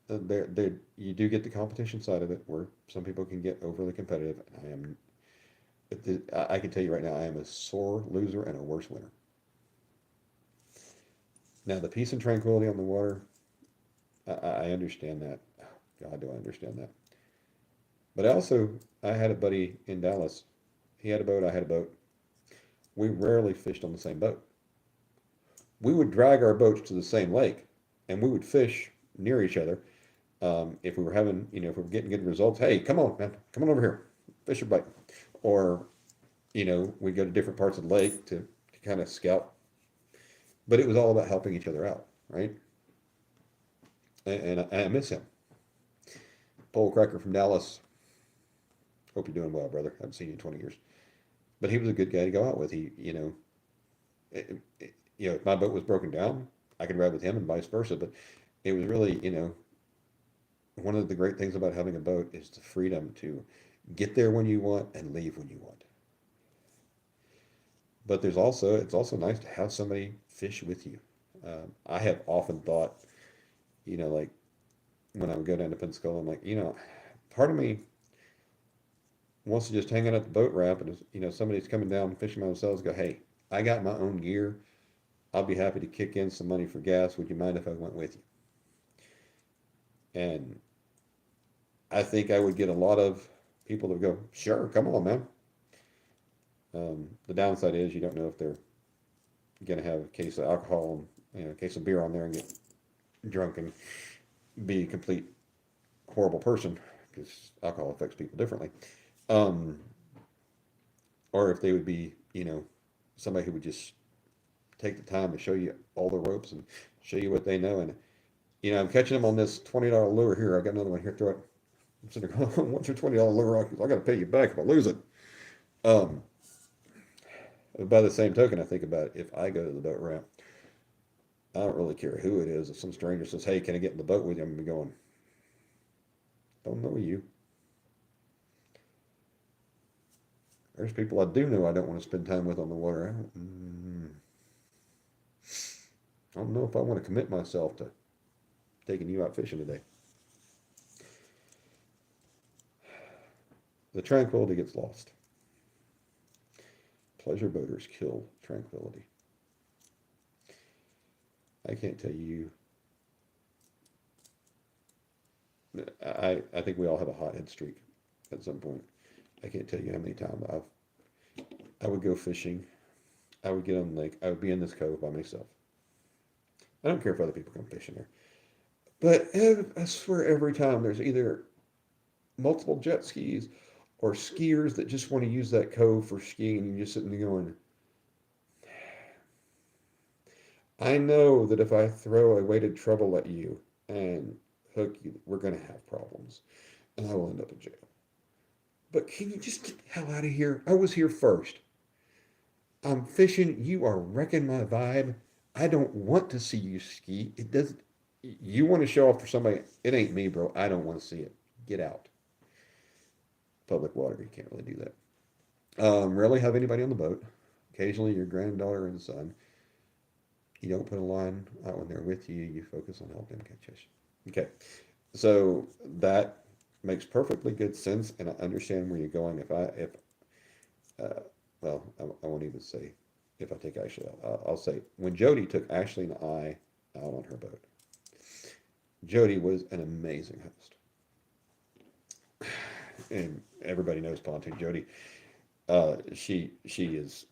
You do get the competition side of it, where some people can get overly competitive. I can tell you right now, I am a sore loser and a worse winner. Now, the peace and tranquility on the water, I understand that. Oh, God, do I understand that. But I had a buddy in Dallas. He had a boat, I had a boat. We rarely fished on the same boat. We would drag our boats to the same lake, and we would fish near each other. If we were having, if we were getting good results, hey, come on, man, come on over here, fish your bite. Or, we'd go to different parts of the lake to kind of scout. But it was all about helping each other out, right? And I miss him. Pole Cracker from Dallas. Hope you're doing well, brother. I haven't seen you in 20 years. But he was a good guy to go out with. If my boat was broken down, I could ride with him and vice versa. But it was really, one of the great things about having a boat is the freedom to get there when you want and leave when you want. But it's also nice to have somebody fish with you. I have often thought, like when I would go down to Pensacola, I'm like, part of me wants to just hang out at the boat ramp, and somebody's coming down fishing by themselves, go, hey, I got my own gear. I'll be happy to kick in some money for gas. Would you mind if I went with you? And I think I would get a lot of people that would go, sure, come on, man. The downside is you don't know if they're going to have a case of alcohol a case of beer on there and get drunk and be a complete horrible person because alcohol affects people differently. Um, or if they would be, somebody who would just take the time to show you all the ropes and show you what they know. And, I'm catching them on this $20 lure here. I got another one here. Throw it. I'm sitting there going, what's your $20 lure? I got to pay you back if I lose it. Um, by the same token, I think about if I go to the boat ramp, I don't really care who it is. If some stranger says, hey, can I get in the boat with you? I'm going to be going, don't know you. There's people I do know I don't want to spend time with on the water. I don't know if I want to commit myself to taking you out fishing today. The tranquility gets lost. Pleasure boaters kill tranquility. I can't tell you. I think we all have a hothead streak at some point. I can't tell you how many times I would go fishing. I would get on the lake. I would be in this cove by myself. I don't care if other people come fishing there. But I swear every time there's either multiple jet skis or skiers that just want to use that cove for skiing, and you're just sitting there going, I know that if I throw a weighted treble at you and hook you, we're going to have problems, and I will end up in jail. But can you just get the hell out of here? I was here first. I'm fishing. You are wrecking my vibe. I don't want to see you ski. It doesn't. You want to show off for somebody. It ain't me, bro. I don't want to see it. Get out. Public water. You can't really do that. Rarely have anybody on the boat. Occasionally your granddaughter and son. You don't put a line out when they're with you. You focus on helping them catch fish. Okay. So that makes perfectly good sense, and I understand where you're going. Uh, well, I won't even say if I take Ashley out. I'll say when Jody took Ashley and I out on her boat, Jody was an amazing host, and everybody knows Pontoon Jody. She is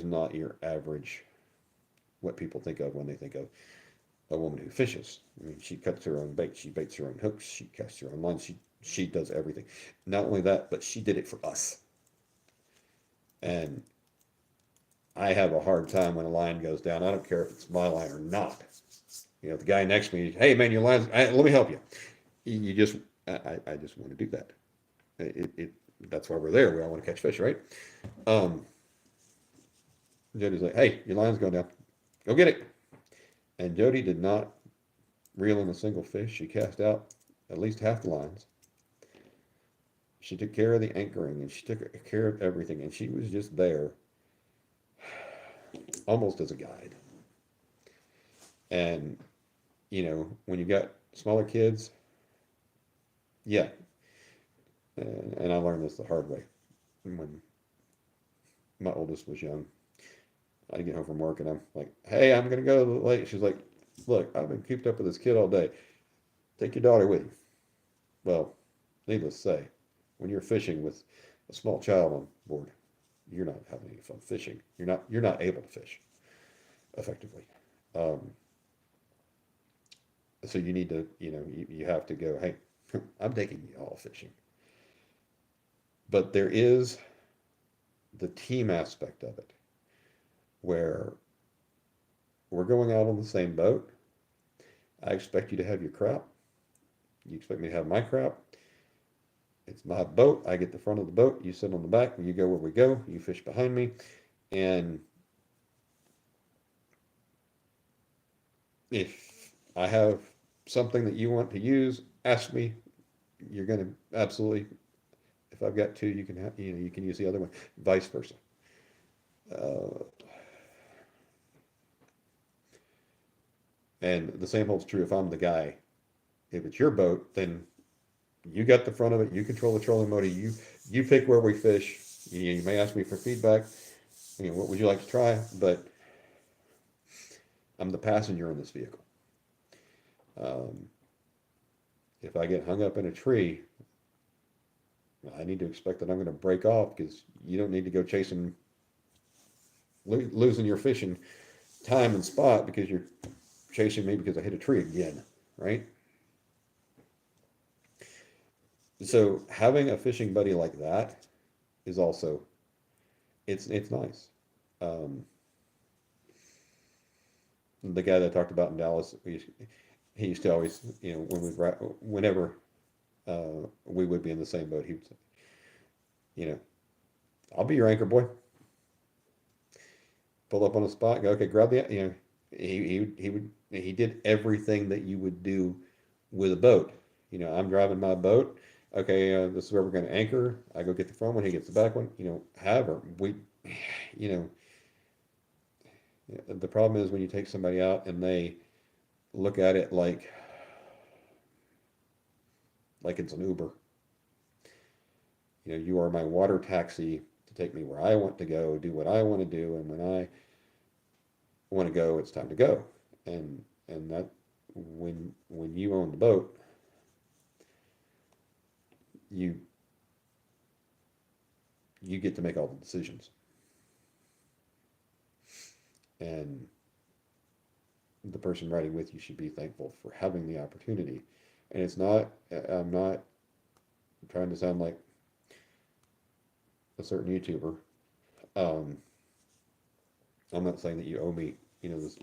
not your average what people think of when they think of a woman who fishes. I mean, she cuts her own bait, she baits her own hooks, she casts her own lines, she does everything. Not only that, but she did it for us. And I have a hard time when a line goes down. I don't care if it's my line or not. The guy next to me, hey man, your line's, let me help you. You just, I just want to do that. That's why we're there. We all want to catch fish, right? Jody's like, hey, your line's going down. Go get it. And Jody did not reel in a single fish. She cast out at least half the lines. She took care of the anchoring and she took care of everything. And she was just there almost as a guide. And, when you got smaller kids, yeah. And I learned this the hard way. When my oldest was young, I'd get home from work and I'm like, hey, I'm going to go to the lake. She's like, look, I've been cooped up with this kid all day. Take your daughter with you. Well, needless to say, when you're fishing with a small child on board, you're not having any fun fishing. You're not able to fish effectively. So you need to, you have to go, hey, I'm taking you all fishing. But there is the team aspect of it, where we're going out on the same boat. I expect you to have your crap. You expect me to have my crap. It's my boat. I get the front of the boat. You sit on the back. You go where we go. You fish behind me. And if I have something that you want to use, ask me. You're going to absolutely, if I've got two, you can have, you can use the other one, vice versa. And the same holds true if I'm the guy. If it's your boat, then you got the front of it. You control the trolling motor. You pick where we fish. You may ask me for feedback. What would you like to try? But I'm the passenger in this vehicle. If I get hung up in a tree, I need to expect that I'm going to break off because you don't need to go chasing, losing your fishing time and spot because you're chasing me because I hit a tree again, right? So having a fishing buddy like that is also it's nice. Um, the guy that I talked about in Dallas, he used to always, when whenever we would be in the same boat, he would say, you know, I'll be your anchor boy. Pull up on the spot, go, okay, grab the, he did everything that you would do with a boat. I'm driving my boat. Okay, this is where we're going to anchor. I go get the front one, he gets the back one. However, you know, the problem is when you take somebody out and they look at it like it's an Uber. You are my water taxi to take me where I want to go, do what I want to do, and when I want to go, it's time to go. And that when you own the boat, you you get to make all the decisions. And the person riding with you should be thankful for having the opportunity. And I'm not trying to sound like a certain YouTuber. Um, I'm not saying that you owe me, this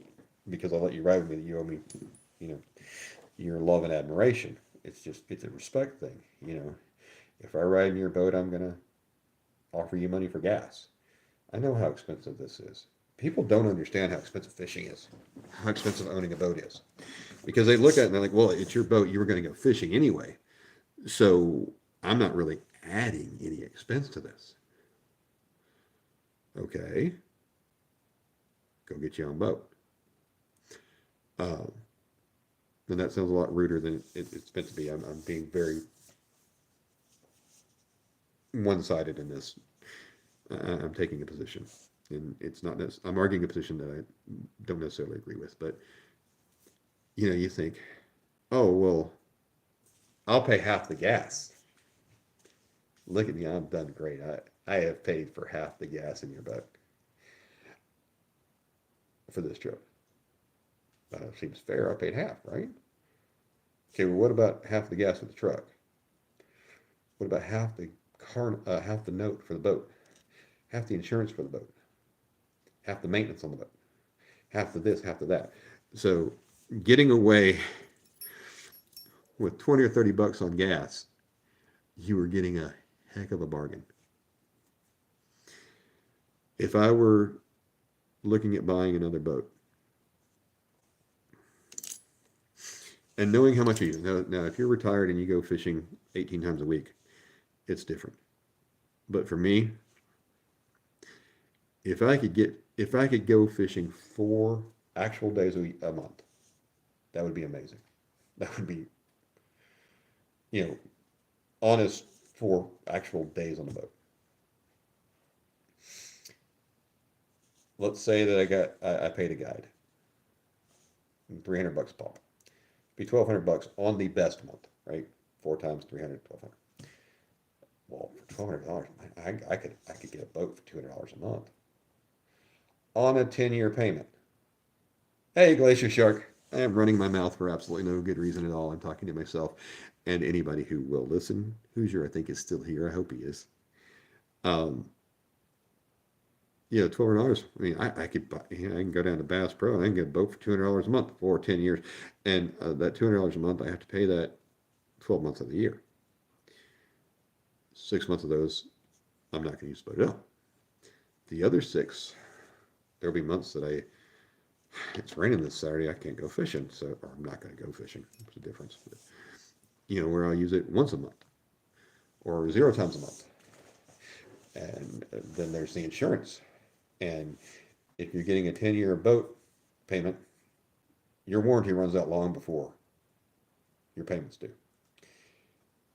because I let you ride with me that you owe me, you know, your love and admiration. It's a respect thing. If I ride in your boat, I'm gonna offer you money for gas. I know how expensive this is. People don't understand how expensive fishing is, how expensive owning a boat is, because they look at it and they're like, "Well, it's your boat. You were going to go fishing anyway, so I'm not really adding any expense to this." Okay, go get your own boat. Um, and that sounds a lot ruder than it's meant to be. I'm being very one-sided in this. I'm taking a position, and it's not. I'm arguing a position that I don't necessarily agree with. But you think, oh well, I'll pay half the gas. Look at me, I'm done great. I have paid for half the gas in your boat for this trip. Seems fair. I paid half, right? Okay, well, what about half the gas of the truck? What about half the note for the boat, half the insurance for the boat, half the maintenance on the boat, half the this, half the that? So, getting away with 20 or 30 bucks on gas, you were getting a heck of a bargain. If I were looking at buying another boat, and knowing how much you now, if you're retired and you go fishing 18 times a week, it's different. But for me, if I could go fishing 4 actual days a month, that would be amazing. That would be, you know, honest 4 actual days on the boat. Let's say that I paid a guide, 300 bucks a pop. Be 1,200 bucks on the best month, right? 4 times 300, 1,200. Well, for $1,200, I could get a boat for $200 a month on a 10-year payment. Hey, Glacier Shark. I am running my mouth for absolutely no good reason at all. I'm talking to myself and anybody who will listen. Hoosier, I think, is still here. I hope he is. Um, $1,200. I mean, I could buy, I can go down to Bass Pro and I can get a boat for $200 a month for 10 years. And that $200 a month, I have to pay that 12 months of the year. 6 months of those, I'm not going to use the boat at all. The other 6, there'll be months that it's raining this Saturday, I can't go fishing, or I'm not going to go fishing. There's a difference. But, where I'll use it once a month or 0 times a month. And then there's the insurance. And if you're getting a 10-year boat payment, your warranty runs out long before your payments do.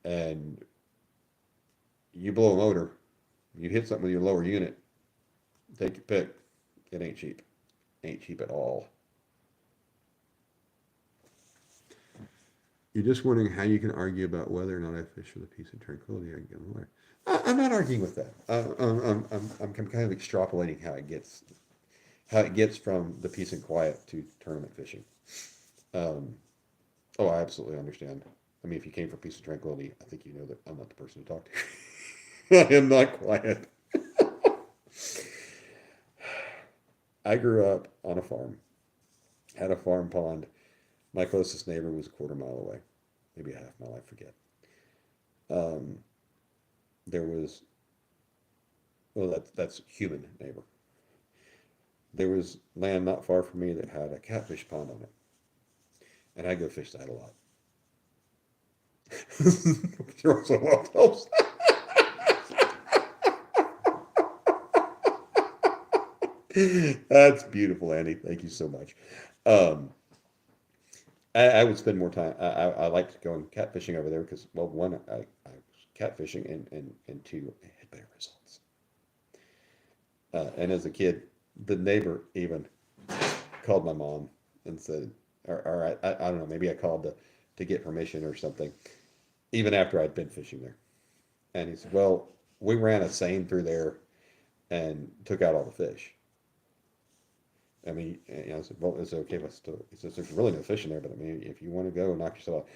And you blow a motor, you hit something with your lower unit, take your pick, it ain't cheap. Ain't cheap at all. You're just wondering how you can argue about whether or not I fish for the peace and tranquility I can get in the water. I'm not arguing with that. I'm kind of extrapolating how it gets. how it gets from the peace and quiet to tournament fishing. Um, oh, I absolutely understand. I mean, if you came for peace and tranquility, I think you know that I'm not the person to talk to. I am not quiet. I grew up on a farm, had a farm pond. My closest neighbor was a quarter mile away, maybe a half mile, I forget. Um, there was, well, that's human neighbor. There was land not far from me that had a catfish pond on it, and I go fish that a lot. You're also welcome. That's beautiful, Andy. Thank you so much. Um, I would spend more time. I liked going catfishing over there because, well, one, I was catfishing, and two, I had better results. And as a kid, the neighbor even called my mom and said, or I don't know, maybe I called to get permission or something, even after I'd been fishing there. And he said, well, we ran a seine through there and took out all the fish. I mean, I said, well, it's okay if I still, he says, there's really no fish in there, but I mean, if you want to go knock yourself out,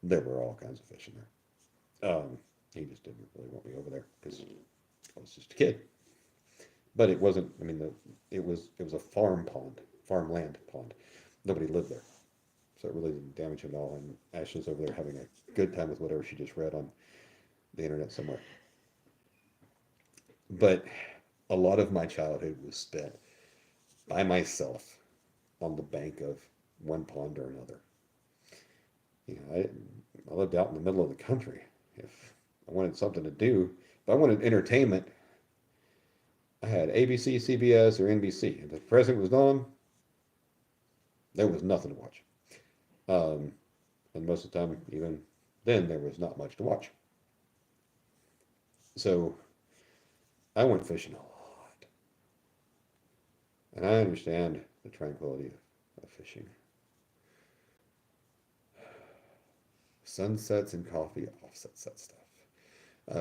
there were all kinds of fish in there. He just didn't really want me over there because I was just a kid. But it wasn't, I mean, it was a farm pond, farmland pond. Nobody lived there. So it really didn't damage him at all. And Ashley's over there having a good time with whatever she just read on the internet somewhere. But a lot of my childhood was spent by myself on the bank of one pond or another. I lived out in the middle of the country. If I wanted something to do, if I wanted entertainment, I had ABC, CBS, or NBC. If the president was on, there was nothing to watch. Um, and most of the time, even then, there was not much to watch. So I went fishing a lot. And I understand the tranquility of fishing. Sunsets and coffee offsets that stuff.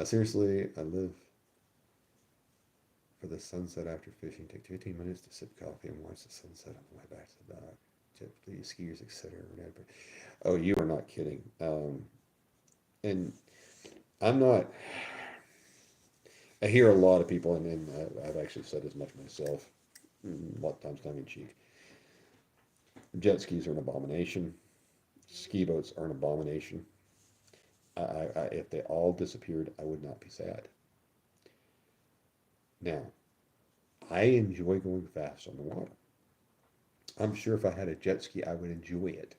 Seriously, I live for the sunset after fishing. Take 15 minutes to sip coffee and watch the sunset on the way back to the dock. Typically, skiers, etc. Oh, you are not kidding. And I'm not. I hear a lot of people, and I've actually said as much myself, a lot of times tongue in cheek. Jet skis are an abomination. Ski boats are an abomination. If they all disappeared, I would not be sad. Now, I enjoy going fast on the water. I'm sure if I had a jet ski, I would enjoy it.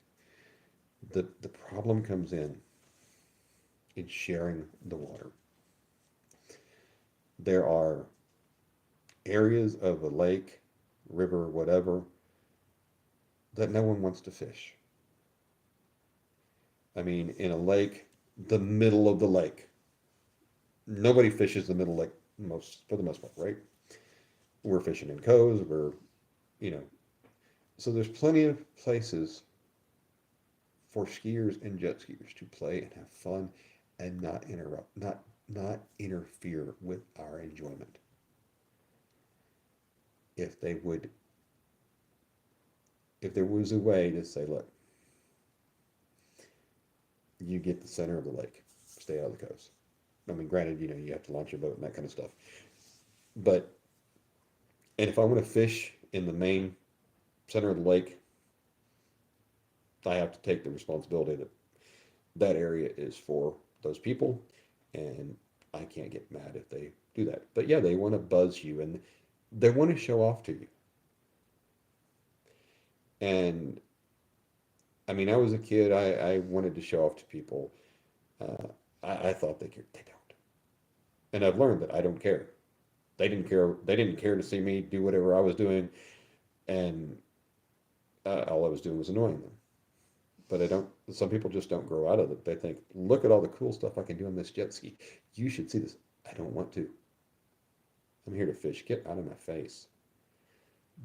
The problem comes in sharing the water. There are areas of a lake, river, whatever, that no one wants to fish. I mean, in a lake, the middle of the lake, nobody fishes the middle lake for the most part, right? We're fishing in coves, you know, so there's plenty of places for skiers and jet skiers to play and have fun and not interrupt, not interfere with our enjoyment. If they would, if there was a way to say, look, you get the center of the lake, stay out of the coast. I mean, granted, you have to launch your boat and that kind of stuff. But, and if I want to fish in the main center of the lake, I have to take the responsibility that that area is for those people, and I can't get mad if they do that. But yeah, they want to buzz you and they want to show off to you. And I mean, I was a kid, I wanted to show off to people. Uh, I thought they could, they don't. And I've learned that I don't care. They didn't care. They didn't care to see me do whatever I was doing, and all I was doing was annoying them. But I don't. Some people just don't grow out of it. They think, "Look at all the cool stuff I can do on this jet ski. You should see this." I don't want to. I'm here to fish. Get out of my face.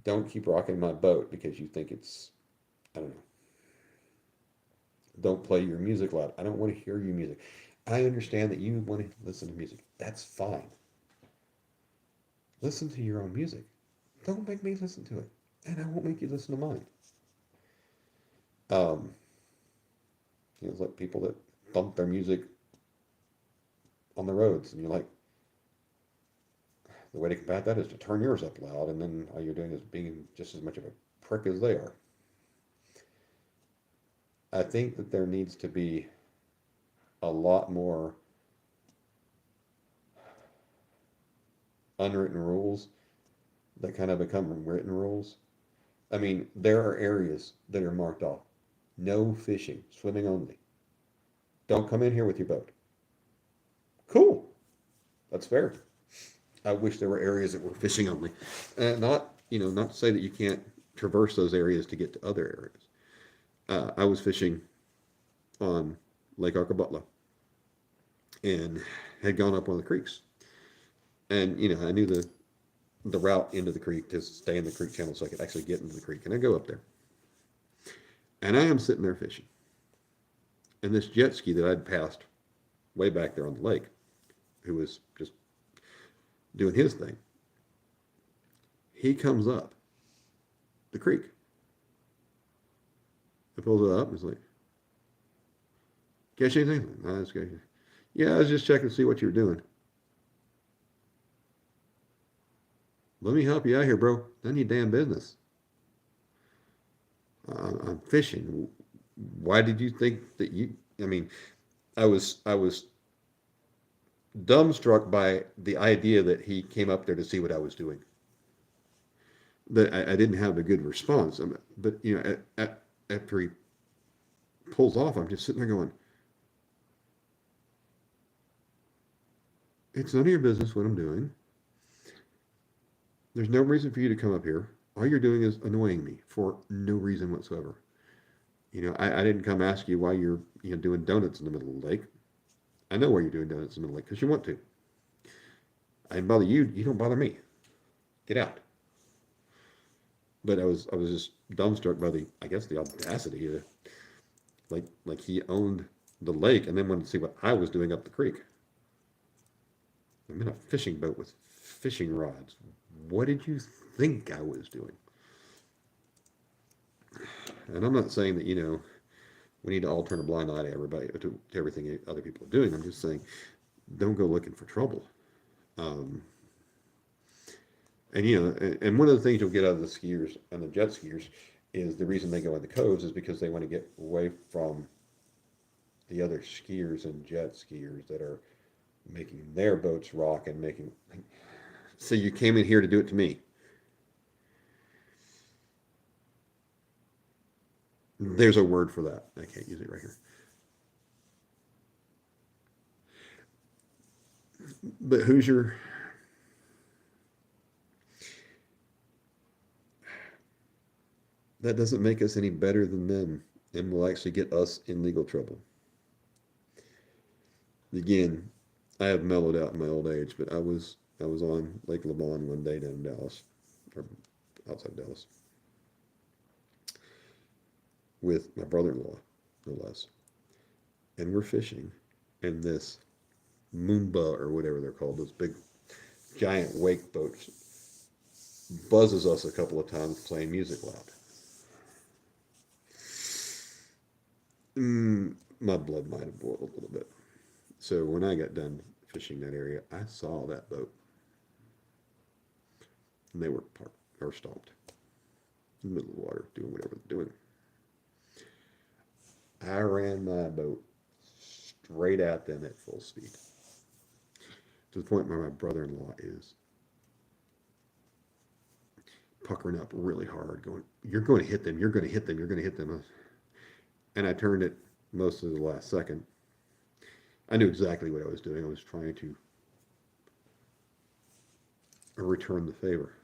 Don't keep rocking my boat because you think it's. I don't know. Don't play your music loud. I don't want to hear your music. I understand that you want to listen to music. That's fine. Listen to your own music. Don't make me listen to it, and I won't make you listen to mine. Um, it's like people that bump their music on the roads, and you're like, the way to combat that is to turn yours up loud, and then all you're doing is being just as much of a prick as they are. I think that there needs to be a lot more unwritten rules that kind of become written rules. I mean, there are areas that are marked off. No fishing, swimming only. Don't come in here with your boat. Cool. That's fair. I wish there were areas that were fishing only. Not to say that you can't traverse those areas to get to other areas. I was fishing on Lake Arcabutla and had gone up one of the creeks. And, I knew the route into the creek to stay in the creek channel so I could actually get into the creek. And I go up there. And I am sitting there fishing. And this jet ski that I'd passed way back there on the lake, who was just doing his thing, he comes up the creek. I pulls it up and he's like, catch anything? No, that's good. Yeah, I was just checking to see what you were doing. Let me help you out here, bro. None of your damn business. I'm fishing. Why did you think that I mean, I was dumbstruck by the idea that he came up there to see what I was doing. That I didn't have a good response. But after he pulls off, I'm just sitting there going, it's none of your business what I'm doing. There's no reason for you to come up here. All you're doing is annoying me for no reason whatsoever. I didn't come ask you why you're doing donuts in the middle of the lake. I know why you're doing donuts in the middle of the lake because you want to. I didn't bother you. You don't bother me. Get out. But I was just dumbstruck by the audacity of like he owned the lake and then wanted to see what I was doing up the creek. I'm in a fishing boat with fishing rods. What did you think I was doing? And I'm not saying that, we need to all turn a blind eye to everybody, to everything other people are doing. I'm just saying, don't go looking for trouble. And one of the things you'll get out of the skiers and the jet skiers is the reason they go in the coves is because they want to get away from the other skiers and jet skiers that are making their boats rock and making. So you came in here to do it to me. There's a word for that. I can't use it right here. But Hoosier, that doesn't make us any better than them and will actually get us in legal trouble. Again, I have mellowed out in my old age, but I was on Lake Lavon one day down in Dallas, or outside Dallas, with my brother-in-law, no less. And we're fishing, and this Moomba, or whatever they're called, those big, giant wake boats, buzzes us a couple of times playing music loud. My blood might have boiled a little bit. So when I got done fishing that area, I saw that boat. And they were parked or stopped in the middle of the water doing whatever they're doing. I ran my boat straight at them at full speed. To the point where my brother-in-law is puckering up really hard, going, you're going to hit them, you're going to hit them, you're going to hit them. And I turned it most of the last second. I knew exactly what I was doing. I was trying to return the favor.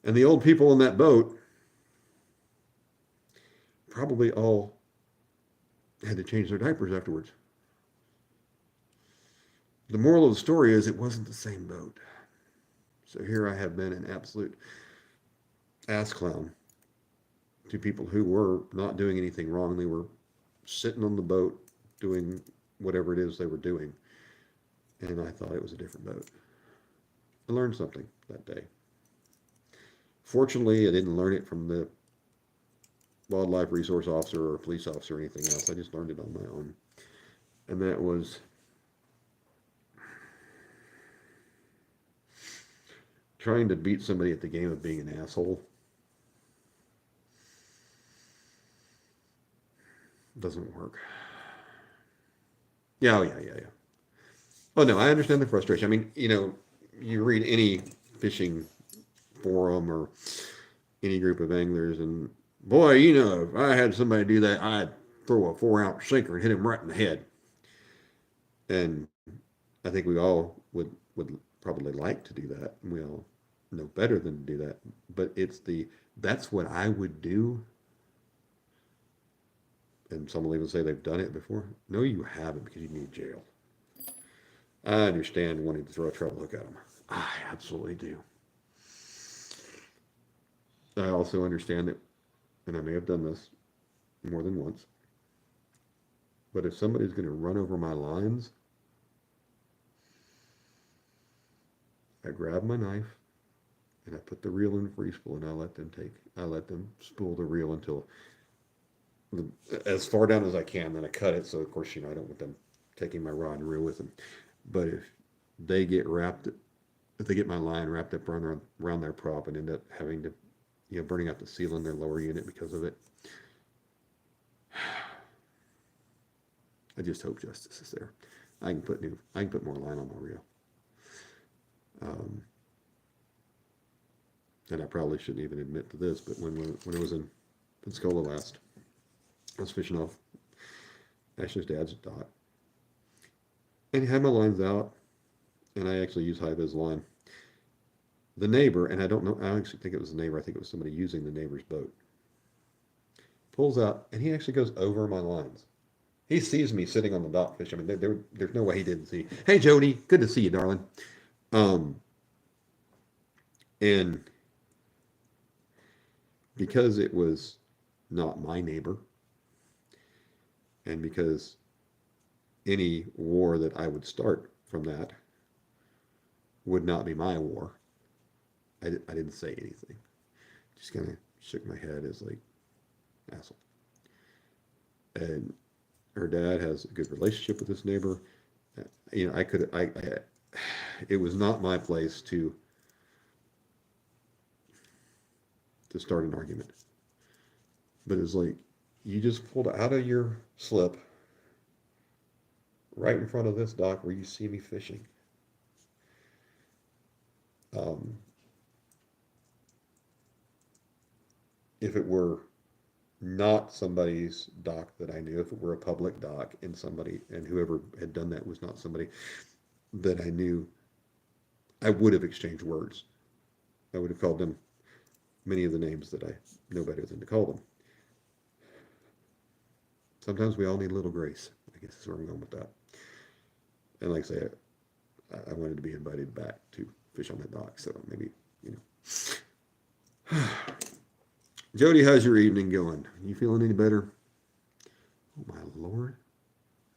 And the old people in that boat probably all had to change their diapers afterwards. The moral of the story is it wasn't the same boat. So here I have been an absolute ass clown to people who were not doing anything wrong. They were sitting on the boat doing whatever it is they were doing. And I thought it was a different boat. I learned something that day. Fortunately, I didn't learn it from the wildlife resource officer or police officer or anything else. I just learned it on my own. And that was trying to beat somebody at the game of being an asshole doesn't work. Yeah, oh yeah, yeah, yeah. Oh no, I understand the frustration. I mean, you read any fishing forum or any group of anglers, and boy, if I had somebody do that, I'd throw a 4 ounce sinker and hit him right in the head. And I think we all would probably like to do that. We all know better than to do that. But that's what I would do. And some will even say they've done it before. No, you haven't because you need jail. I understand wanting to throw a treble hook at them. I absolutely do. I also understand that, and I may have done this more than once, but if somebody's going to run over my lines, I grab my knife and I put the reel in free spool and I let them spool the reel until as far down as I can. Then I cut it. So of course, I don't want them taking my rod and reel with them. But they get wrapped, if they get my line wrapped up around their prop and end up having to, burning out the seal in their lower unit because of it, I just hope justice is there. I can put more line on my reel. Um, and I probably shouldn't even admit to this, but when I was in Pensacola last, I was fishing off Ashley's dad's dock, and he had my lines out, and I actually use high vis line. The neighbor, and I don't know, I actually think it was the neighbor. I think it was somebody using the neighbor's boat. Pulls out, and he actually goes over my lines. He sees me sitting on the dock fishing. I mean, there's no way he didn't see. Hey, Jody, good to see you, darling. Um, and because it was not my neighbor, and because any war that I would start from that would not be my war, I didn't say anything. Just kind of shook my head as like, asshole. And her dad has a good relationship with this neighbor. I could, it was not my place to start an argument. But it's like, you just pulled out of your slip right in front of this dock where you see me fishing. Um, if it were not somebody's dock that I knew, if it were a public dock and whoever had done that was not somebody that I knew, I would have exchanged words. I would have called them many of the names that I know better than to call them. Sometimes we all need a little grace. I guess is where I'm going with that. And like I say, I wanted to be invited back to fish on that dock, so maybe, you know. Jody, how's your evening going? You feeling any better? Oh my Lord.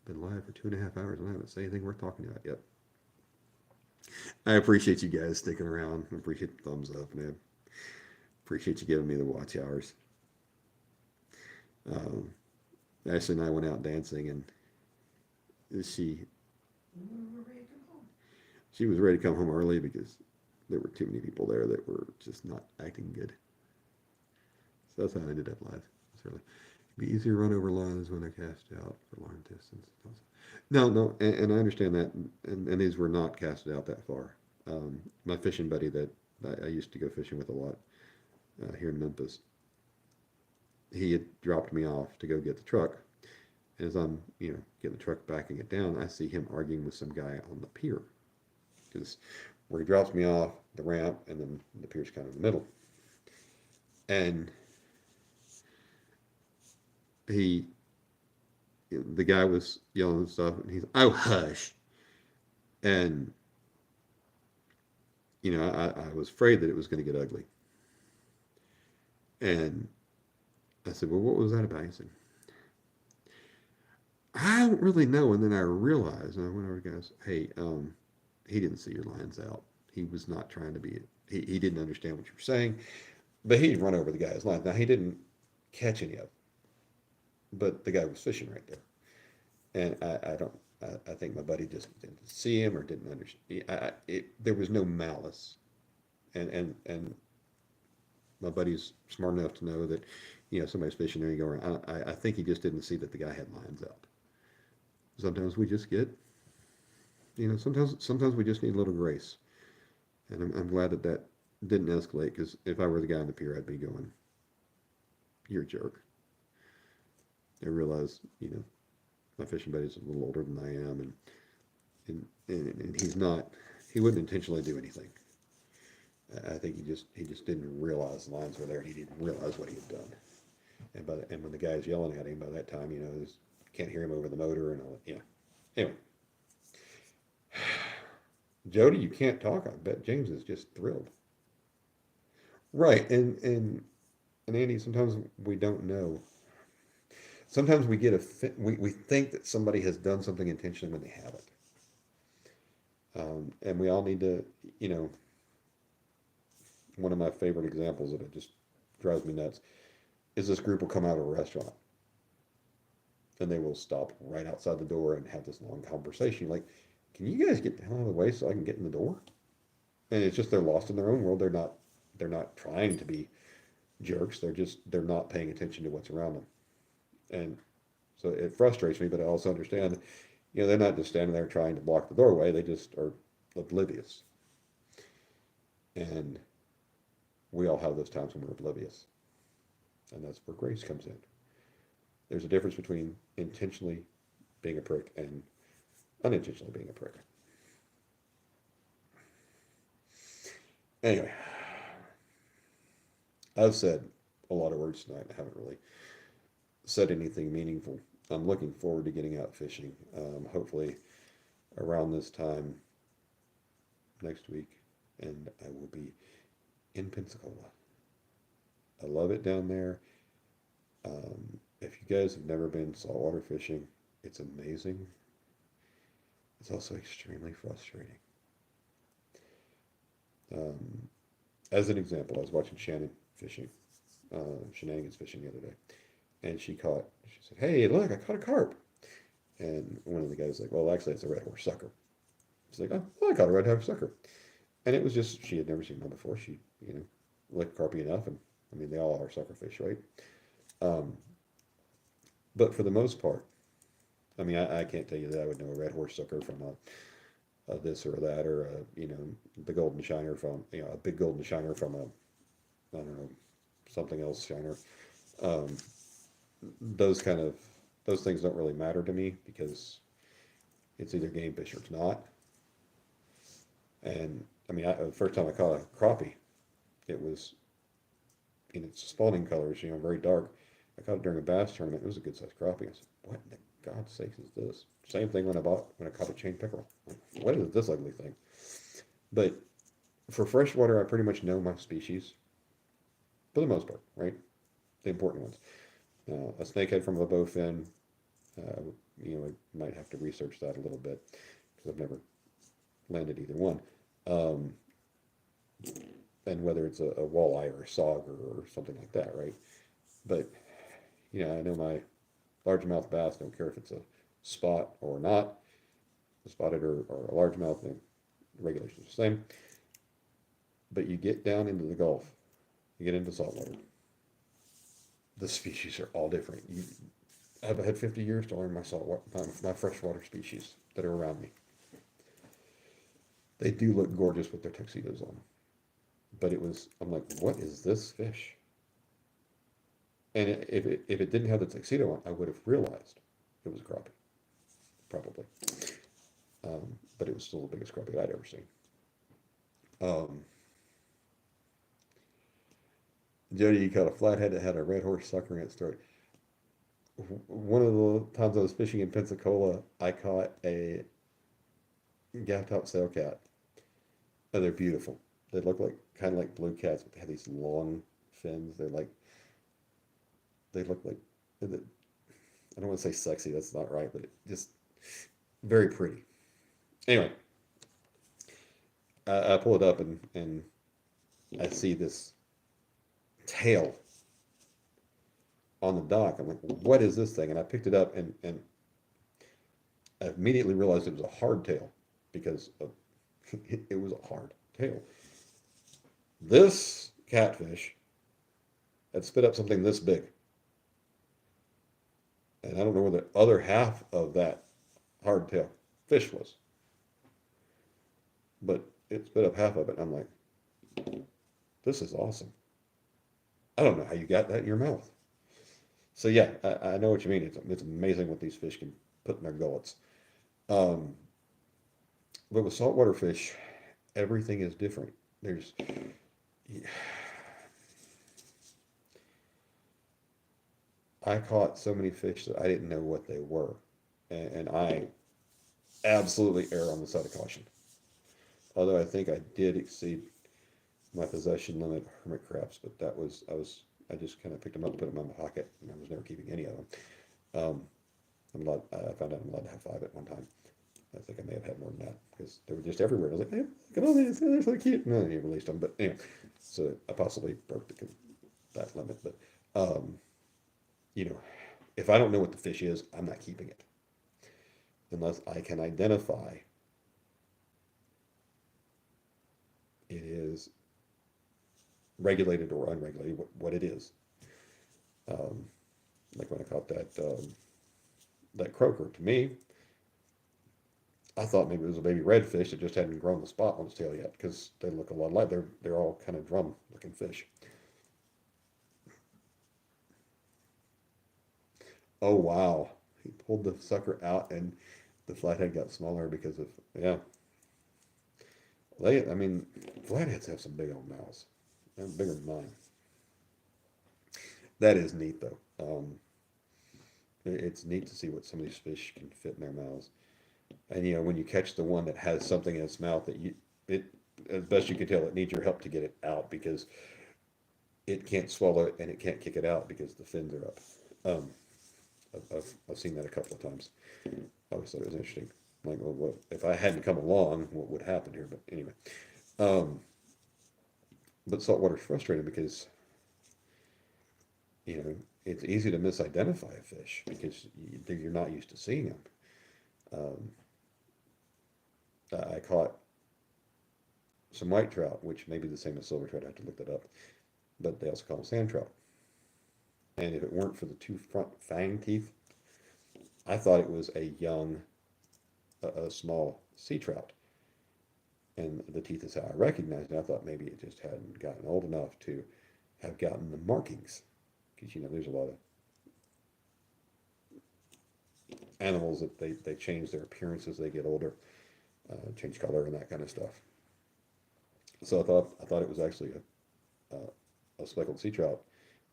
I've been live for 2.5 hours and I haven't said anything worth talking about yet. I appreciate you guys sticking around. I appreciate the thumbs up, man. Appreciate you giving me the watch hours. Um, Ashley and I went out dancing, and she she was ready to come home early because there were too many people there that were just not acting good. So that's how I ended up live. It's really be easier to run over lines when they're cast out for long distance. No, and I understand that, and these were not casted out that far. My fishing buddy that I used to go fishing with a lot here in Memphis, he had dropped me off to go get the truck. As I'm, getting the truck, backing it down, I see him arguing with some guy on the pier. Because where he drops me off, the ramp, and then the pier's kind of in the middle. And the guy was yelling and stuff, and he's, oh, hush. And, I was afraid that it was going to get ugly. And I said, well, what was that about? He said, I don't really know. And then I realized, and I went over to guys, hey, he didn't see your lines out. He was not trying to be, he didn't understand what you were saying, but he'd run over the guy's line. Now, he didn't catch any of it, but the guy was fishing right there. And I don't, I think my buddy just didn't see him or didn't understand. There was no malice. And my buddy's smart enough to know that, somebody's fishing there and you go around. I think he just didn't see that the guy had lines out. Sometimes we just get, sometimes we just need a little grace. And I'm glad that that didn't escalate, because if I were the guy on the pier, I'd be going, "You're a jerk." I realize, my fishing buddy's a little older than I am, and he wouldn't intentionally do anything. I think he just didn't realize the lines were there, and he didn't realize what he had done. And when the guy's yelling at him by that time, can't hear him over the motor and all that. Yeah. Anyway, Jody, you can't talk. I bet James is just thrilled. Right, and Andy, sometimes we don't know. Sometimes we get we think that somebody has done something intentionally when they haven't. And we all need to, one of my favorite examples of it just drives me nuts is this group will come out of a restaurant and they will stop right outside the door and have this long conversation. Like, can you guys get the hell out of the way so I can get in the door? And it's just they're lost in their own world. They're not trying to be jerks. They're not paying attention to what's around them. And so it frustrates me, but I also understand, they're not just standing there trying to block the doorway. They just are oblivious. And we all have those times when we're oblivious. And that's where grace comes in. There's a difference between intentionally being a prick and unintentionally being a prick. Anyway, I've said a lot of words tonight. I haven't really said anything meaningful. I'm looking forward to getting out fishing. Hopefully around this time next week, and I will be in Pensacola. I love it down there. If you guys have never been saltwater fishing, it's amazing. It's also extremely frustrating. As an example, I was watching Shannon fishing, shenanigans fishing the other day, and she said, "Hey, look, I caught a carp." And one of the guys was like, "Well, actually, it's a red horse sucker." She's like, "Oh, well, I caught a red horse sucker." And it was just, she had never seen one before. She, liked carpy enough, and I mean, they all are sucker fish, right? But for the most part, I mean, I can't tell you that I would know a red horse sucker from a this or that, or the golden shiner from, a big golden shiner from I don't know, something else shiner. Um, those things don't really matter to me because it's either game fish or it's not. And I mean, the first time I caught a crappie, it was in its spawning colors, very dark. I caught it during a bass tournament. It was a good sized crappie. I said, "What in God's sakes is this?" Same thing when I caught a chain pickerel. What is this ugly thing? But for freshwater, I pretty much know my species for the most part, right? The important ones. A snakehead from a bowfin, uh, I might have to research that a little bit because I've never landed either one. Um, and whether it's a walleye or a sauger or something like that, right? But I know my largemouth bass. Don't care if it's a spot or not, a spotted or a largemouth. The regulations are the same. But you get down into the Gulf, you get into saltwater. The species are all different. I've had 50 years to learn my freshwater species that are around me. They do look gorgeous with their tuxedos on. But I'm like, what is this fish? And if it didn't have the tuxedo on, I would have realized it was a crappie, probably. But it was still the biggest crappie I'd ever seen. Um, Jody, you caught a flathead that had a red horse sucker in its throat. One of the times I was fishing in Pensacola, I caught a gaff-top sailcat. And they're beautiful. They look like kind of like blue cats, but they have these long fins. They look like, I don't want to say sexy, that's not right, but just very pretty. Anyway, I pull it up and I see this tail on the dock. I'm like, what is this thing? And I picked it up and I immediately realized it was a hardtail because of, it was a hard tail. This catfish had spit up something this big. And I don't know where the other half of that hardtail fish was, but it spit up half of it. And I'm like, this is awesome. I don't know how you got that in your mouth. So yeah, I know what you mean. It's amazing what these fish can put in their gullets. Um, but with saltwater fish, everything is different. There's I caught so many fish that I didn't know what they were, and I absolutely err on the side of caution. Although I think I did exceed my possession limit of hermit crabs, but that was I just kind of picked them up and put them in my pocket, and I was never keeping any of them. Um, I found out I'm allowed to have five at one time. I think I may have had more than that because they were just everywhere. I was like, hey, look at all these, they're so cute. And then he released them, but anyway, so I possibly broke that limit. But um, you know, if I don't know what the fish is, I'm not keeping it unless I can identify it is regulated or unregulated, what it is. Um, like when I caught that croaker, to me, I thought maybe it was a baby redfish that just hadn't grown the spot on its tail yet because they look a lot alike. They're all kind of drum looking fish. Oh wow, he pulled the sucker out and the flathead got smaller because of yeah. I mean, flatheads have some big old mouths, and bigger than mine. That is neat though. It's neat to see what some of these fish can fit in their mouths. And you know, when you catch the one that has something in its mouth that it, as best you can tell, it needs your help to get it out because it can't swallow it and it can't kick it out because the fins are up. Um, I've seen that a couple of times. I always thought it was interesting. Like, well, what if I hadn't come along? What would happen here? But anyway, um, but saltwater is frustrating because you know it's easy to misidentify a fish because you're not used to seeing them. Um, I caught some white trout, which may be the same as silver trout. I have to look that up, but they also call them sand trout. And if it weren't for the two front fang teeth, I thought it was a young, a small sea trout. And the teeth is how I recognized it. I thought maybe it just hadn't gotten old enough to have gotten the markings. Because, you know, there's a lot of animals that they change their appearance as they get older, change color and that kind of stuff. So I thought it was actually a speckled sea trout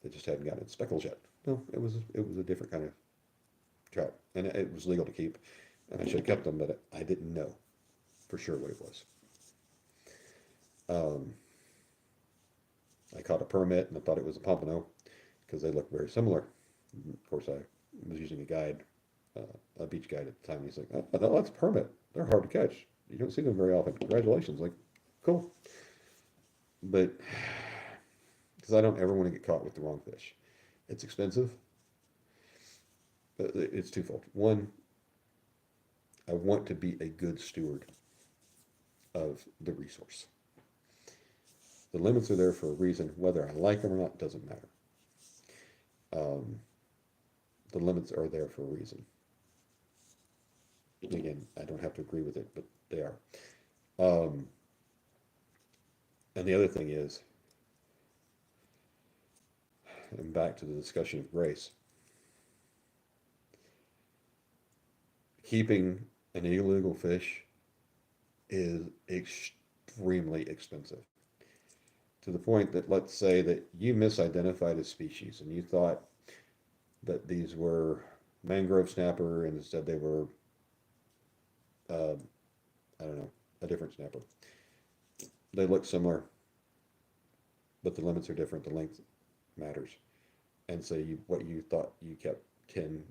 that just hadn't gotten its speckles yet. No, it was a different kind of trout, and it was legal to keep, and I should have kept them, but I didn't know for sure what it was. Um, I caught a permit and I thought it was a pompano because they look very similar. Of course, I was using a guide, a beach guide at the time. And he's like, "Oh, no, that's a permit. They're hard to catch. You don't see them very often. Congratulations!" Like, cool, but because I don't ever want to get caught with the wrong fish. It's expensive. But it's twofold. One, I want to be a good steward of the resource. The limits are there for a reason. Whether I like them or not doesn't matter. Um, the limits are there for a reason. Again, I don't have to agree with it, but they are. Um, and the other thing is, and back to the discussion of grace, keeping an illegal fish is extremely expensive. To the point that let's say that you misidentified a species and you thought that these were mangrove snapper and instead they were, uh, I don't know, a different snapper. They look similar, but the limits are different. The length matters. And so what you thought you kept 10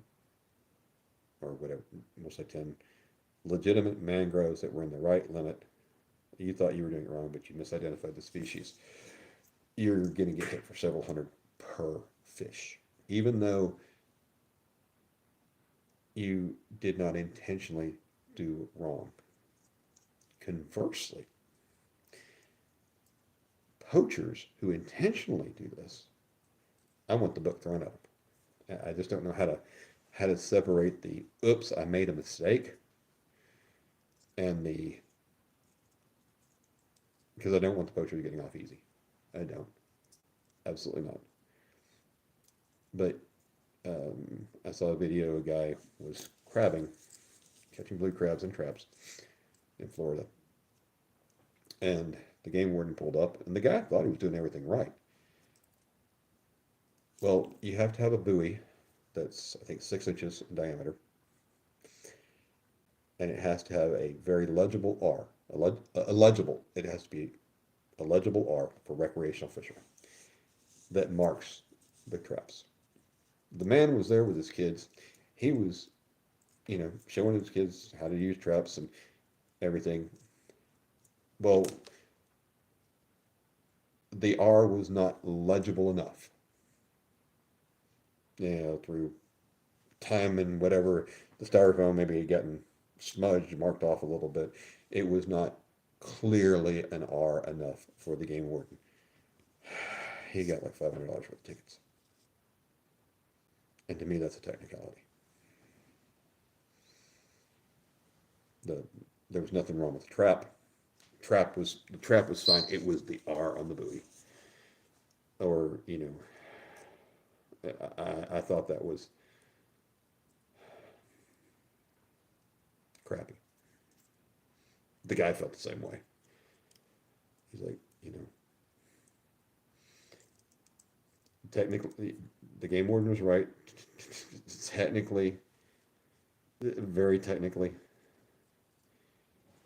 or whatever, we'll say 10 legitimate mangroves that were in the right limit You thought you were doing it wrong, but you misidentified the species. You're going to get hit for several hundred per fish, even though you did not intentionally do wrong. Conversely, poachers who intentionally do this, I want the book thrown at them. I just don't know how to separate the oops, I made a mistake and the because I don't want the poachers getting off easy. I don't. Absolutely not. But I saw a video, a guy was crabbing, catching blue crabs in traps in Florida. And the game warden pulled up, and the guy thought he was doing everything right. Well, you have to have a buoy that's, I think, 6 inches in diameter, and it has to have a very legible R. It has to be a legible R for recreational fishermen that marks the traps. The man was there with his kids. He was, showing his kids how to use traps and everything. Well, the R was not legible enough. Through time and whatever, the styrofoam maybe had gotten smudged, marked off a little bit. It was not clearly an R enough for the game warden. He got like $500 worth of tickets. And to me, that's a technicality. There was nothing wrong with the trap. The trap was fine. It was the R on the buoy. Or, I thought that was crappy. The guy felt the same way. He's like, technically, the game warden was right. Technically, very technically.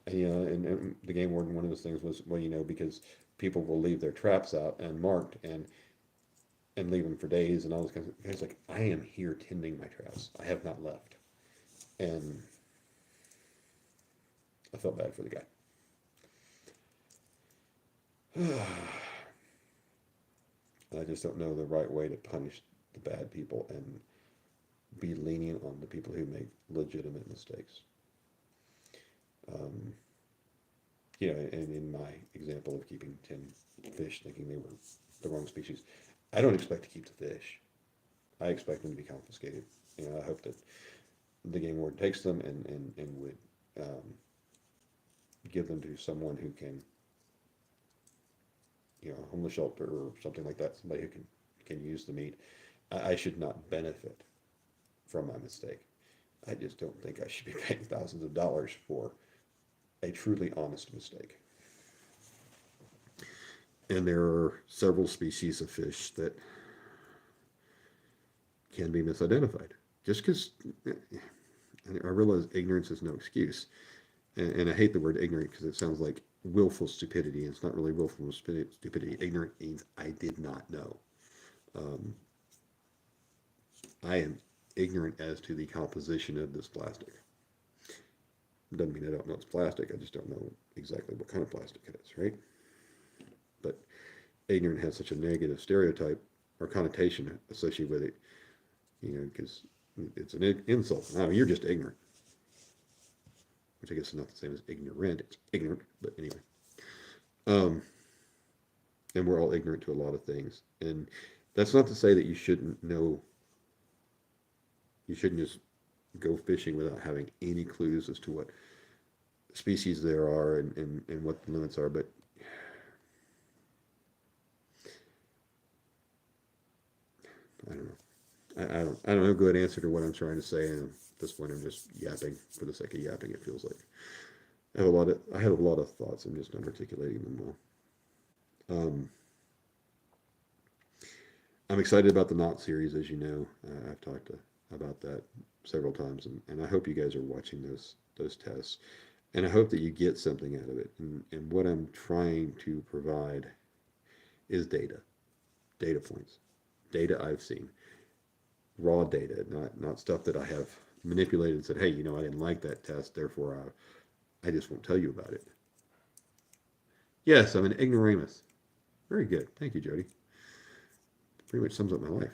And the game warden, one of those things was, well, because people will leave their traps out unmarked and leave them for days and all those kinds of things. Like, I am here tending my traps. I have not left. And I felt bad for the guy. I just don't know the right way to punish the bad people and be lenient on the people who make legitimate mistakes. And in my example of keeping 10 fish thinking they were the wrong species, I don't expect to keep the fish. I expect them to be confiscated. I hope that the game warden takes them and would give them to someone who can, a homeless shelter or something like that, somebody who can use the meat. I should not benefit from my mistake. I just don't think I should be paying thousands of dollars for a truly honest mistake. And there are several species of fish that can be misidentified. Just because I realize ignorance is no excuse. And I hate the word ignorant because it sounds like willful stupidity. It's not really willful stupidity. Ignorant means I did not know. I am ignorant as to the composition of this plastic. Doesn't mean I don't know it's plastic. I just don't know exactly what kind of plastic it is, right? But ignorant has such a negative stereotype or connotation associated with it, because it's an insult. No, you're just ignorant. Which I guess is not the same as ignorant. It's ignorant, but anyway. And we're all ignorant to a lot of things. And that's not to say that you shouldn't know, you shouldn't just go fishing without having any clues as to what species there are and what the limits are, but I don't know. I don't have a good answer to what I'm trying to say, and at this point I'm just yapping for the sake of yapping, it feels like. I have a lot of thoughts, I'm just not articulating them well. I'm excited about the Knot series, as you know. I've talked about that several times, and I hope you guys are watching those tests. And I hope that you get something out of it. And what I'm trying to provide is data points, data I've seen, raw data, not stuff that I have manipulated and said, hey, I didn't like that test, therefore I just won't tell you about it. Yes, I'm an ignoramus. Very good. Thank you, Jody. Pretty much sums up my life.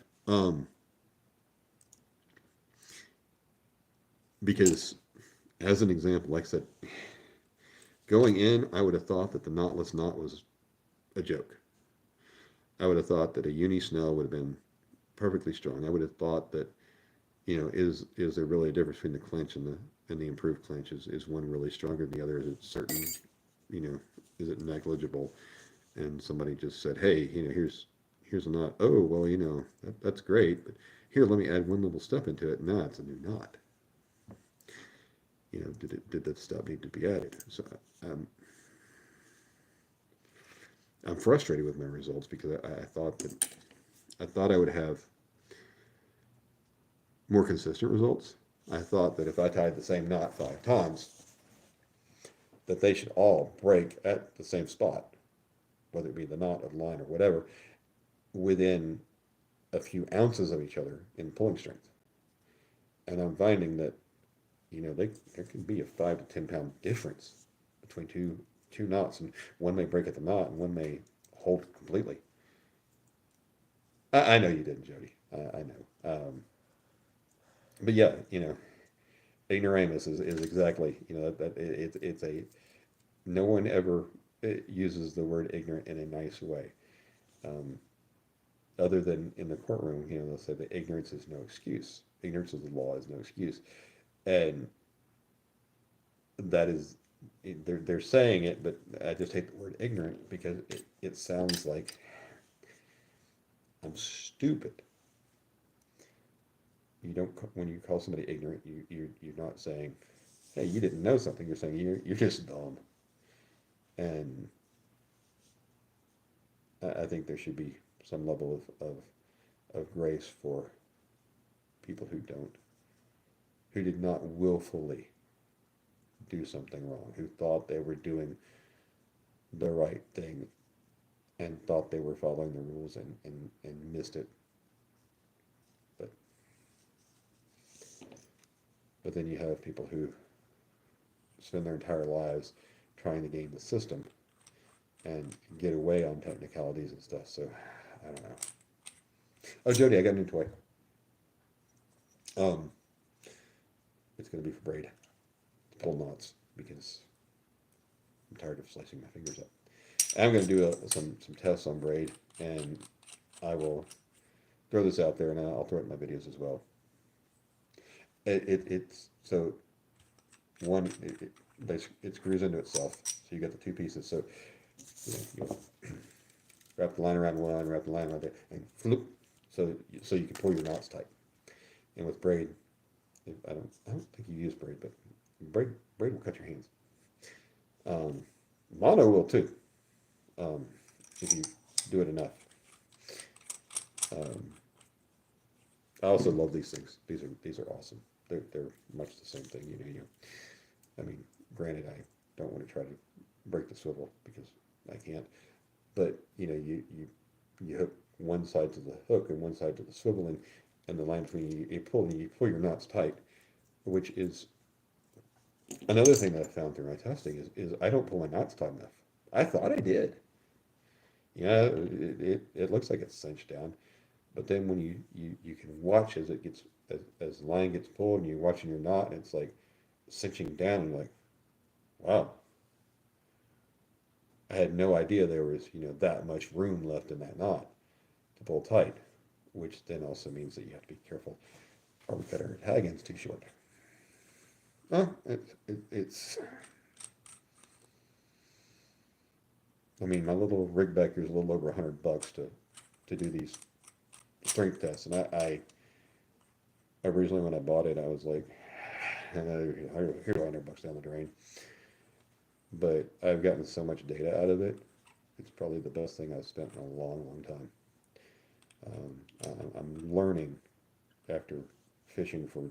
Because as an example, like I said, going in, I would have thought that the knotless knot was a joke. I would have thought that a uni snell would have been perfectly strong. I would have thought that, is there really a difference between the clinch and the improved clinch? Is one really stronger than the other? Is it certain, you know, is it negligible? And somebody just said, hey, here's a knot. Oh, well, that's great, but here, let me add one little step into it. Now it's a new knot. Did that step need to be added? So um, I'm frustrated with my results because I thought I would have more consistent results. I thought that if I tied the same knot 5 times, that they should all break at the same spot, whether it be the knot or the line or whatever, within a few ounces of each other in pulling strength. And I'm finding that, there can be a 5 to 10 pound difference between two knots, and one may break at the knot and one may hold completely. I know you didn't, Jody. I know. But yeah, ignoramus is exactly, that it's a no one ever uses the word ignorant in a nice way. Um, Other than in the courtroom, they'll say that ignorance is no excuse. Ignorance of the law is no excuse, and that is, they're saying it, but I just hate the word ignorant because it sounds like I'm stupid. You don't When you call somebody ignorant, you're not saying, hey, you didn't know something. You're saying you're just dumb, and I think there should be some level of grace for people who did not willfully do something wrong, who thought they were doing the right thing and thought they were following the rules and missed it. But but then you have people who spend their entire lives trying to game the system and get away on technicalities and stuff. So I don't know. Oh, Jody, I got a new toy. Um, it's going to be for braid, to pull knots because I'm tired of slicing my fingers up. I'm going to do some tests on braid, and I will throw this out there, and I'll throw it in my videos as well. It's so one it screws into itself, so you got the two pieces. So you wrap the line around one, wrap the line around there, and flip, so you can pull your knots tight. And with braid, I don't think you use braid, but braid will cut your hands. Um, Mono will too, if you do it enough. Um, I also love these things. These are awesome. They're much the same thing. I mean, granted, I don't want to try to break the swivel because I can't. But you hook one side to the hook and one side to the swivel, and the line between you pull your knots tight, which is another thing that I found through my testing is I don't pull my knots tight enough. I thought I did. It looks like it's cinched down, but then when you can watch as it gets as the line gets pulled and you're watching your knot and it's like cinching down and you're like, wow, I had no idea there was that much room left in that knot to pull tight, which then also means that you have to be careful or we cut our tag ends too short. It's I mean, my little rig back here is a little over $100 to do these strength tests, and I originally when I bought it, I was like, here's $100 down the drain. But I've gotten so much data out of it. It's probably the best thing I've spent in a long, long time. I'm learning after fishing for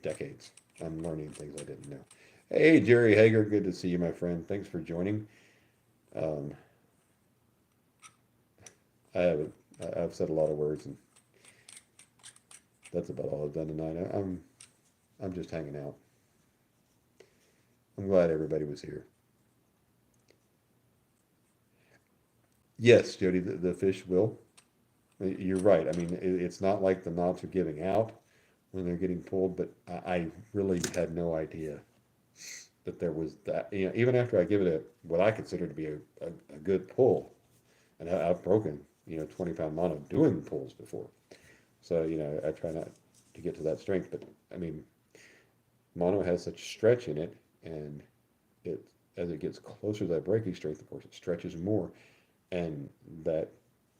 decades. I'm learning things I didn't know. Hey, Jerry Hager, good to see you, my friend. Thanks for joining. Um, I haven't. I've said a lot of words, and that's about all I've done tonight. I'm just hanging out. I'm glad everybody was here. Yes, Jody, the fish will. You're right. I mean, it's not like the knots are giving out when they're getting pulled, but I really had no idea that there was that. You know, even after I give it what I consider to be a good pull, and I've broken 20-pound mono doing pulls before. So I try not to get to that strength, but I mean, mono has such stretch in it, and it as it gets closer to that breaking strength, of course, it stretches more, and that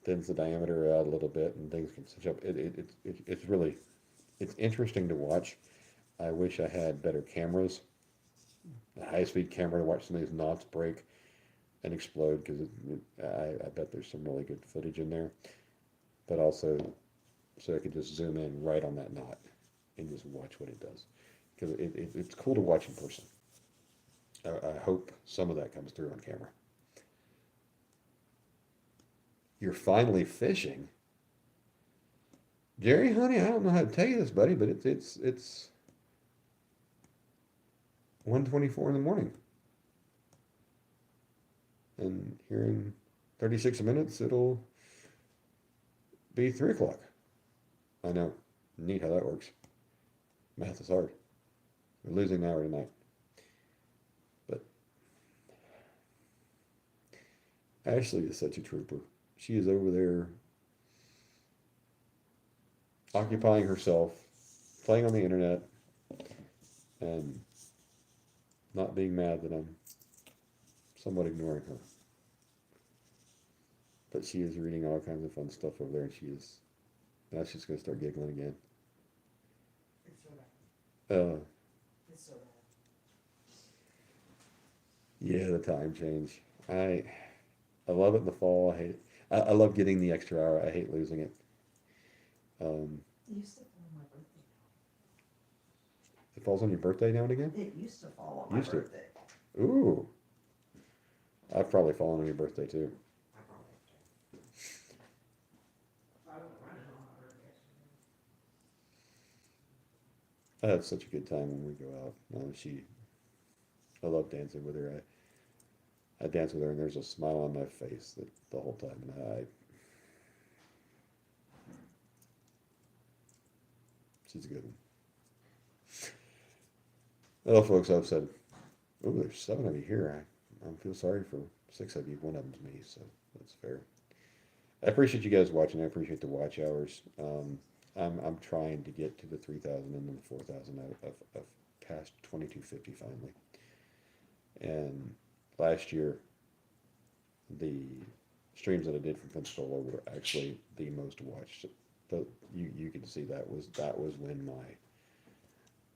thins the diameter out a little bit, and things can cinch up. It's really it's interesting to watch. I wish I had better cameras, a high-speed camera to watch some of these knots break and explode, because I bet there's some really good footage in there. But also, so I could just zoom in right on that knot and just watch what it does, because it's cool to watch in person. I hope some of that comes through on camera. You're finally fishing, Jerry, honey. I don't know how to tell you this, buddy, but it's 1:24 in the morning, and here in 36 minutes it'll be 3 o'clock. I know, neat how that works. Math is hard. We're losing an hour tonight, but Ashley is such a trooper. She is over there occupying herself, playing on the internet, and not being mad that I'm somewhat ignoring her. But she is reading all kinds of fun stuff over there, and now she's going to start giggling again. It's so bad. Uh, It's so bad. yeah, the time change. I love it in the fall. I hate it. I love getting the extra hour. I hate losing it. Um, It used to fall on my birthday. it falls on your birthday now and again? It used to fall on my Used to. birthday. Ooh, I've probably fallen on your birthday too. I probably do. I don't run it on my birthday. I have such a good time when we go out. I love dancing with her. I dance with her, and there's a smile on my face the whole time, and she's a good one. Well, folks, I've said, oh, there's 7 of you here. I feel sorry for 6 of you. One of them's me, so that's fair. I appreciate you guys watching. I appreciate the watch hours. I'm trying to get to the 3,000 and then the 4,000. I've passed 2250 finally. And last year, the streams that I did from Pensacola were actually the most watched. You can see that was when my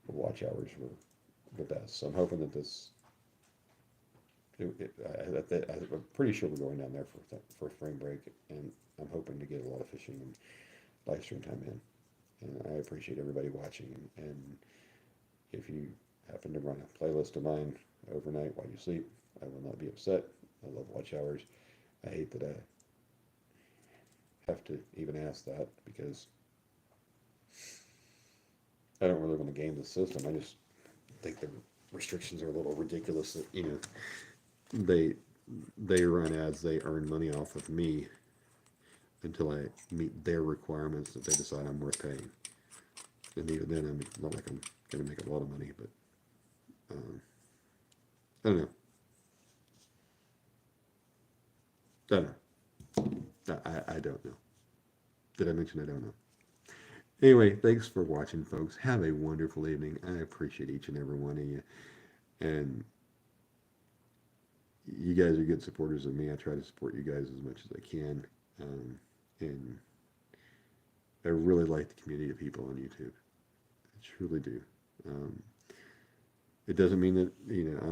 watch hours were the best. So I'm hoping that this. I'm pretty sure we're going down there for spring break, and I'm hoping to get a lot of fishing and live stream time in. And I appreciate everybody watching. And if you happen to run a playlist of mine overnight while you sleep, I will not be upset. I love watch hours. I hate that I have to even ask that, because I don't really want to game the system. I just think the restrictions are a little ridiculous. That they run ads, they earn money off of me until I meet their requirements that they decide I'm worth paying. And even then, I'm not like I'm going to make a lot of money, but I don't know. I don't know. I don't know. Did I mention I don't know? Anyway, thanks for watching, folks. Have a wonderful evening. I appreciate each and every one of you. And you guys are good supporters of me. I try to support you guys as much as I can. And I really like the community of people on YouTube. I truly do. It doesn't mean that,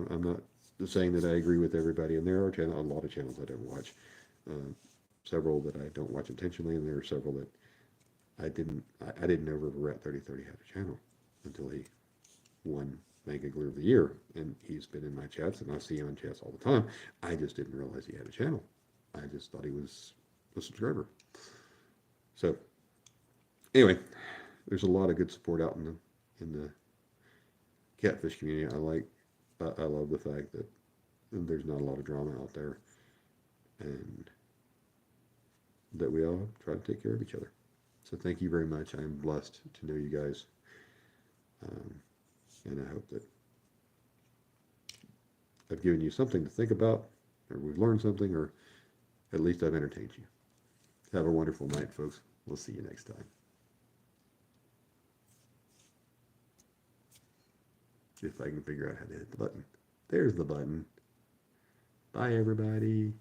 I'm not saying that I agree with everybody. And there are a lot of channels I don't watch. Several that I don't watch intentionally, and there are several that I didn't know River Rat 3030 had a channel until he won Mega Glue of the Year, and he's been in my chats, and I see him in chats all the time. I just didn't realize he had a channel. I just thought he was a subscriber. So anyway, there's a lot of good support out in the catfish community. I love the fact that there's not a lot of drama out there, and that we all try to take care of each other. So thank you very much. I'm blessed to know you guys. And I hope that I've given you something to think about, or we've learned something, or at least I've entertained you. Have a wonderful night, folks. We'll see you next time. If I can figure out how to hit the button. There's the button. Bye, everybody.